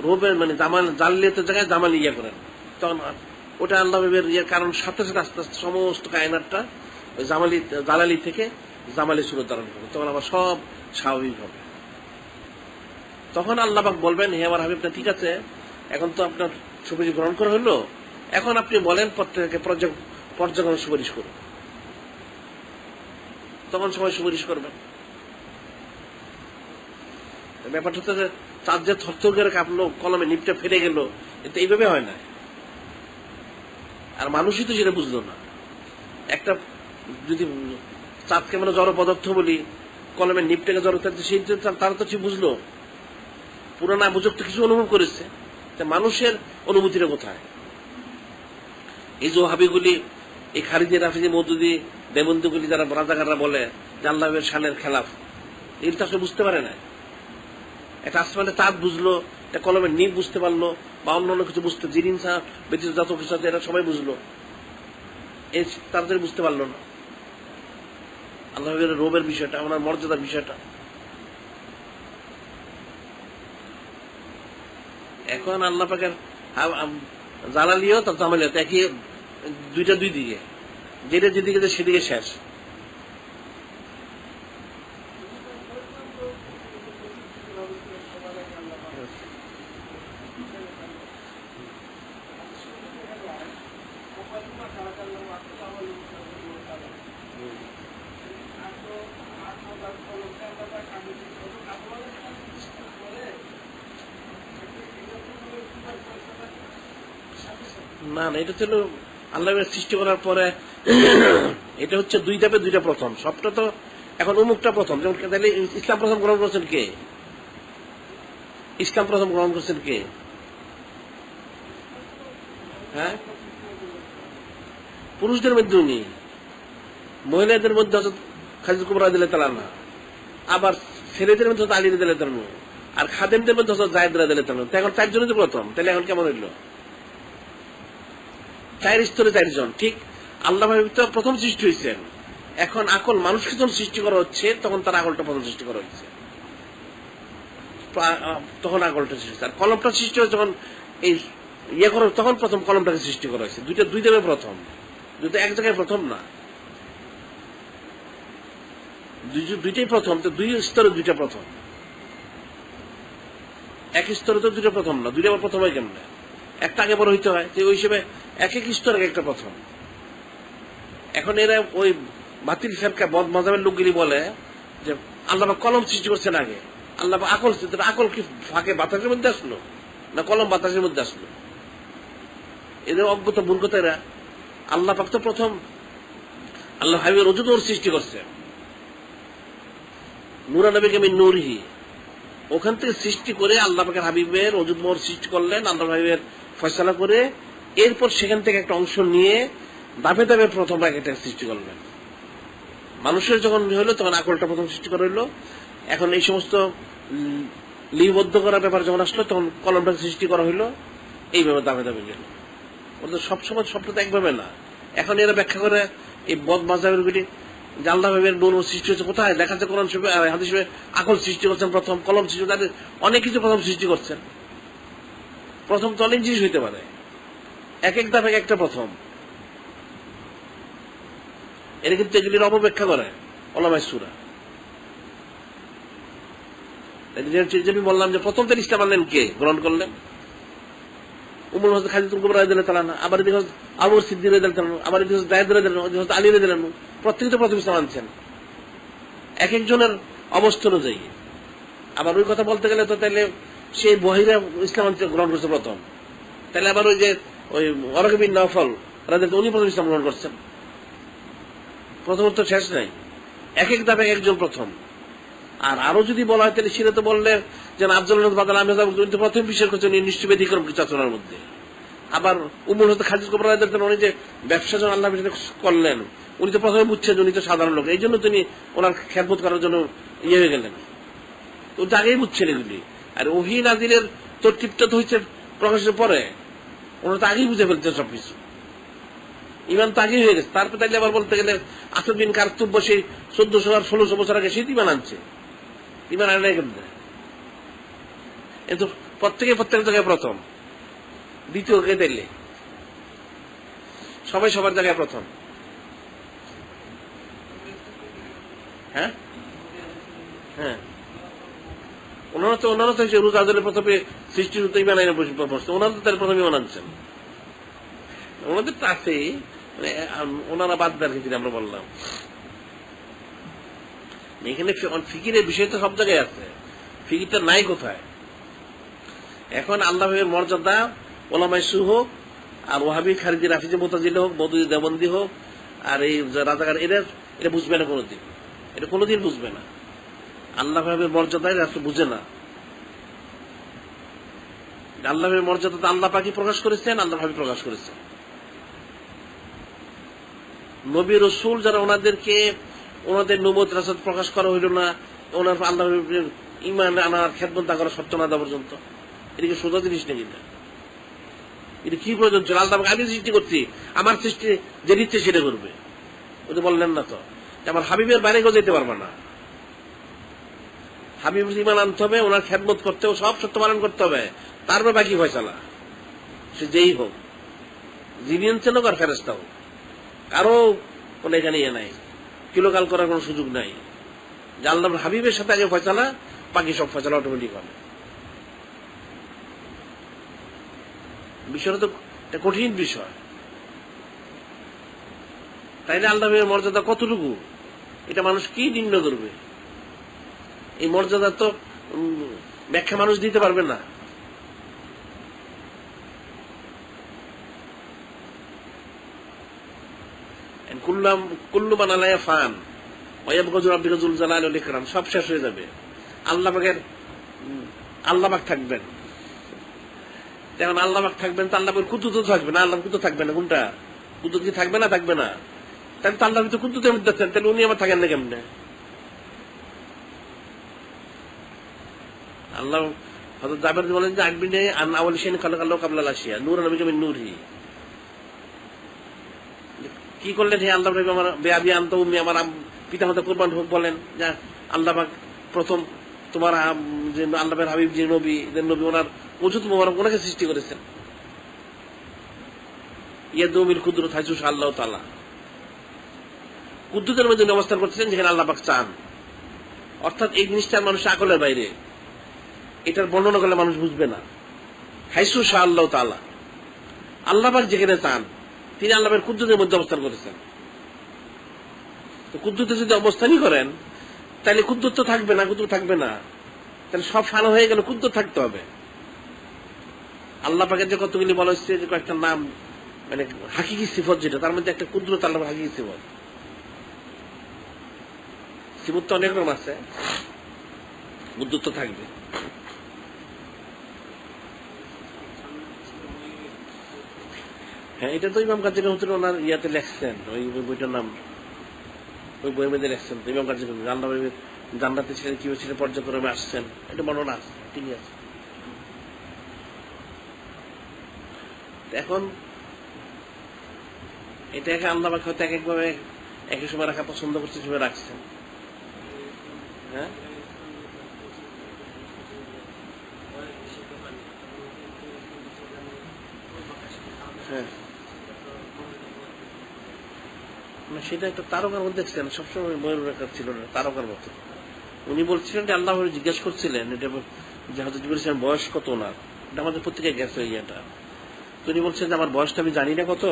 রোবের মানে জালালিয়াতের জায়গায় জামালি ইয়া করেন। তখন ওটা আল্লাহ ভাবের ইয়ের কারণ সাথে সাথে আস্তে আস্তে সমস্ত কায়নাতটা ওই জালালি থেকে জামালি সুরত ধারণ করবে, তখন আবার সব স্বাভাবিক হবে। তখন আল্লাহ পাক বলবেন হে আমার হাবিব, ঠিক আছে, এখন তো আপনার সুপারিশ গ্রহণ করা হলো, এখন আপনি বলেন প্রত্যেককে পর্যায়ক্রমে সুপারিশ করুন। তখন সবাই সুপারিশ করবেন। ব্যাপারটা হচ্ছে যে চাঁদ যে থরথর করে কাঁপলো, কলমে নিপটা ফেটে গেল, কিন্তু এইভাবে হয় না। আর মানুষই তো সেটা বুঝলো না। একটা যদি চাঁদকে মানে জড় পদার্থ বলি, কলমের নিপটাকে জড় থাকছে, সেই তারা তো ঠিক বুঝলো, পুরো না বুঝক তো কিছু অনুভব করেছে। মানুষের অনুভূতিটা কোথায়? এই যে হাবিগুলি, এই খারিজি রাফিজি মৌদুদি দেবন্দুগুলি যারা রাজাকাররা বলে যে আল্লাহের শানের খেলাফ, এগুলো তো আসলে বুঝতে পারে না। একটা আসমানে চাঁদ বুঝলো, একটা কলমের নিপ বুঝতে পারলো, বা অন্য কিছু বুঝতে, জিনিস ব্যতীত যত কিছু আছে এরা সবাই বুঝলো, এই তাড়াতাড়ি বুঝতে পারলো না আল্লাহের রবের বিষয়টা, ওনার মর্যাদার বিষয়টা। এখন আল্লাহ পাকের জালালিও তার জামালিও একই, দুইটা 2 দিকে, যেটা যেদিকে সেদিকে শেষ। না না, এটা ছিল আল্লাহ সৃষ্টি করার পরে এটা হচ্ছে দুই ধাপে দুইটা প্রথম। সবটা তো এখন উমুকটা প্রথম। যেমন তাহলে ইসলাম প্রথম গ্রহণ করছেন কে? ইসলাম প্রথম গ্রহণ করছেন কে? হ্যাঁ, পুরুষদের মধ্যে উনি, মহিলাদের মধ্যে হচ্ছে খাদিজা কুবরা রাদিয়াল্লাহু তাআলা আনহা, আবার ছেলেদের মধ্যে হচ্ছে আলী রাদিয়াল্লাহু তাআলা আনহু, আর খাদেমদের মধ্যে হচ্ছে যায়েদ রাদিয়াল্লাহু তাআলা আনহু। এখন চারজনই তো প্রথম, তাহলে এখন কেমন হইল? চার স্তরে চারজন। ঠিক আল্লাহ তো প্রথম সৃষ্টি হয়েছেন। এখন আকল মানুষকে যখন সৃষ্টি করা হচ্ছে তখন তার আকলটা প্রথম সৃষ্টি করা হয়েছে, তখন আকলটা সৃষ্টি হয়েছে। আর কলমটা সৃষ্টি হয়েছে যখন এই ইয়ে করো, তখন প্রথম কলমটাকে সৃষ্টি করা হয়েছে। দুই দেবে প্রথম, দুটো এক জায়গায় প্রথম না, দুইটাই প্রথম। তো দুই স্তরে দুইটা প্রথম, এক স্তরে তো দুইটা প্রথম না, দুইটা প্রথম হয় কেমন? একটা আগে বড় হইতে হয়, ওই হিসেবে এক এক স্তরে একটা প্রথম। এখন এরা ওই বাতিল ফেরকা বদ মাযহাবের লোকগুলি বলে যে আল্লাহ কলম সৃষ্টি করছেন আগে, আল্লাহ আকল। আকল কি ফাঁকে বাতাসের মধ্যে আসলো, না কলম বাতাসের মধ্যে আসলো? এদের অজ্ঞতা মূর্খতা। এরা আল্লাহ পাক তো প্রথম আল্লাহ হাবিবের ওজুদ ওর সৃষ্টি করছে, নূরা নবীকে মিন নূরিহি, ওখান থেকে সৃষ্টি করে আল্লাহ পাকের হাবিবের ওজুদ মোহর সৃষ্টি করলেন, আল্লাহ হাবিবের ফয়সালা করে। এরপর সেখান থেকে একটা অংশ নিয়ে ধাপে ধাপে প্রথম একটা সৃষ্টি করলেন। মানুষের যখন হইলো তখন আকলটা প্রথম সৃষ্টি করা হইলো। এখন এই সমস্ত লিপিবদ্ধ করার ব্যাপার যখন আসলো তখন কলমটা সৃষ্টি করা হইলো। এইভাবে ধাপে ধাপে গেল। ওদের সবসময় সবটা তো একভাবে না। এখন এরা ব্যাখ্যা করে এই বদ মাযহাবের গুলি যে আল্লাহ ভাবের নূর সৃষ্টি হচ্ছে কোথায় দেখা যাচ্ছে? কোরআন শরীফে হাদিস শরীফে আকল সৃষ্টি করছেন প্রথম, কলম সৃষ্টি, তাদের অনেক কিছু প্রথম সৃষ্টি করছেন। প্রথম তো অনেক জিনিস হইতে পারে, এক এক ধাপে একটা প্রথম। এরা কিন্তু এগুলির অপব্যাখ্যা করে ওলামায়ে সূরা। আমি বললাম যে প্রথম তার ইসলাম আনলেন কে, গ্রহণ করলেন? উমর হযরত খাদিজা কুবরা রাদিয়াল্লাহু তাআলা আনহা, আবার এদিকে আবু সিদ্দিক রাদিয়াল্লাহু তাআলা, আবার এদিকে যায়েদ রাদিয়াল্লাহু তাআলা, হযরত আলী রাদিয়াল্লাহু তাআলা, প্রত্যেকে তো প্রথম ইসলাম আনছেন এক একজনের অবস্থা অনুযায়ী। আবার ওই কথা বলতে গেলে তো তাহলে সেই বহিরা ইসলাম গ্রহণ করছে প্রথম, তাহলে আবার ওই যে ওই ওয়ারাকা বিন নওফল রাদিয়াল্লাহু উনি প্রথম ইসলাম গ্রহণ করছেন। প্রথমত শেষ নাই, এক এক ধাপে একজন প্রথম। আর আরো যদি বলা হয় তাহলে সেটা তো বললে যেন আফজালুল বাদাল আহমেদ প্রথম বিশ্বাস করছেন নিশ্চয় ব্যতিক্রম কিছু আচরণের মধ্যে। আবার উমর হযরত খাদিজা কুবরা রাদিয়াল্লাহু তাআলা উনি যে ব্যবসা যখন আল্লাহ করলেন, উনি তো প্রথমে বুঝছেন উনি তো সাধারণ লোক, এই জন্য তিনি ওনার খেদমত করার জন্য ইয়ে হয়ে গেলেন। উনি তো আগেই বুঝছেন এগুলি। আর ওহী নাজিলের তরতিবটা তো হচ্ছে প্রকাশের পরে, ওনারা তো আগেই বুঝে ফেলছেন সবকিছু। ইমান তো আগেই হয়ে গেছে। তারপর তাইলে আবার বলতে গেলে আসাদ বিন কারতুব সেই 1400 আর 1600 বছর আগে সেই ইমান আনছে, ইমান আনে নাই কেমনে? কিন্তু প্রত্যেক জায়গায় প্রথম, দ্বিতীয় কে দিলে সবাই সবার জায়গায় প্রথম। হ্যাঁ হ্যাঁ, ওনারা তো রোজা আদালের প্রথমে সৃষ্টি হতে ইমান আইনে বসছে, ওনারা তো তার প্রথমে ইমান আনছেন। ওনাদের তো আছে, মানে ওনারা বাদ দেওয়ার ক্ষেত্রে আমরা বললাম এখানে ফিকিরের বিষয় তো সব জায়গায় আছে, ফিকিরটা নাই কোথায়? এখন আল্লাহ ভাবের মর্যাদা ওলামায়ে সূরা হোক, আর ওয়াহাবি খারিজি রাফিজি মুতাজিলি হোক, বদুই দেওবন্দি হোক, আর এই রাজাকার, এটা বুঝবে না কোনোদিন, এটা কোনোদিন বুঝবে না। আল্লাহ ভাবের মর্যাদায় রাষ্ট্র বুঝে না। আল্লাহ ভাবের মর্যাদা তো আল্লাহ পাকই প্রকাশ করেছেন, আল্লাহ ভাবি প্রকাশ করেছেন। নবী রসুল যারা ওনাদেরকে ওনাদের নবুয়ত রাসূল প্রকাশ করা হইল না, ওনার আল্লাহ ঈমান আনার খেদমত না করা সত্য না দেওয়া পর্যন্ত, এটা কি সোজা জিনিস নাকি? এটা কি প্রয়োজন ছিল? আল্লাহ আমি সৃষ্টি করছি, আমার সৃষ্টি যে নিচ্ছে সেটা করবে। ওই তো বললেন না তো আমার হাবিবের বাইরে কেউ যেতে পারবে না। হাবিব ঈমান আনতে হবে, ওনার খেদমত করতে হবে, সব সত্য পালন করতে হবে, তারপর বাকি ফয়সালা সে যেই হোক, যিনি আনছেন হোক আর ফেরেশতা হোক, কারো কোনো এখানে ইয়ে নাই, কিলোকাল করার কোন সুযোগ নাই। যে আল্লাহর হাবিবের সাথে আগে ফয়সালা, বাকি সব ফয়সালা অটোমেটিক হবে। বিষয়টা তো একটা কঠিন বিষয়। তাইলে আল্লাহের মর্যাদা কতটুকু এটা মানুষ কি নির্ণয় করবে? এই মর্যাদা তো ব্যাখ্যা মানুষ দিতে পারবে না। কুল্লু কুল্লু মান আলাইহা ফান ওয়া ইয়াবকা ওয়াজহু রাব্বিকা যুল জালালি ওয়াল ইকরাম, সব শেষ হয়ে যাবে। আল্লাহ পাক থাকবেন। যেমন আল্লাহ পাক থাকবেন তো আল্লাহ পাকের কুদরত থাকবে না, আল্লাহর কুদরত থাকবে না। কোনটা কুদরত কি থাকবে না? থাকবে না। তাহলে তো আল্লাহর ভিতরে কুদরতের মধ্যে আছেন, তাহলে উনি আবার থাকেন না কেমনে? আল্লাহ হযরত জাবের বলেন যে আকবিনে আন আউয়ালি শাইইন খালাকাল্লাহু ক্বাবলা আল আশিয়া নূরান নবী মিন নূরিহি। কি করলেন হে আল্লাহ নবী, আমার বেআবি আন্ত উম্মি, আমার পিতামাতা কুরবান হোক, বলেন যে আল্লাহ পাক প্রথম তোমার যে আল্লাহর হাবিব যে নবী ওনার ওজুদ মোবারক ওনাকে সৃষ্টি করেছেন। ইয়াদুমিল কুদরত হাইসু আল্লাহ তাআলা, কুদরতের মধ্যে অবস্থান করতেছেন যেখানে আল্লাহ পাক চান। অর্থাৎ এই জিনিসটা মানুষের আকলের বাইরে, এটার বর্ণনা করলে মানুষ বুঝবে না। হাইসু আল্লাহ তাআলা, আল্লাহ পাক যেখানে চান তিনি আল্লাহর কুদরতের মধ্যে অবস্থান করেছেন। তো কুদরতে যদি অবস্থানই করেন তাহলে কুদরত থাকবে না, কুদরত থাকবে না, তাহলে সব ফানা হয়ে গেল, কুদরত থাকতে হবে। আল্লাহ পাকের যে কতগুলি বলা হচ্ছে যে কয়েকটা নাম, মানে হাকিকি সিফত যেটা, তার মধ্যে একটা কুদরত আল্লাহর হাকিকি সিফত। সিফত তো অনেক রকম আছে, কুদরত থাকবে। হ্যাঁ, এটা তো ইমাম কাজী রহমতুল ওনার ইয়াতে লেখছেন, ওই বইটার নাম, ওই বইয়ের মধ্যে লেখছেন ইমাম কাজী জান্নাতে ছিলেন, কিভাবে ছিলেন, পর্যায়ক্রমে আসছেন, এটা বর্ণনা আছে, ঠিকই আছে। এখন এটাকে আল্লাহ পাক হয়তো এক একভাবে একই সময় রাখা পছন্দ করছে, সেভাবে রাখছেন। হ্যাঁ, হ্যাঁ, সেটা একটা তারকার মধ্যে দেখছেন, সবসময় ময়ূর রেখা ছিল না, তারকার মতো। উনি বলছিলেন যে আল্লাহ জিজ্ঞেস করছিলেন এটা যে হয়তো বলেছিলেন বয়স কত ওনার, এটা আমাদের পত্রিকায় গেছে ইয়েটা। তো উনি বলছেন যে আমার বয়সটা আমি জানি না কত,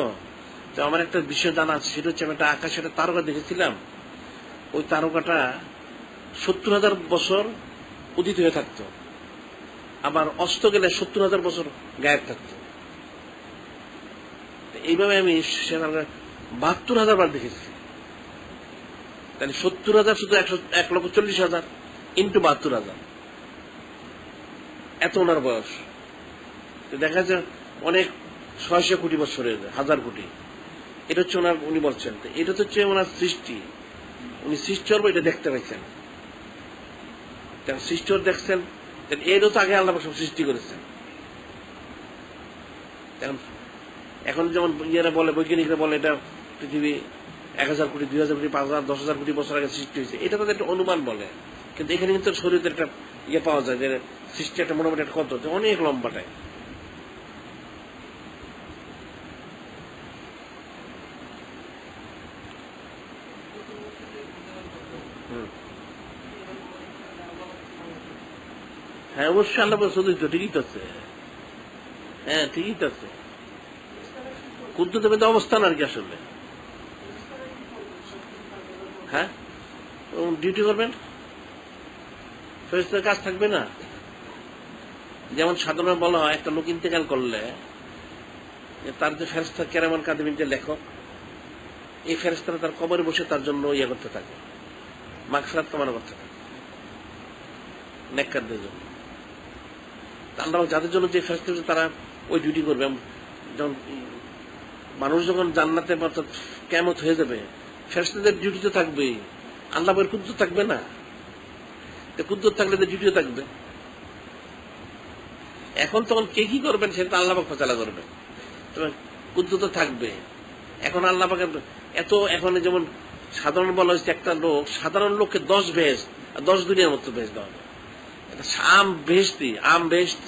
তো আমার একটা বিষয় জানা আছে, সেটা হচ্ছে আমি একটা আকাশে একটা তারকা দেখেছিলাম, ওই তারকাটা 70,000 বছর উদিত হয়ে থাকতো, আবার অস্ত গেলে 70,000 বছর গায়েব থাকতো। এইভাবে আমি 72,000 বার দেখেছি। তাহলে 70,000 শুধু 1,40,000 ইন্টু 72,000, এত ওনার বয়স। দেখা যায় অনেক 600 কোটি বছরের, 1000 কোটি। এটা হচ্ছে ওনার, উনি বলছেন এটা হচ্ছে ওনার সৃষ্টি, উনি সৃষ্টির এটা দেখতে পাইছেন, সৃষ্টির দেখছেন, এরও তো আগে আল্লাহ সব সৃষ্টি করেছেন। এখন যেমন ইয়েরা বলে, বৈজ্ঞানিকরা বলে এটা পৃথিবী 1000 কোটি, 2000 কোটি, 5000, 10,000 কোটি বছর আগে সৃষ্টি হয়েছে, এটা তাদের একটা অনুমান বলে। কিন্তু এখানে কিন্তু শরীরের একটা ইয়ে পাওয়া যায় যে সৃষ্টি একটা মোটামুটি একটা কত অনেক লম্বাটায়। হ্যাঁ, অবশ্যই আল্লাহ শুধু তো ঠিকই তো আছে। হ্যাঁ, ঠিকই তো আছে, কুদরতের মধ্যে অবস্থান আর কি আসলে। হ্যাঁ, ডিউটি করবেন, ফেরেশতার কাজ থাকবে না। যেমন সাধারণ বলা হয় একটা লোক ইন্তেকাল করলে তার যে ফেরেশতা কেরামান কাতিবিন যে লেখক, এই ফেরেশতারা তার কবরে বসে তার জন্য ইয়ে করতে থাকে, মাগফিরাত কামনা করতে থাকে নেককারদের জন্য। আল্লাহ যাদের জন্য যে ফেরেশতা তারা ওই ডিউটি করবে। যেমন মানুষ যখন জান্নাতে অর্থাৎ কিয়ামত হয়ে যাবে, ফেরেশতাদের ডিউটি তো থাকবেই, আল্লাহর কুদরত থাকবে না, কুদরত থাকলে তো ডিউটিও থাকবে। এখন তখন কে কি করবেন সেটা আল্লাহ পাক ফয়সালা করবেন, কুদরত থাকবে। এখন আল্লাহ পাক এত, এখন যেমন সাধারণ বলা হয়েছে একটা লোক, সাধারণ লোককে 10 বেহেশত আর 10 দুনিয়ার মতো বেহেশত দেওয়া হবে। আম বেহেশতি,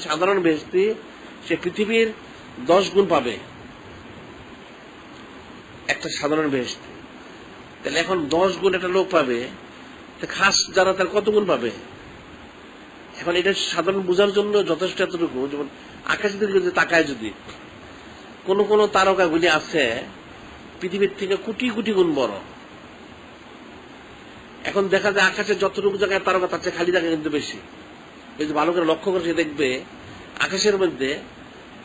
সাধারণ বেহেশতি সে পৃথিবীর 10 গুণ পাবে একটা সাধারণ বেহেশতি। তাহলে এখন 10 গুণ একটা লোক পাবে, খাস যারা তার কত গুণ পাবে? এখন এটা সাধারণ বোঝার জন্য যথেষ্ট এতটুকু, যেমন আকাশের দিকে যদি তাকায়, যদি কোন কোন তারকাগুলি আছে পৃথিবীর থেকে কোটি কোটি গুণ বড়। এখন দেখা যায় আকাশে যতটুকু জায়গায় তারকা তার চেয়ে খালি জায়গা কিন্তু বেশি। যদি ভালো করে লক্ষ্য করে সে দেখবে আকাশের মধ্যে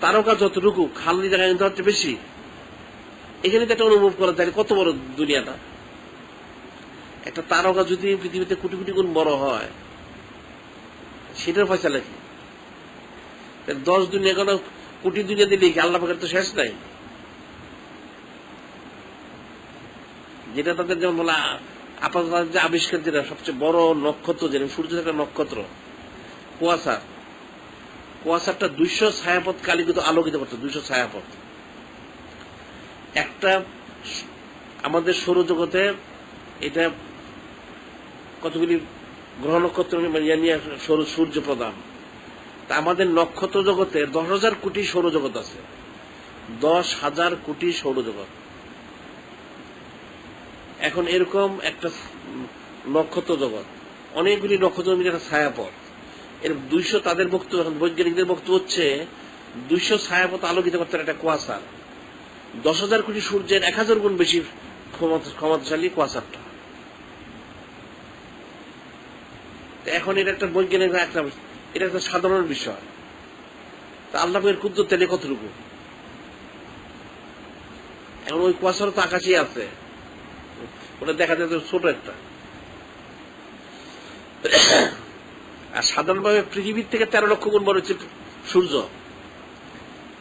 তারকা যতটুকু খালি জায়গা কিন্তু হচ্ছে বেশি। এখানে তো একটা অনুভব করা যায় কত বড় দুনিয়াটা। একটা তারকা যদি পৃথিবীতে কোটি কোটি গুণ বড় হয়, সেটার ফয়সালা কি? 10 দুনিয়া কোনো কোটি দুনিয়া দিলে কি আল্লাহ পাকের তো শেষ নাই? যেটা তাদের যেমন বলা আপাতত যে আবিষ্কার, যেটা সবচেয়ে বড় নক্ষত্র, যেটা সূর্য একটা নক্ষত্র, কুয়াশাটা 200 ছায়াপথ কালীকৃত আলোকিত করতো, 200 ছায়াপথ। একটা আমাদের সৌরজগতে এটা কতগুলি গ্রহ নক্ষত্র নিয়ে সূর্য প্রধান। তা আমাদের নক্ষত্র জগতে 10,000 কোটি সৌরজগৎ আছে, 10,000 কোটি সৌরজগৎ। এখন এরকম একটা নক্ষত্র জগৎ, অনেকগুলি নক্ষত্র মিলে একটা ছায়াপথ। এর 200, তাদের বক্তব্য, বৈজ্ঞানিকদের বক্তব্য হচ্ছে 200 ছায়াপথ আলোকিত করতে একটা কুয়াশা, 10,000 কোটি সূর্যের 1000 গুণ বেশি ক্ষমতাশালী কুয়াশাটা। এখন এটা একটা বৈজ্ঞানিক এটা একটা সাধারণ বিষয়। তা আল্লাহ এর ক্ষুদ্র তেলে কতটুকু? এখন ওই কুয়াশার তো আকাশেই আছে, ওটা দেখা যায় ছোট একটা। আর সাধারণভাবে পৃথিবীর থেকে 13 লক্ষ গুণ বড় হচ্ছে সূর্য।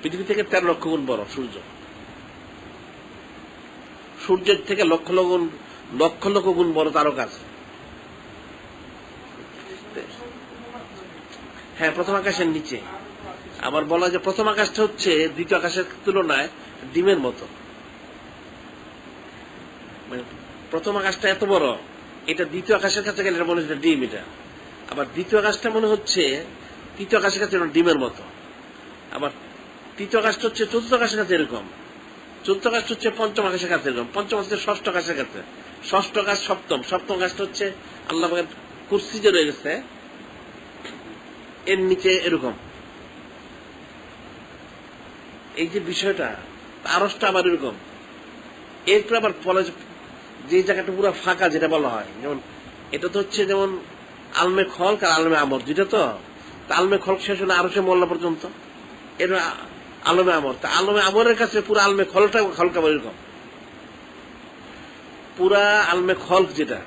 পৃথিবী থেকে 13 লক্ষ গুণ বড় সূর্য। সূর্যের থেকে লক্ষ লক্ষ গুণ বড় তারকা আছে। হ্যাঁ, প্রথম আকাশের নিচে। আবার বলা যে প্রথম আকাশটা হচ্ছে দ্বিতীয় আকাশের তুলনায় ডিমের মতো। মানে প্রথম আকাশটা এত বড়, এটা দ্বিতীয় আকাশের কাছে গেলে মনে হচ্ছে ডিম। এটা আবার দ্বিতীয় আকাশটা মনে হচ্ছে তৃতীয় আকাশের কাছে ডিমের মতো। আবার তৃতীয় আকাশটা হচ্ছে চতুর্থ আকাশের কাছে এরকম, চতুর্থ আকাশটা হচ্ছে পঞ্চম আকাশের কাছে এরকম, পঞ্চম হচ্ছে ষষ্ঠ আকাশের কাছে, ষষ্ঠ আকাশ সপ্তম, সপ্তম আকাশটা হচ্ছে আল্লাহ পাকের কুরসি যে রয়ে গেছে এর নিচে এরকম। এই যে বিষয়টা, আরসটা আবার এরকম। এরপর আবার বলা যে জায়গাটা পুরো ফাঁকা, যেটা বলা হয়, যেমন এটা তো হচ্ছে যেমন আলমে খলক আর আলমে আমর দুইটা। তো আলমে খলক শেষ হলে আরো সে মোল্লা পর্যন্ত, এর আলমে আমর। তা আলমে আমরের কাছে পুরো আলমে খলকা এরকম। পুরা আলমে খলক যেটা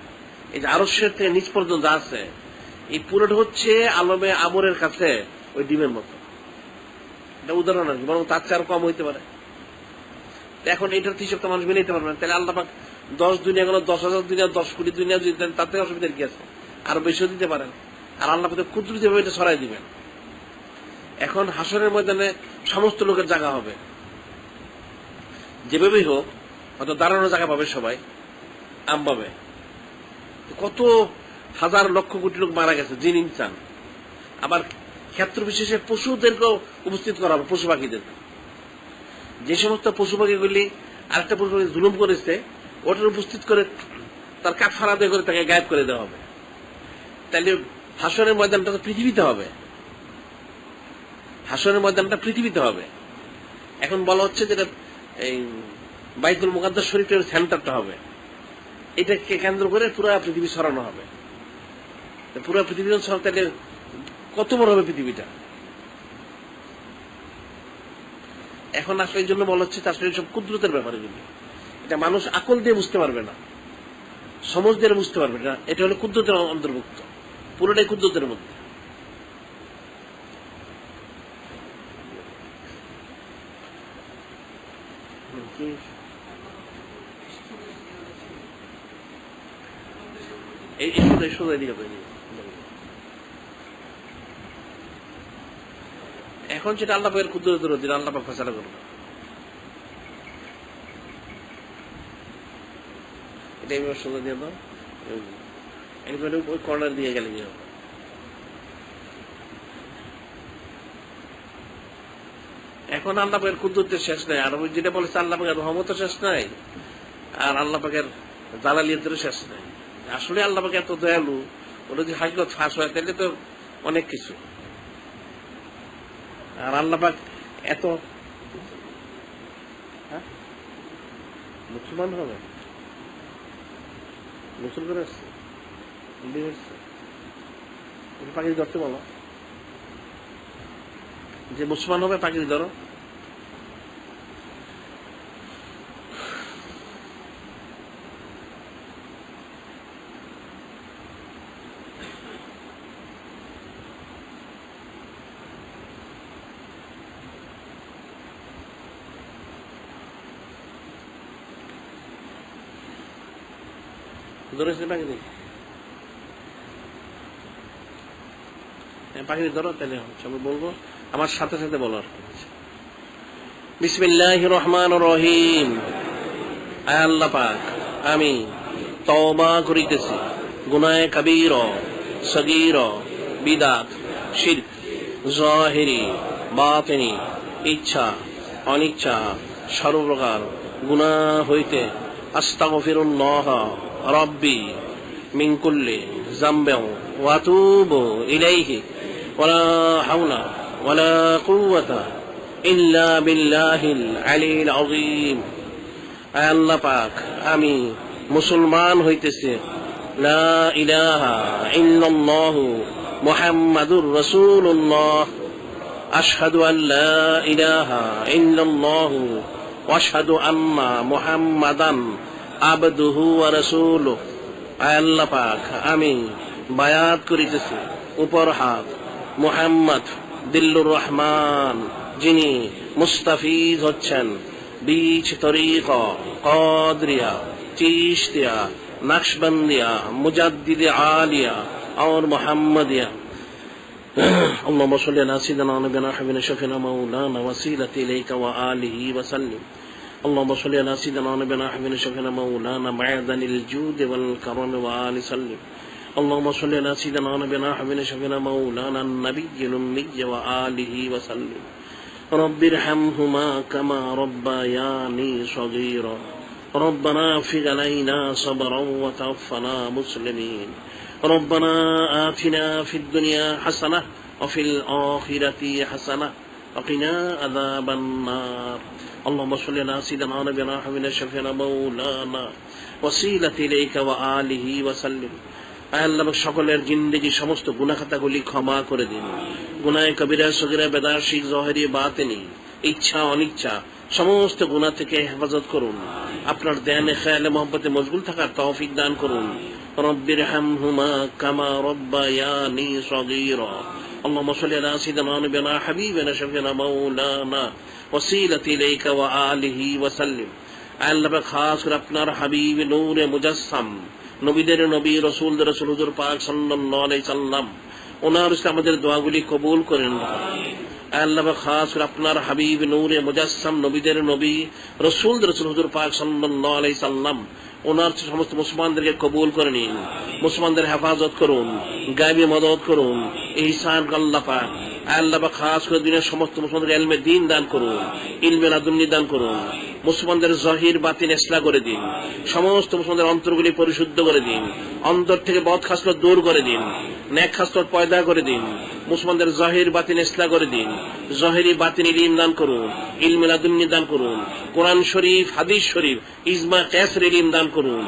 এই যে আরশের থেকে নিচ পর্যন্ত আছে, এই পুরোটা হচ্ছে আলমে আমরের কাছে ওই ডিমের মতো। এটা উদাহরণ আর কি, বরং তার চেয়ে আরো কম হইতে পারে। এখন এটার হিসেব তো মানুষ মিলাইতে পারবে না। তাহলে আল্লাহ পাক 10 দুনিয়া গেল, 10,000 দুনিয়া, 10 কোটি দুনিয়া যদি দেন, তাতে অসুবিধার কি আছে? আরো বেশিও দিতে পারেন। আর আল্লাহ পাক কুদরতি ভাবে এটা ছড়াই দিবেন। এখন হাসরের ময়দানে সমস্ত লোকের জায়গা হবে, যেভাবেই হোক, হয়তো দাঁড়ানোর জায়গা পাবে সবাই, আম পাবে। কত হাজার লক্ষ কোটি লোক মারা গেছে, জিন ইনসান। আবার ক্ষেত্র বিশেষে পশুদেরকেও উপস্থিত করা হবে, পশু পাখিদের। যে সমস্ত পশু পাখিগুলি আরেকটা পশু পাখি জুলুম করেছে, ওটার উপস্থিত করে তার কাঠ ফাড়া দিয়ে করে তাকে গায়েব করে দেওয়া হবে। তাহলে হাসরের ময়দানটা তো পৃথিবীতে হবে, হাসরের ময়দানটা পৃথিবীতে হবে। এখন বলা হচ্ছে যেটা এই বাইতুল মুকাদ্দাস শরীফের সেন্টারটা হবে, এটাকে কেন্দ্র করে পুরো পৃথিবী ছড়ানো হবে। পুরো পৃথিবী ছড়াতে কত বড় হবে পৃথিবীটা। এখন আসলে এই জন্য বলা হচ্ছে আসলে সব কুদরতের ব্যাপার। এগুলি এটা মানুষ আকল দিয়ে বুঝতে পারবে না, সমঝ দিয়ে বুঝতে পারবে না। এটা হলো কুদরতের অন্তর্ভুক্ত, পুরোটাই কুদরতের মধ্যে। এখন সেটা আল্লাহ পাকের কুদরতের অধীনে, আল্লাহ পাক ফয়সালা করবে। এটা এবার সোজা দিয়ে দাও, ওই কর্নার দিয়ে গেলে কি হবে? এখন আল্লাহ পাকের কুদরতের শেষ নাই, আর যেটা বলেছে আল্লাহ পাকের রহমতের শেষ নাই, আর আল্লাহ পাকের জালালিয়াতেরও শেষ নাই। আসলে আল্লাহ পাক এত দয়ালু, ওটা যদি হাকিকত ফাঁস হয় তাহলে তো অনেক কিছু। আর আল্লাহ পাক এত মুসলমান হবে, গোসল করে আসছে, পাখির ধরতে বলো, যে মুসলমান হবে পাখির ধরো। ধরেছে পাখি? পাখি ধরো, তাহলে আমি বলবো, আমার সাথে সাথে বলো আর কি। বিসমিল্লাহির রহমানির রহিম। আয় আল্লাহ পাক, আমি তওবা করিতেছি গুনাহে কাবীর, সগীর, বিদআত, শিরক, যাহিরি, বাতিনি, ইচ্ছা অনিচ্ছা সর্বপ্রকার গুনাহ হইতে আস্তাগফিরুল্লাহ রাব্বি মিন কুল্লি যামবিন ওয়া আতুবু ইলাইহি ওয়ালা হাওলা ওয়ালা কুওয়াতা ইল্লা বিল্লাহিল আলিয়্যিল আযীম। আয় আল্লাহ পাক, আমি মুসলমান হইতেছি, লা ইলাহা ইল্লাল্লাহু মুহাম্মাদুর রাসূলুল্লাহ, আশহাদু আন লা ইলাহা ইল্লাল্লাহু ওয়া আশহাদু আন্না মুহাম্মাদান আবদুহু ওয়া রাসূলুহু। আয় আল্লাহ পাক, আমি বায়াত করিতেছি উপর হাত মুহাম্মদ দিল্লুর রহমান, যিনি মুস্তাফিজ হচ্ছেন বীজ তরিকা কাদরিয়া, চিশতিয়া, নকশবন্দিয়া, মুজাদ্দিদে আলিয়া और मोहम्मदिया। अल्लाहुम्मा सल्लि अला सय्यिदिना नबियिना हबीबिना शफीना मौलाना वसीलति इलैका व आलिहि व सल्लिम। अल्लाहुम्मा सल्लि अला सय्यिदिना नबियिना हबीबिना शफीना मौलाना मअदनिल जूद वल करम व आलि सल्लिम। अल्लाहुम्मा सल्लि अला सय्यिदिना नबियिना हबीबिना शफीना मौलाना नबिय्यिल उम्मिय्य व आलिहि व सल्लिम। रब्बिरहमहुमा कमा रब्बयानी सगीरा। रब्बना अफ़्रिग़ अलैना सब्रन व तवफ़्फ़ना मुस्लिमीन। ربنا آتنا في الدنيا حسنة وفي الآخرة حسنة وقنا عذاب النار। اللهم صل على سيدنا نبينا حبيبنا شفيعنا مولانا وسيلة إليك وآله وسلم। আল্লাহ সকলের জিন্দেগি সমস্ত গুনাহ খাতাগুলি ক্ষমা করে দিন। গুনাহ কবিরা সগীরা বেদাত শিরক যাহিরি বাতিনি, ইচ্ছা অনিচ্ছা সমস্ত গুনাহ থেকে হেফাজত করুন। আপনার ধ্যানে খেয়ালে মহব্বতে মশগুল থাকার তৌফিক দান করুন। রব্বিরহামহুমা কামা রব্বায়ানি সগীরা। আল্লাহুম্মা সাল্লি আলা সাইয়্যিদিনা নবিয়িনা হাবিবিনা শাফিনা মাওলানা ওয়াসিলাতি ইলাইকা ওয়া আলিহি ওয়া সাল্লিম। আল্লাহ খাস করে আপনার হাবিব নূরে মুজাসসাম, নবীদের নবী, রাসূলদের রাসূল হুজুর পাক সাল্লাল্লাহু আলাইহি সাল্লাম, ওনার ইসলাম আমাদের দোয়াগুলি কবুল করেন। আল্লাহ খাস করে আপনার হাবিব নূরে মুজাসসাম, নবীদের নবী, রাসূলদের রাসূল হুজুর পাক সাল্লাল্লাহু আলাইহি সাল্লাম, ওনার সমস্ত মুসলমানদেরকে কবুল করে নিন। মুসলমানদের হেফাজত করুন, গায়বী মদদ করুন, ইহসান আল্লাহ পাক। আল্লাহ খাস করে দিনের সমস্ত মুসলমানদের ইলমে দ্বীন দান করুন, ইলমে লাদুন্নি দান করুন। মুসলমানদের জাহির বাতিন ইসলাহ করে দিন। সমস্ত মুসলমানদের অন্তরগুলি পরিশুদ্ধ করে দিন। অন্তর থেকে বদ খাসলত দূর করে দিন, নেক খাসলত পয়দা করে দিন। মুসলমানদের জাহির বাতিন ইসলাহ করে দিন। জাহিরি বাতিন ইলম দান করুন, ইলমে লাদুন্নি দান করুন। কোরআন শরীফ, হাদিস শরীফ, ইজমা কিয়াসের ইলম দান করুন।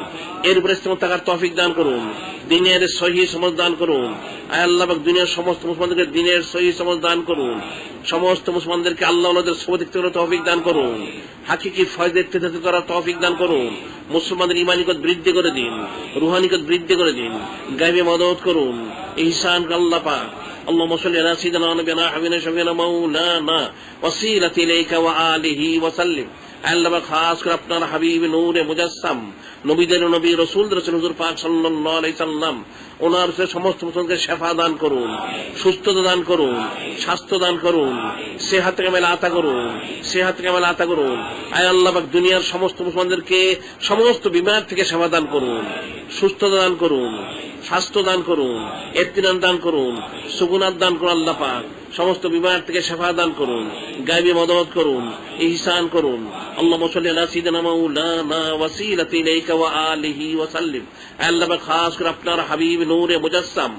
এর উপরে ইস্তেমাল থাকার তৌফিক দান করুন। দিনের সহি সমঝ দান করুন। আল্লাহ পাক দুনিয়ার সমস্ত মুসলমানদেরকে দিনের সহি সমঝ দান করুন। সমস্ত মুসলমানদেরকে আল্লাহ ওনাদের সবদিক থেকে তৌফিক দান করুন। হাকিকি ফয়দা ইত্তেফাক করার তৌফিক দান করুন। মুসলমানদের ঈমানিকত বৃদ্ধি করে দিন, রুহানিকত বৃদ্ধি করে দিন। গায়বী মদদ করুন, ইহসান আল্লাহ পাক। اللهم صل على سيدنا نبينا حبيبنا شفيعنا مولانا وسيلة إليك وآله وسلم। আল্লাহ খাস করে আপনার হাবিব নূরে মুজাসসাম, নবীদের নবী, রাসূলদের রাসূল হুজুর পাক সাল্লাল্লাহু আলাইহি সাল্লাম, ওনার সমস্ত মুসলমানকে শেফা দান করুন, সুস্থতা দান করুন, স্বাস্থ্য দান করুন, সেহাত কামেল আতা করুন, সেহাত কামেল আতা করুন। আয় আল্লাহ পাক দুনিয়ার সমস্ত মুসলমানদেরকে সমস্ত বিমার থেকে সেবা দান করুন, সুস্থতা দান করুন, স্বাস্থ্য দান করুন, ইত্তিনান দান করুন, সুকুনাত দান করুন। আল্লাহ পাক সমস্ত বিমার থেকে শেফা দান করুন, গায়বী মদদ করুন, ইহসান করুন। আল্লাহুম্মা সাল্লি আলা সাইয়্যিদিনা মাওলানা ওয়াসিলাতি ইলাইকা ওয়া আলিহি ওয়া সাল্লিম। আল্লাহ পাক খাস করে আপনার হাবিব নূরে মুজাসসাম,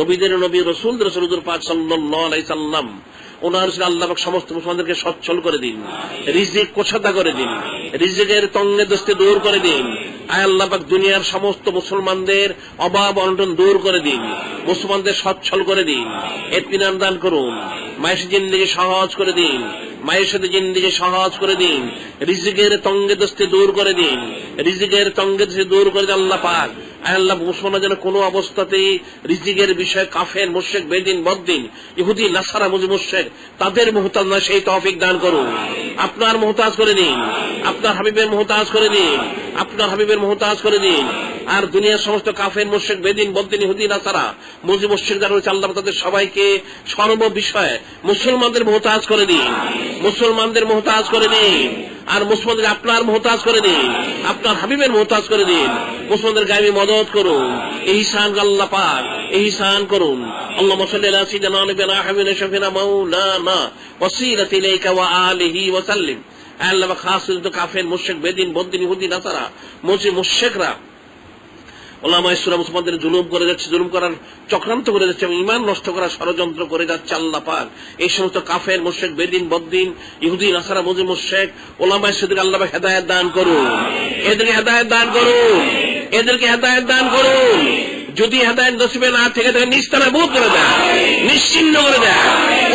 নবীদের নবী, রাসূলদের রাসূল হুজুর পাক সাল্লাল্লাহু আলাইহি সাল্লাম, ওনার আল্লাহ পাক সমস্ত মুসলমানদেরকে সচ্ছল করে দিন, রিজিক কোষাদা করে দিন, রিজিকের তঙ্গে দস্তে দূর করে দিন। আয় আল্লাহ পাক দুনিয়ার সমস্ত মুসলমানদের অভাব অনটন দূর করে দিন, মুসলমানদের সচ্ছল করে দিন, ইত্মিনান দান করুন, মায়ের জিন্দেগি সহজ করে দিন, মায়ের সাথে জিন্দেগি সহজ করে দিন, রিজিকের তঙ্গে দস্তে দূর করে দিন, রিজিকের তঙ্গে দস্তে দূর করে দিন। আল্লাহ পাক আল্লাহ মুসলমানরা যেন কোনো অবস্থাতেই রিজিকের বিষয়ে কাফের, মুশরিক, বেদিন, বদ্দিন, ইহুদি, নাসারা, মুশরিক তাদের মুহতাজ না, সেই তৌফিক দান করুন। আপনার মুহতাজ করে দিন, আপনার হাবিবের মুহতাজ করে দিন, আপনার হাবিবের মুহতাজ করে দিন। আর দুনিয়ার সমস্ত কাফের মুশরিক বেদিন বদ্দিন ইহুদি নাসারা মুজি মুশরিক যারা রয়েছে আল্লাহ তাদের সবাইকে সর্ব বিষয়ে মুসলমানদের মুহতাজ করে দিন, মুসলমানদের মুহতাজ করে দিন, আর মুসলমানদের আপনার মুহতাজ করে দিন, আপনার হাবিবের মুহতাজ করে দিন। মুসলমানদের গায়েবী মদত করুন, ইহসান আল্লাহ পাক ইহসান করুন। আল্লাহুম্মা সাল্লি আলা সাইয়্যিদিনা নাবিয়িনা হাবিবিনা শাফিনা মাওলানা ওয়াসিলাতি ইলাইকা ওয়া আলিহি ওয়া সাল্লিম। আল্লাহ খাস করে কাফের মুশরিক বেদিন বদ্দিন ইহুদি নাসারা মুজি মুশরিকরা ওলামায়ে সুরা মুসলমানদের জুলুম করে যাচ্ছে, জুলুম করার চক্রান্ত করে যাচ্ছে এবং ঈমান নষ্ট করার ষড়যন্ত্র করে যাচ্ছে আল্লাহ পাক এই সমস্ত কাফের মুশরিক বেদিন বদ্দিন ইহুদি নাসারা মুজি মুশরিক ওলামায়ে সুরাকে আল্লাহ পাক হেদায়েত দান করুন, এদেরকে হেদায়েত দান করুন, এদেরকে হেদায়েত দান করুন। যদি হেদায়েত নসিবে না থেকে তাকে নিস্তানাবুদ করে দেয়, নিশ্চিহ্ন করে দেয়,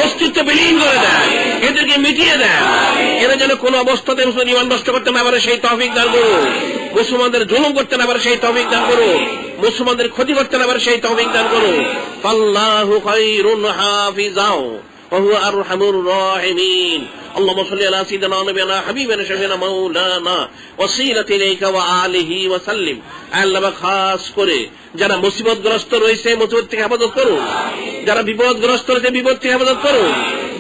অস্তিত্ব বিলীন করে দেয়, এদেরকে মিটিয়ে দেয়। এরা যেন কোন অবস্থাতে মুসলমান ঈমান নষ্ট করতে না পারে সেই তৌফিক দান করুন, মুসলমানদের জুলুম করতে না পারে সেই তৌফিক দান করুন, মুসলমানদের ক্ষতি করতে না পারে সেই তৌফিক দান করুন। আল্লাহু খায়রুন হাফিজাও ওয়া হুয়া আরহামুর রাহিমিন। اللهم صل على سيدنا ونبينا حبيبنا شفيعنا مولانا وسيلة إليك وآله وسلم। আল্লাহ খাস করে যারা মুসিবতগ্রস্ত রয়েছে মুসিবত থেকে হেফাজত করুন, যারা বিপদগ্রস্ত রয়েছে বিপদ থেকে হেফাজত করুন,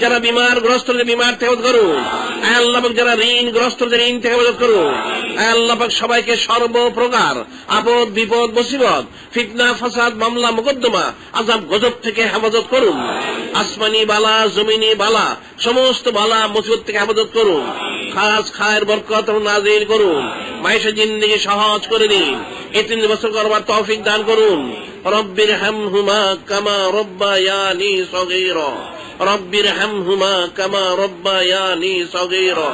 যারা বিমারগ্রস্ত রয়েছে বিমার থেকে হেফাজত করুন। আল্লাহ যারা ঋণগ্রস্ত রয়েছে ঋণ থেকে হেফাজত করুন। আল্লাহ সবাইকে সর্বপ্রকার আপদ বিপদ মুসিবত ফিতনা ফাসাদ মামলা মুকদ্দমা আযাব গজব থেকে হেফাজত করুন। আসমানি বালা জমিনি বালা সমস্ত বালা মুসিবত থেকে হেফাজত করুন। খাস খায়ের বরকত নাজিল করুন, মায়ের জিন্দেগি সহজ করে দিন, এই 3 বছর করবার তৌফিক দান করুন। রব্বির হামহুমা কামা রব্বায়ানি সগীরা, রব্বির হামহুমা কামা রব্বায়ানি সগীরা,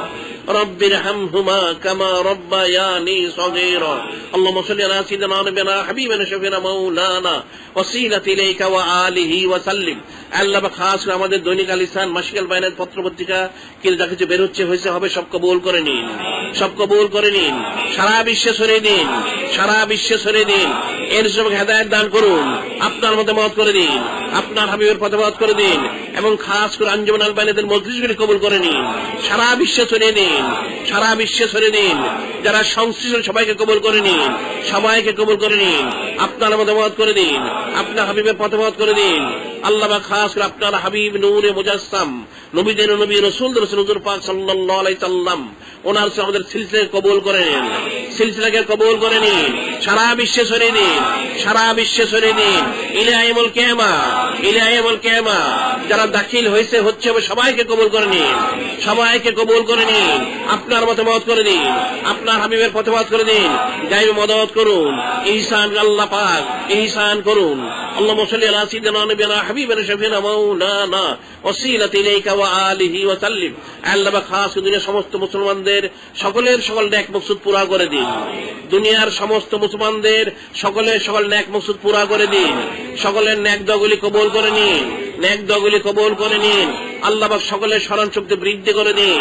রব্বির হামহুমা কামা রব্বায়ানি সগীরা। আল্লাহুম্মা সাল্লি আলা সাইয়্যিদিনা নাবিয়িনা হাবিবিনা শাফিনা মাওলানা ওয়াসিলাতি ইলাইকা ওয়া আলিহি ওয়া সাল্লিম। আল্লাহ খাস করে আমাদের দৈনিক আল ইহসান মাসিকাল বায়ানাত পত্র পত্রিকা কি যা কিছু বের হচ্ছে হয়েছে হবে সব কবুল করে নিন, সব কবুল করে নিন, সারা বিশ্বে ছড়িয়ে দিন, সারা বিশ্বে ছড়িয়ে দিন। এর সবকে হেদায়েত দান করুন, আপনার মতে মত করে দিন, আপনার হাবিবের পথে মত করে দিন এবং খাস করে আঞ্জুমান আল বায়ানাতের মজলিসগুলি কবুল করে নিন, সারা বিশ্বে ছড়িয়ে দিন, সারা বিশ্বে ছড়িয়ে দিন। যারা সংশ্লিষ্ট সবাইকে কবুল করে নিন, সবাইকে কবুল করে নিন, আপনার মতে মত করে দিন, আপনার হাবিবের পথে মত করে দিন। আল্লাহ খাস করে আপনার হাবিব নূরে মুজাসসাম নবীদের নবী রাসূলদের রাসূল হুজুর পাক সাল্লাল্লাহু আলাইহি সাল্লাম ওনার সাথে আমাদের সিলসিলা কবুল করে নিন, সিলসিলাকে কবুল করে নিন, সারা বিশ্বে ছড়িয়ে দিন, সারা বিশ্বে ছড়িয়ে দিন। ইলা ইয়াউমুল কিয়ামা, ইলা ইয়াউমুল কিয়ামা যারা দাখিল হয়েছে হচ্ছে সবাইকে কবুল করে নিন, সবাইকে কবুল করে নিন, আপনার মতে মত করে দিন, আপনার হাবিবের পথে মত করে দিন, গায়েবী মদত করুন, ইহসান আল্লাহ পাক ইহসান করুন। আল্লাহুম্মা সাল্লি আলা সাইয়্যিদিনা নাবিয়িনা হাবিবিনা শাফিনা মাওলানা ওয়াসিলাতি ইলাইকা ওয়া আলিহি ওয়া সাল্লিম। আল্লাহ খাস দুনিয়ার সমস্ত মুসলমানদের সকলের সকল নেক মকসুদ পুরা করে দিন, দুনিয়ার সমস্ত মুসলমানদের সকলের সকল নেক মকসুদ পুরা করে দিন, সকলের নেক দোয়াগুলি কবুল করে নিন, নেক দোয়াগুলি কবুল করে নিন। আল্লাহ পাক সকলের স্মরণ শক্তি বৃদ্ধি করে দিন,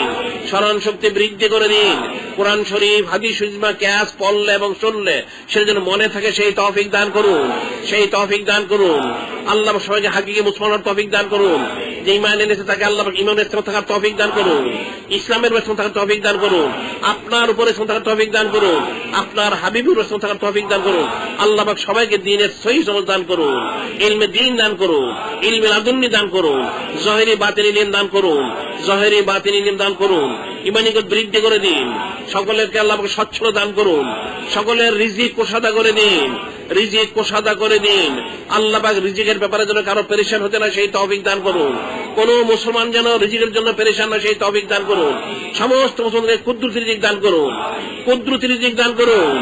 স্মরণ শক্তি বৃদ্ধি করে দিন। কোরআন শরীফ হাদিস ইজমা কিয়াস পড়লে এবং শুনলে সেটা যেন মনে থাকে সেই তৌফিক দান করুন, সেই তৌফিক দান করুন। আল্লাহ সবাইকে হাকিকি মুসলমানের তৌফিক দান করুন, যে ঈমান এনেছে তাকে আল্লাহ ঈমানের সাথে থাকার তৌফিক দান করুন, ইসলামের সাথে থাকার তৌফিক দান করুন, আপনার উপরে সাথে থাকার তৌফিক দান করুন, আপনার হাবিবের সাথে থাকার তৌফিক দান করুন। আল্লাহ পাক সবাইকে দ্বীনের সহি সমঝ দান করুন, ইলমে দ্বীন দান করুন, ইলমে লাদুন্নি দান করুন, যাহিরি বাতিনি ইলম দান করুন, যাহিরি বাতিনি ইলম দান করুন। ঈমানিকে বৃদ্ধি করে দিন, সকলেরকে আল্লাহ পাক সচ্ছল দান করুন, সকলের রিজিক কোষাদা করে দিন, রিজিক কোষাদা করে দিন। আল্লাহ পাক রিজিকের ব্যাপারে যেন কারো পেরেশান হতে না সেই তৌফিক দান করুন, কোন মুসলমান যেন রিজিকের জন্য পেরেশান না সেই তৌফিক দান করুন। সমস্ত মুসলমানদের কুদরতি রিজিক দান করুন, কুদরতি রিজিক দান করুন,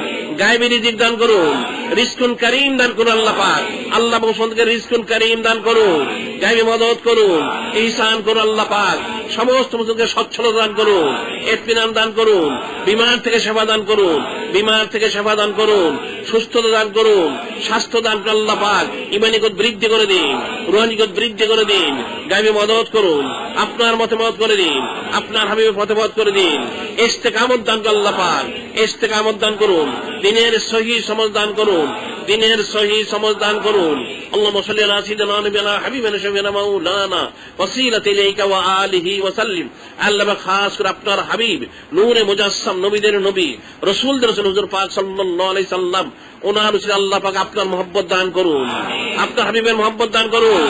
গায়বী রিজিক দান করুন, রিজকুন কারীম দান করুন। আল্লাহ পাক আল্লাহ মুসলমানকে রিজকুন কারীম দান করুন, গায়বী মদত করুন, ইহসান করুন। আল্লাহ পাক সমস্ত মুসলমানকে সচ্ছলতা দান করুন, ইতমিনান দান করুন, বিমার থেকে সেবা দান করুন, বিমার থেকে সেবা দান করুন, সুস্থতা দান করুন, স্বাস্থ্য দান করুন। আল্লাহ পাক ঈমানিকত বৃদ্ধি করে দিন, রুহানিকত বৃদ্ধি করে দিন, গায়বী মদত করুন, আপনার মতে মত করে দিন, আপনার হাবিবের পথে মত করে দিন। ইস্তেকামত দান করুন। আল্লাহ পাক ইস্তেকামত দান করুন, দিনের সহি সমঝ দান করুন, দিনের সহি সমঝ দান করুন। اللهم صل على سيدنا نبينا حبيبنا شفينا مولانا وسيلة إليك وآله وسلم আল্লাহ খাস করে আপনার হাবিব নূরে মুজাসসাম নবীদের নবী রাসূলদের রাসূল হুজুর পাক সাল্লাল্লাহু আলাইহি সাল্লাম ওনার উচিত আল্লাহ পাক আপনার মহব্বত দান করুন, আপনার হাবিবের মহব্বত দান করুন,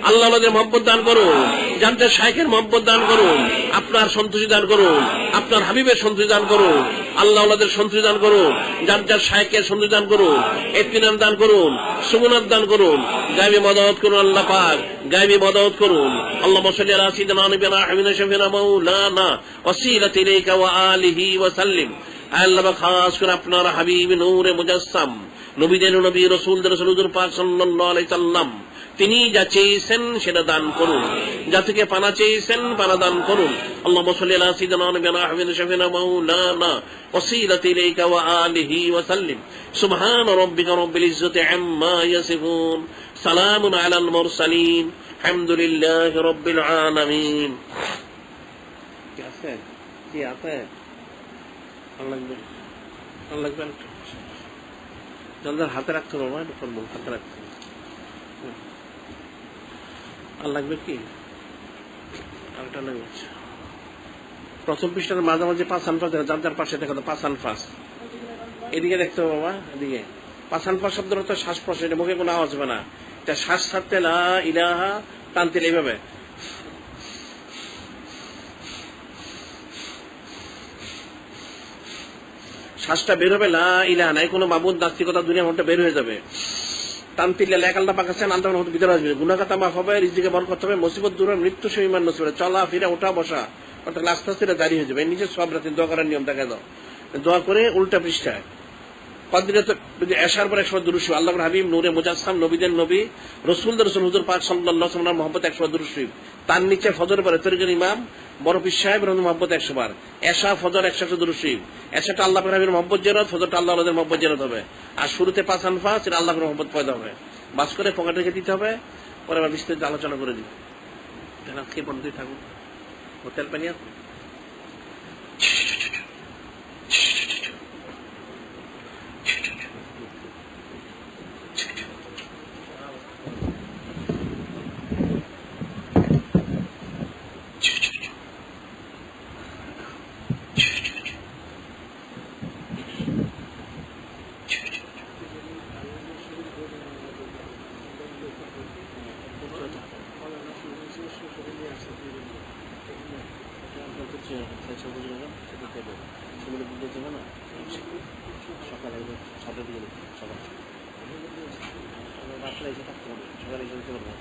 আল্লাহ ওনাদের মহব্বত দান করুন, জান্নাতের শাইখের মহব্বত দান করুন, আপনার সন্তুষ্টি দান করুন, আপনার হাবিবের সন্তুষ্টি দান করুন, আল্লাহ ওনাদের সন্তুষ্টি দান করুন, জান্নাতের শাইখের সন্তুষ্টি দান করুন, ইত্মিনান দান করুন, সুমনাত দান করুন, গায়বী মদদ করুন আল্লাহ পাক, গায়বী মদদ করুন। আল্লাহুম্মা সাল্লি আলা সাইয়্যিদিনা নবিয়িনা হাবিবিনা শাফিনা মাওলানা ওয়াসিলাতি ইলাইকা ওয়া আলিহি ওয়া সাল্লিম। আল্লাহ খাস করে আপনার হাবিব নূরে মুজাসসাম নবীদের নবী রাসূলদের রাসূল হুজুর পাক সাল্লাল্লাহু আলাইহি সাল্লাম তিনি যা চেয়েছেন সেটা দান করুন, যা থেকে পানা চেয়েছেন পানা দান করুন। আল্লাহুম্মা সাল্লি আলা সাইয়্যিদিনা নবিয়িনা হাবিবিনা শাফিনা মাওলানা ওয়াসিলাতি ইলাইকা ওয়া আলিহি ওয়া সাল্লিম। সুবহানা রাব্বিকা রাব্বিল ইজ্জাতি আম্মা ইয়াসিফুন, সালামুন আলাল মুরসালিন, আলহামদুলিল্লাহি রাব্বিল আলামিন। কি আছে? কি আছে? আল্লাহ জলদার হাতে রাখতে পারবো, এটা করবো হাতে রাখতে আর লাগবে কি আরেকটা লাগবে। প্রথম পৃষ্ঠার মাঝামাঝি পাঁচ আনফাস, যার যার পাশে দেখা পাঁচ আনফাস এদিকে দেখতে হবে বাবা, এদিকে পাঁচ আনফাস শব্দের অর্থ শ্বাস প্রশ্বাস, এটা মুখে কোনো আওয়াজ হবে না, এটা শ্বাস ছাড়তে লা ইলাহা টানতে এইভাবে শ্বাসটা বের হবে, লা ইলাহা নাই কোনো মাবুদ নাস্তিকতা দুনিয়া মনটা বের হয়ে যাবে। টানতিলে লেকালটা পাকাচ্ছেন আলটা ভিতরে আসবে, গুনাহগাতা মাফ হবে, রিজিকে বরকত হবে, মুসিবত দূর হবে, মৃত্যু সে ইমান নসিব হবে, চলা ফিরা ওঠা বসা অর্থাৎ আস্তে আস্তে জারি হয়ে যাবে। নিজের সব রাতে দোয়া করার নিয়ম দেখা দাও, দোয়া করে উল্টা পৃষ্ঠায় এশার পর 100 দুরূদ শরীফ, আল্লাহর হাবিব নূরে মুজাসসাম নবীদের নবী রাসূলদের রাসূল হুজুর পাক সাল্লাল্লাহু আলাইহি ওয়াসাল্লাম মহব্বত 100 দুরূদ শরীফ, তার নিচে ফজর পরে তরিকার ইমাম বড় পীর সাহেব রহমাতুল্লাহ মহব্বত 100 বার, এশা ফজর 100 দুরূদ শরীফ, এশাটা আল্লাহ পাকের হাবিবের মহব্বত জিয়ারত, ফজরটা আল্লাহ ওয়ালাদের মহব্বত জিয়ারত হবে, আর শুরুতে পাঁচ আনফাস এটা আল্লাহর মহব্বত পয়দা হবে। বাস করে পকেটে রেখে দিতে হবে, পরে আবার বিস্তারিত আলোচনা করে দিবে। খেয়ে পড়তেই থাকুন। হোটেল পানি আছে সকালে 6টার দিকে রাত্রে এসে থাকতে হবে, সকালে এসে দিতে পারবো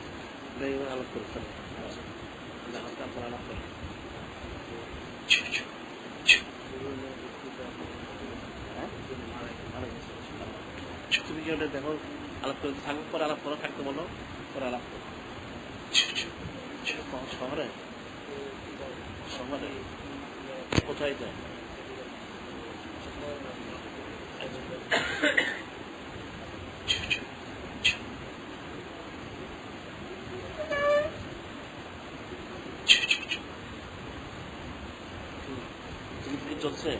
আলাপ করতে হবে, আপনার আলাপ করে তুমি কি ওটা দেখো আলাপ করে থাকবো, পরে আলাপ করো, থাকতে বলো, পরে আলাপ করো। শহরে শহরে কোথায় যায় চলছে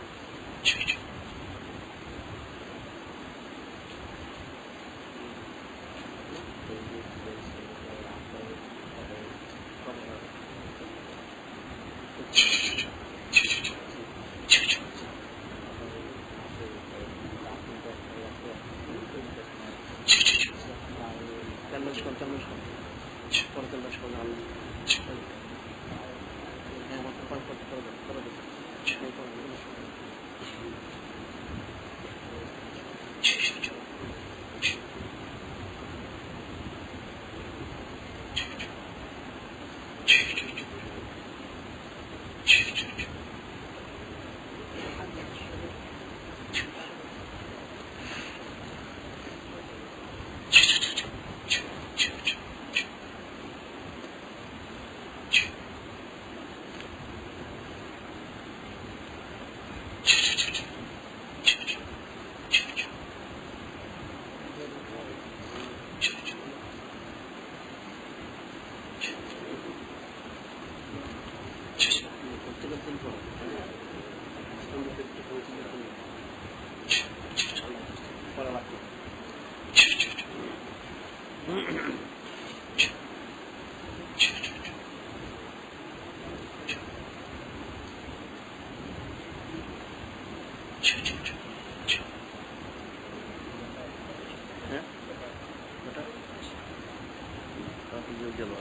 গেল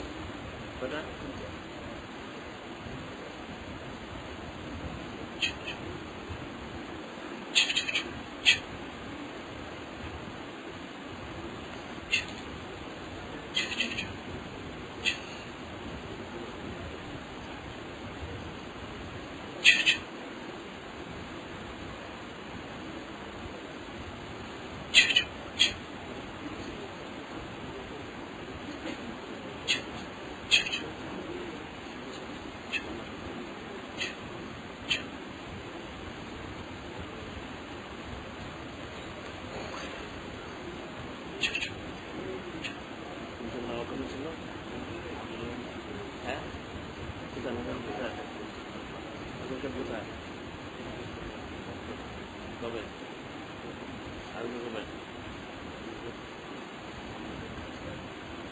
কয়টা হ্যাঁ কোথায় কবে আজকে কবে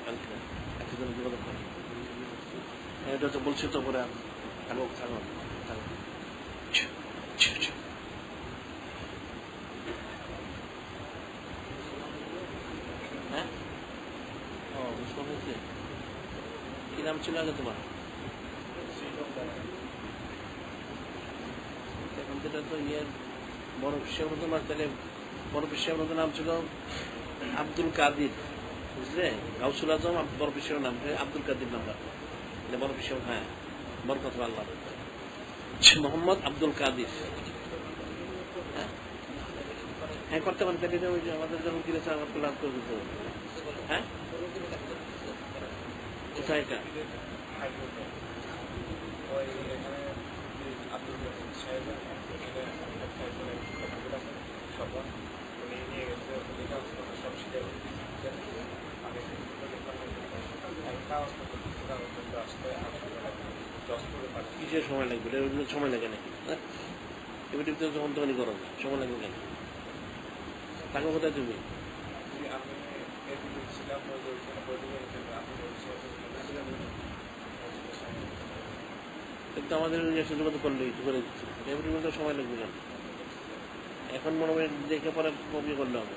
কালকে একদিন যোগাযোগ করে এটা তো বলছি তো পরে থাকো থাকো থাকো হ্যাঁ ও বুঝতে পেরেছি কি নাম ছিল আগে তোমার এখন যেটা তো ইয়ের বড় বিশ্বের মতো না তাহলে বড় বিশ্বের মতো নাম ছিল আব্দুল কাদির বুঝলে গাউসুল আজম বড় বিশ্বের নাম আব্দুল কাদির নাম্বার বড় বিশ্ব হ্যাঁ বরকত আল্লাহ মোহাম্মদ আব্দুল কাদির হ্যাঁ করতে পারেন তাহলে ওই যে আমাদের যখন কিনেছে আমার তো লাভ করে দিতে হবে হ্যাঁ কোথায় এটা কিসের সময় লাগবে সময় লাগে নাকি এবার যখন তখনই করো সময় লাগবে কেন টাকা কোথায় তুমি কিন্তু আমাদের যোগাযোগ করলেই করে দিচ্ছি এবার সময় লাগবে কেন এখন মনে হয় দেখে পরে কপি করলে হবে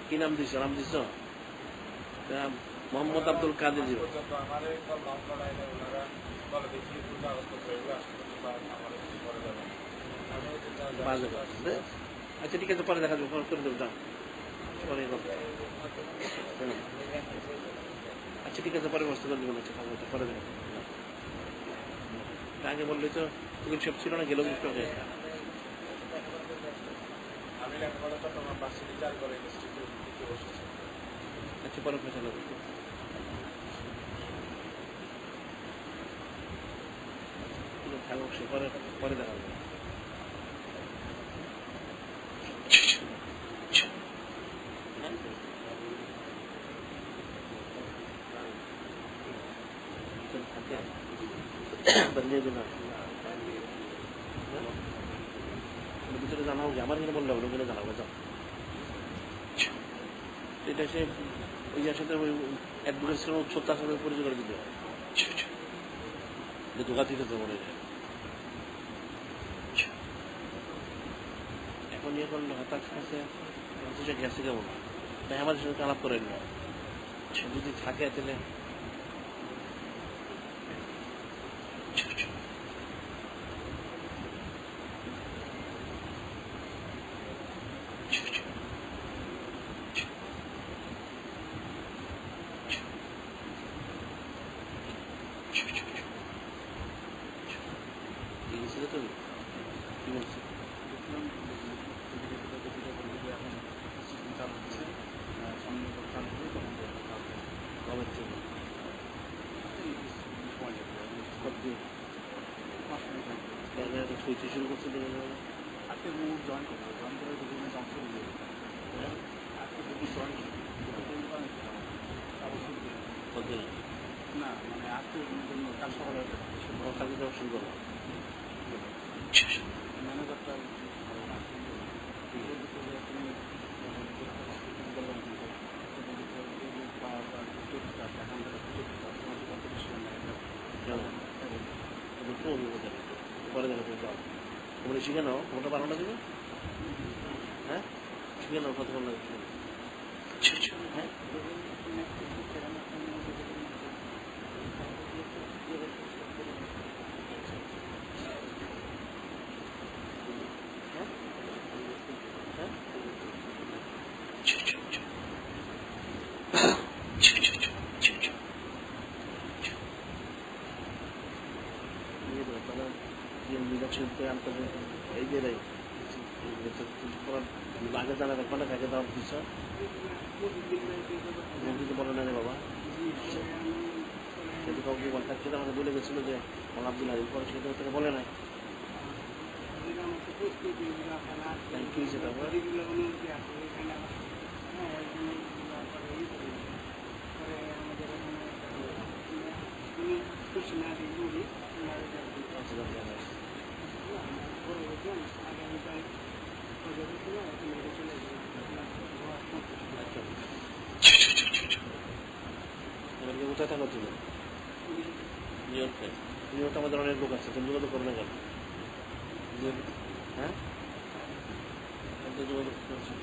কি নাম দিচ্ছ নাম দিচ্ছ মোহাম্মদ আব্দুল কাদের দিব আচ্ছা ঠিক আছে পরে দেখা যাবে করে দেবো দাম পরে আচ্ছা ঠিক আছে পরে ব্যবস্থা করে দেবেন আচ্ছা পরে দেবেন আগে বললে তো তুমি সব ছিল না গেল কিছু আগে আচ্ছা পরে ফেসলা থাকুক সে পরে পরে দেখা যাবে ভিতরে জানাও আমার কিনে বললে ওগুলো কিনে জানাবো যাও এটা সে ওই সাথে ওই অ্যাডভোকেট সত্যার সাথে পরিচয় করে দিতে হয় যে দোকা থেকে তো মনে যায় এখন ইয়ে করলো হতাশ কাছে গেছে কেমন তাই আমাদের সাথে আলাপ করেন না যদি থাকে তাহলে তুমি কি বলছো ছুঁইতে শুরু করছে আজকে মুখ জয়েন করতে জয়েন করে বিভিন্ন অংশ দিয়ে আজকে দুটো জয়েন না মানে আজকে কাল সকালে কালকে যাওয়া শুরু করো ম্যানেজারটা পরে দেখা যাবে তোমরা শিখে নাও তোমরা পারো না তুমি হ্যাঁ শিখে নাও কতক্ষণ লাগে হ্যাঁ আনতে এই যে আগে জানা দেখো না কাকে দেওয়ার দিচ্ছ কিছু বলে না রে বাবা সেটা কাউকে থাকছে আমাকে বলে গেছিল যে আব্দুল আলী পরে সেটা তোকে বলে নাই কি সেটা কোথায় থাকো তুমি নিউইয়র্কে নিউইয়র্কে আমাদের অনেক লোক আছে তুমি যোগাযোগ করো না কেন হ্যাঁ যোগাযোগ করছি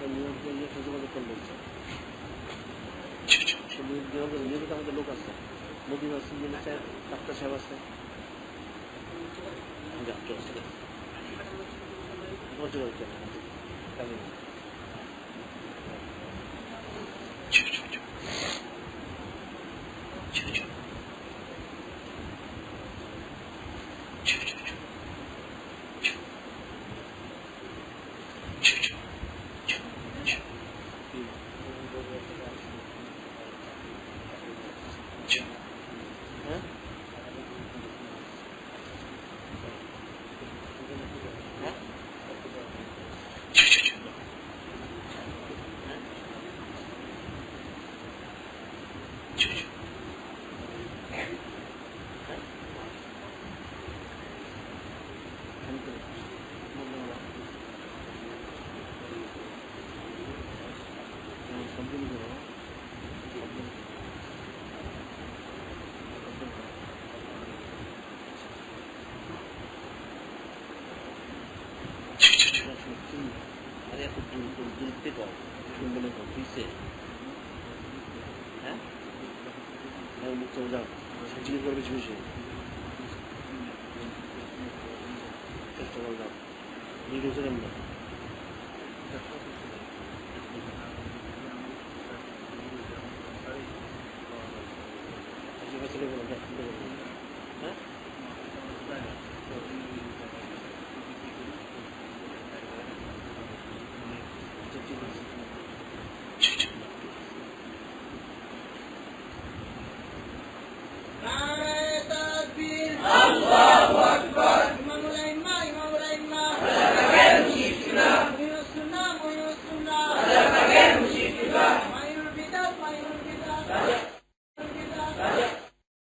নিউইয়র্কে যোগাযোগ করলে নিউইয়র্কে আমাদের লোক আছে মোদী আছে ডাক্তার সাহেব আছে আরে এত দূরত্বে কম সুন্দর কম দিচ্ছে হ্যাঁ মুক্ত যাও জিজ্ঞেস করবে বেশি বেশি চেষ্টা করে যাও ভিডিও কেমন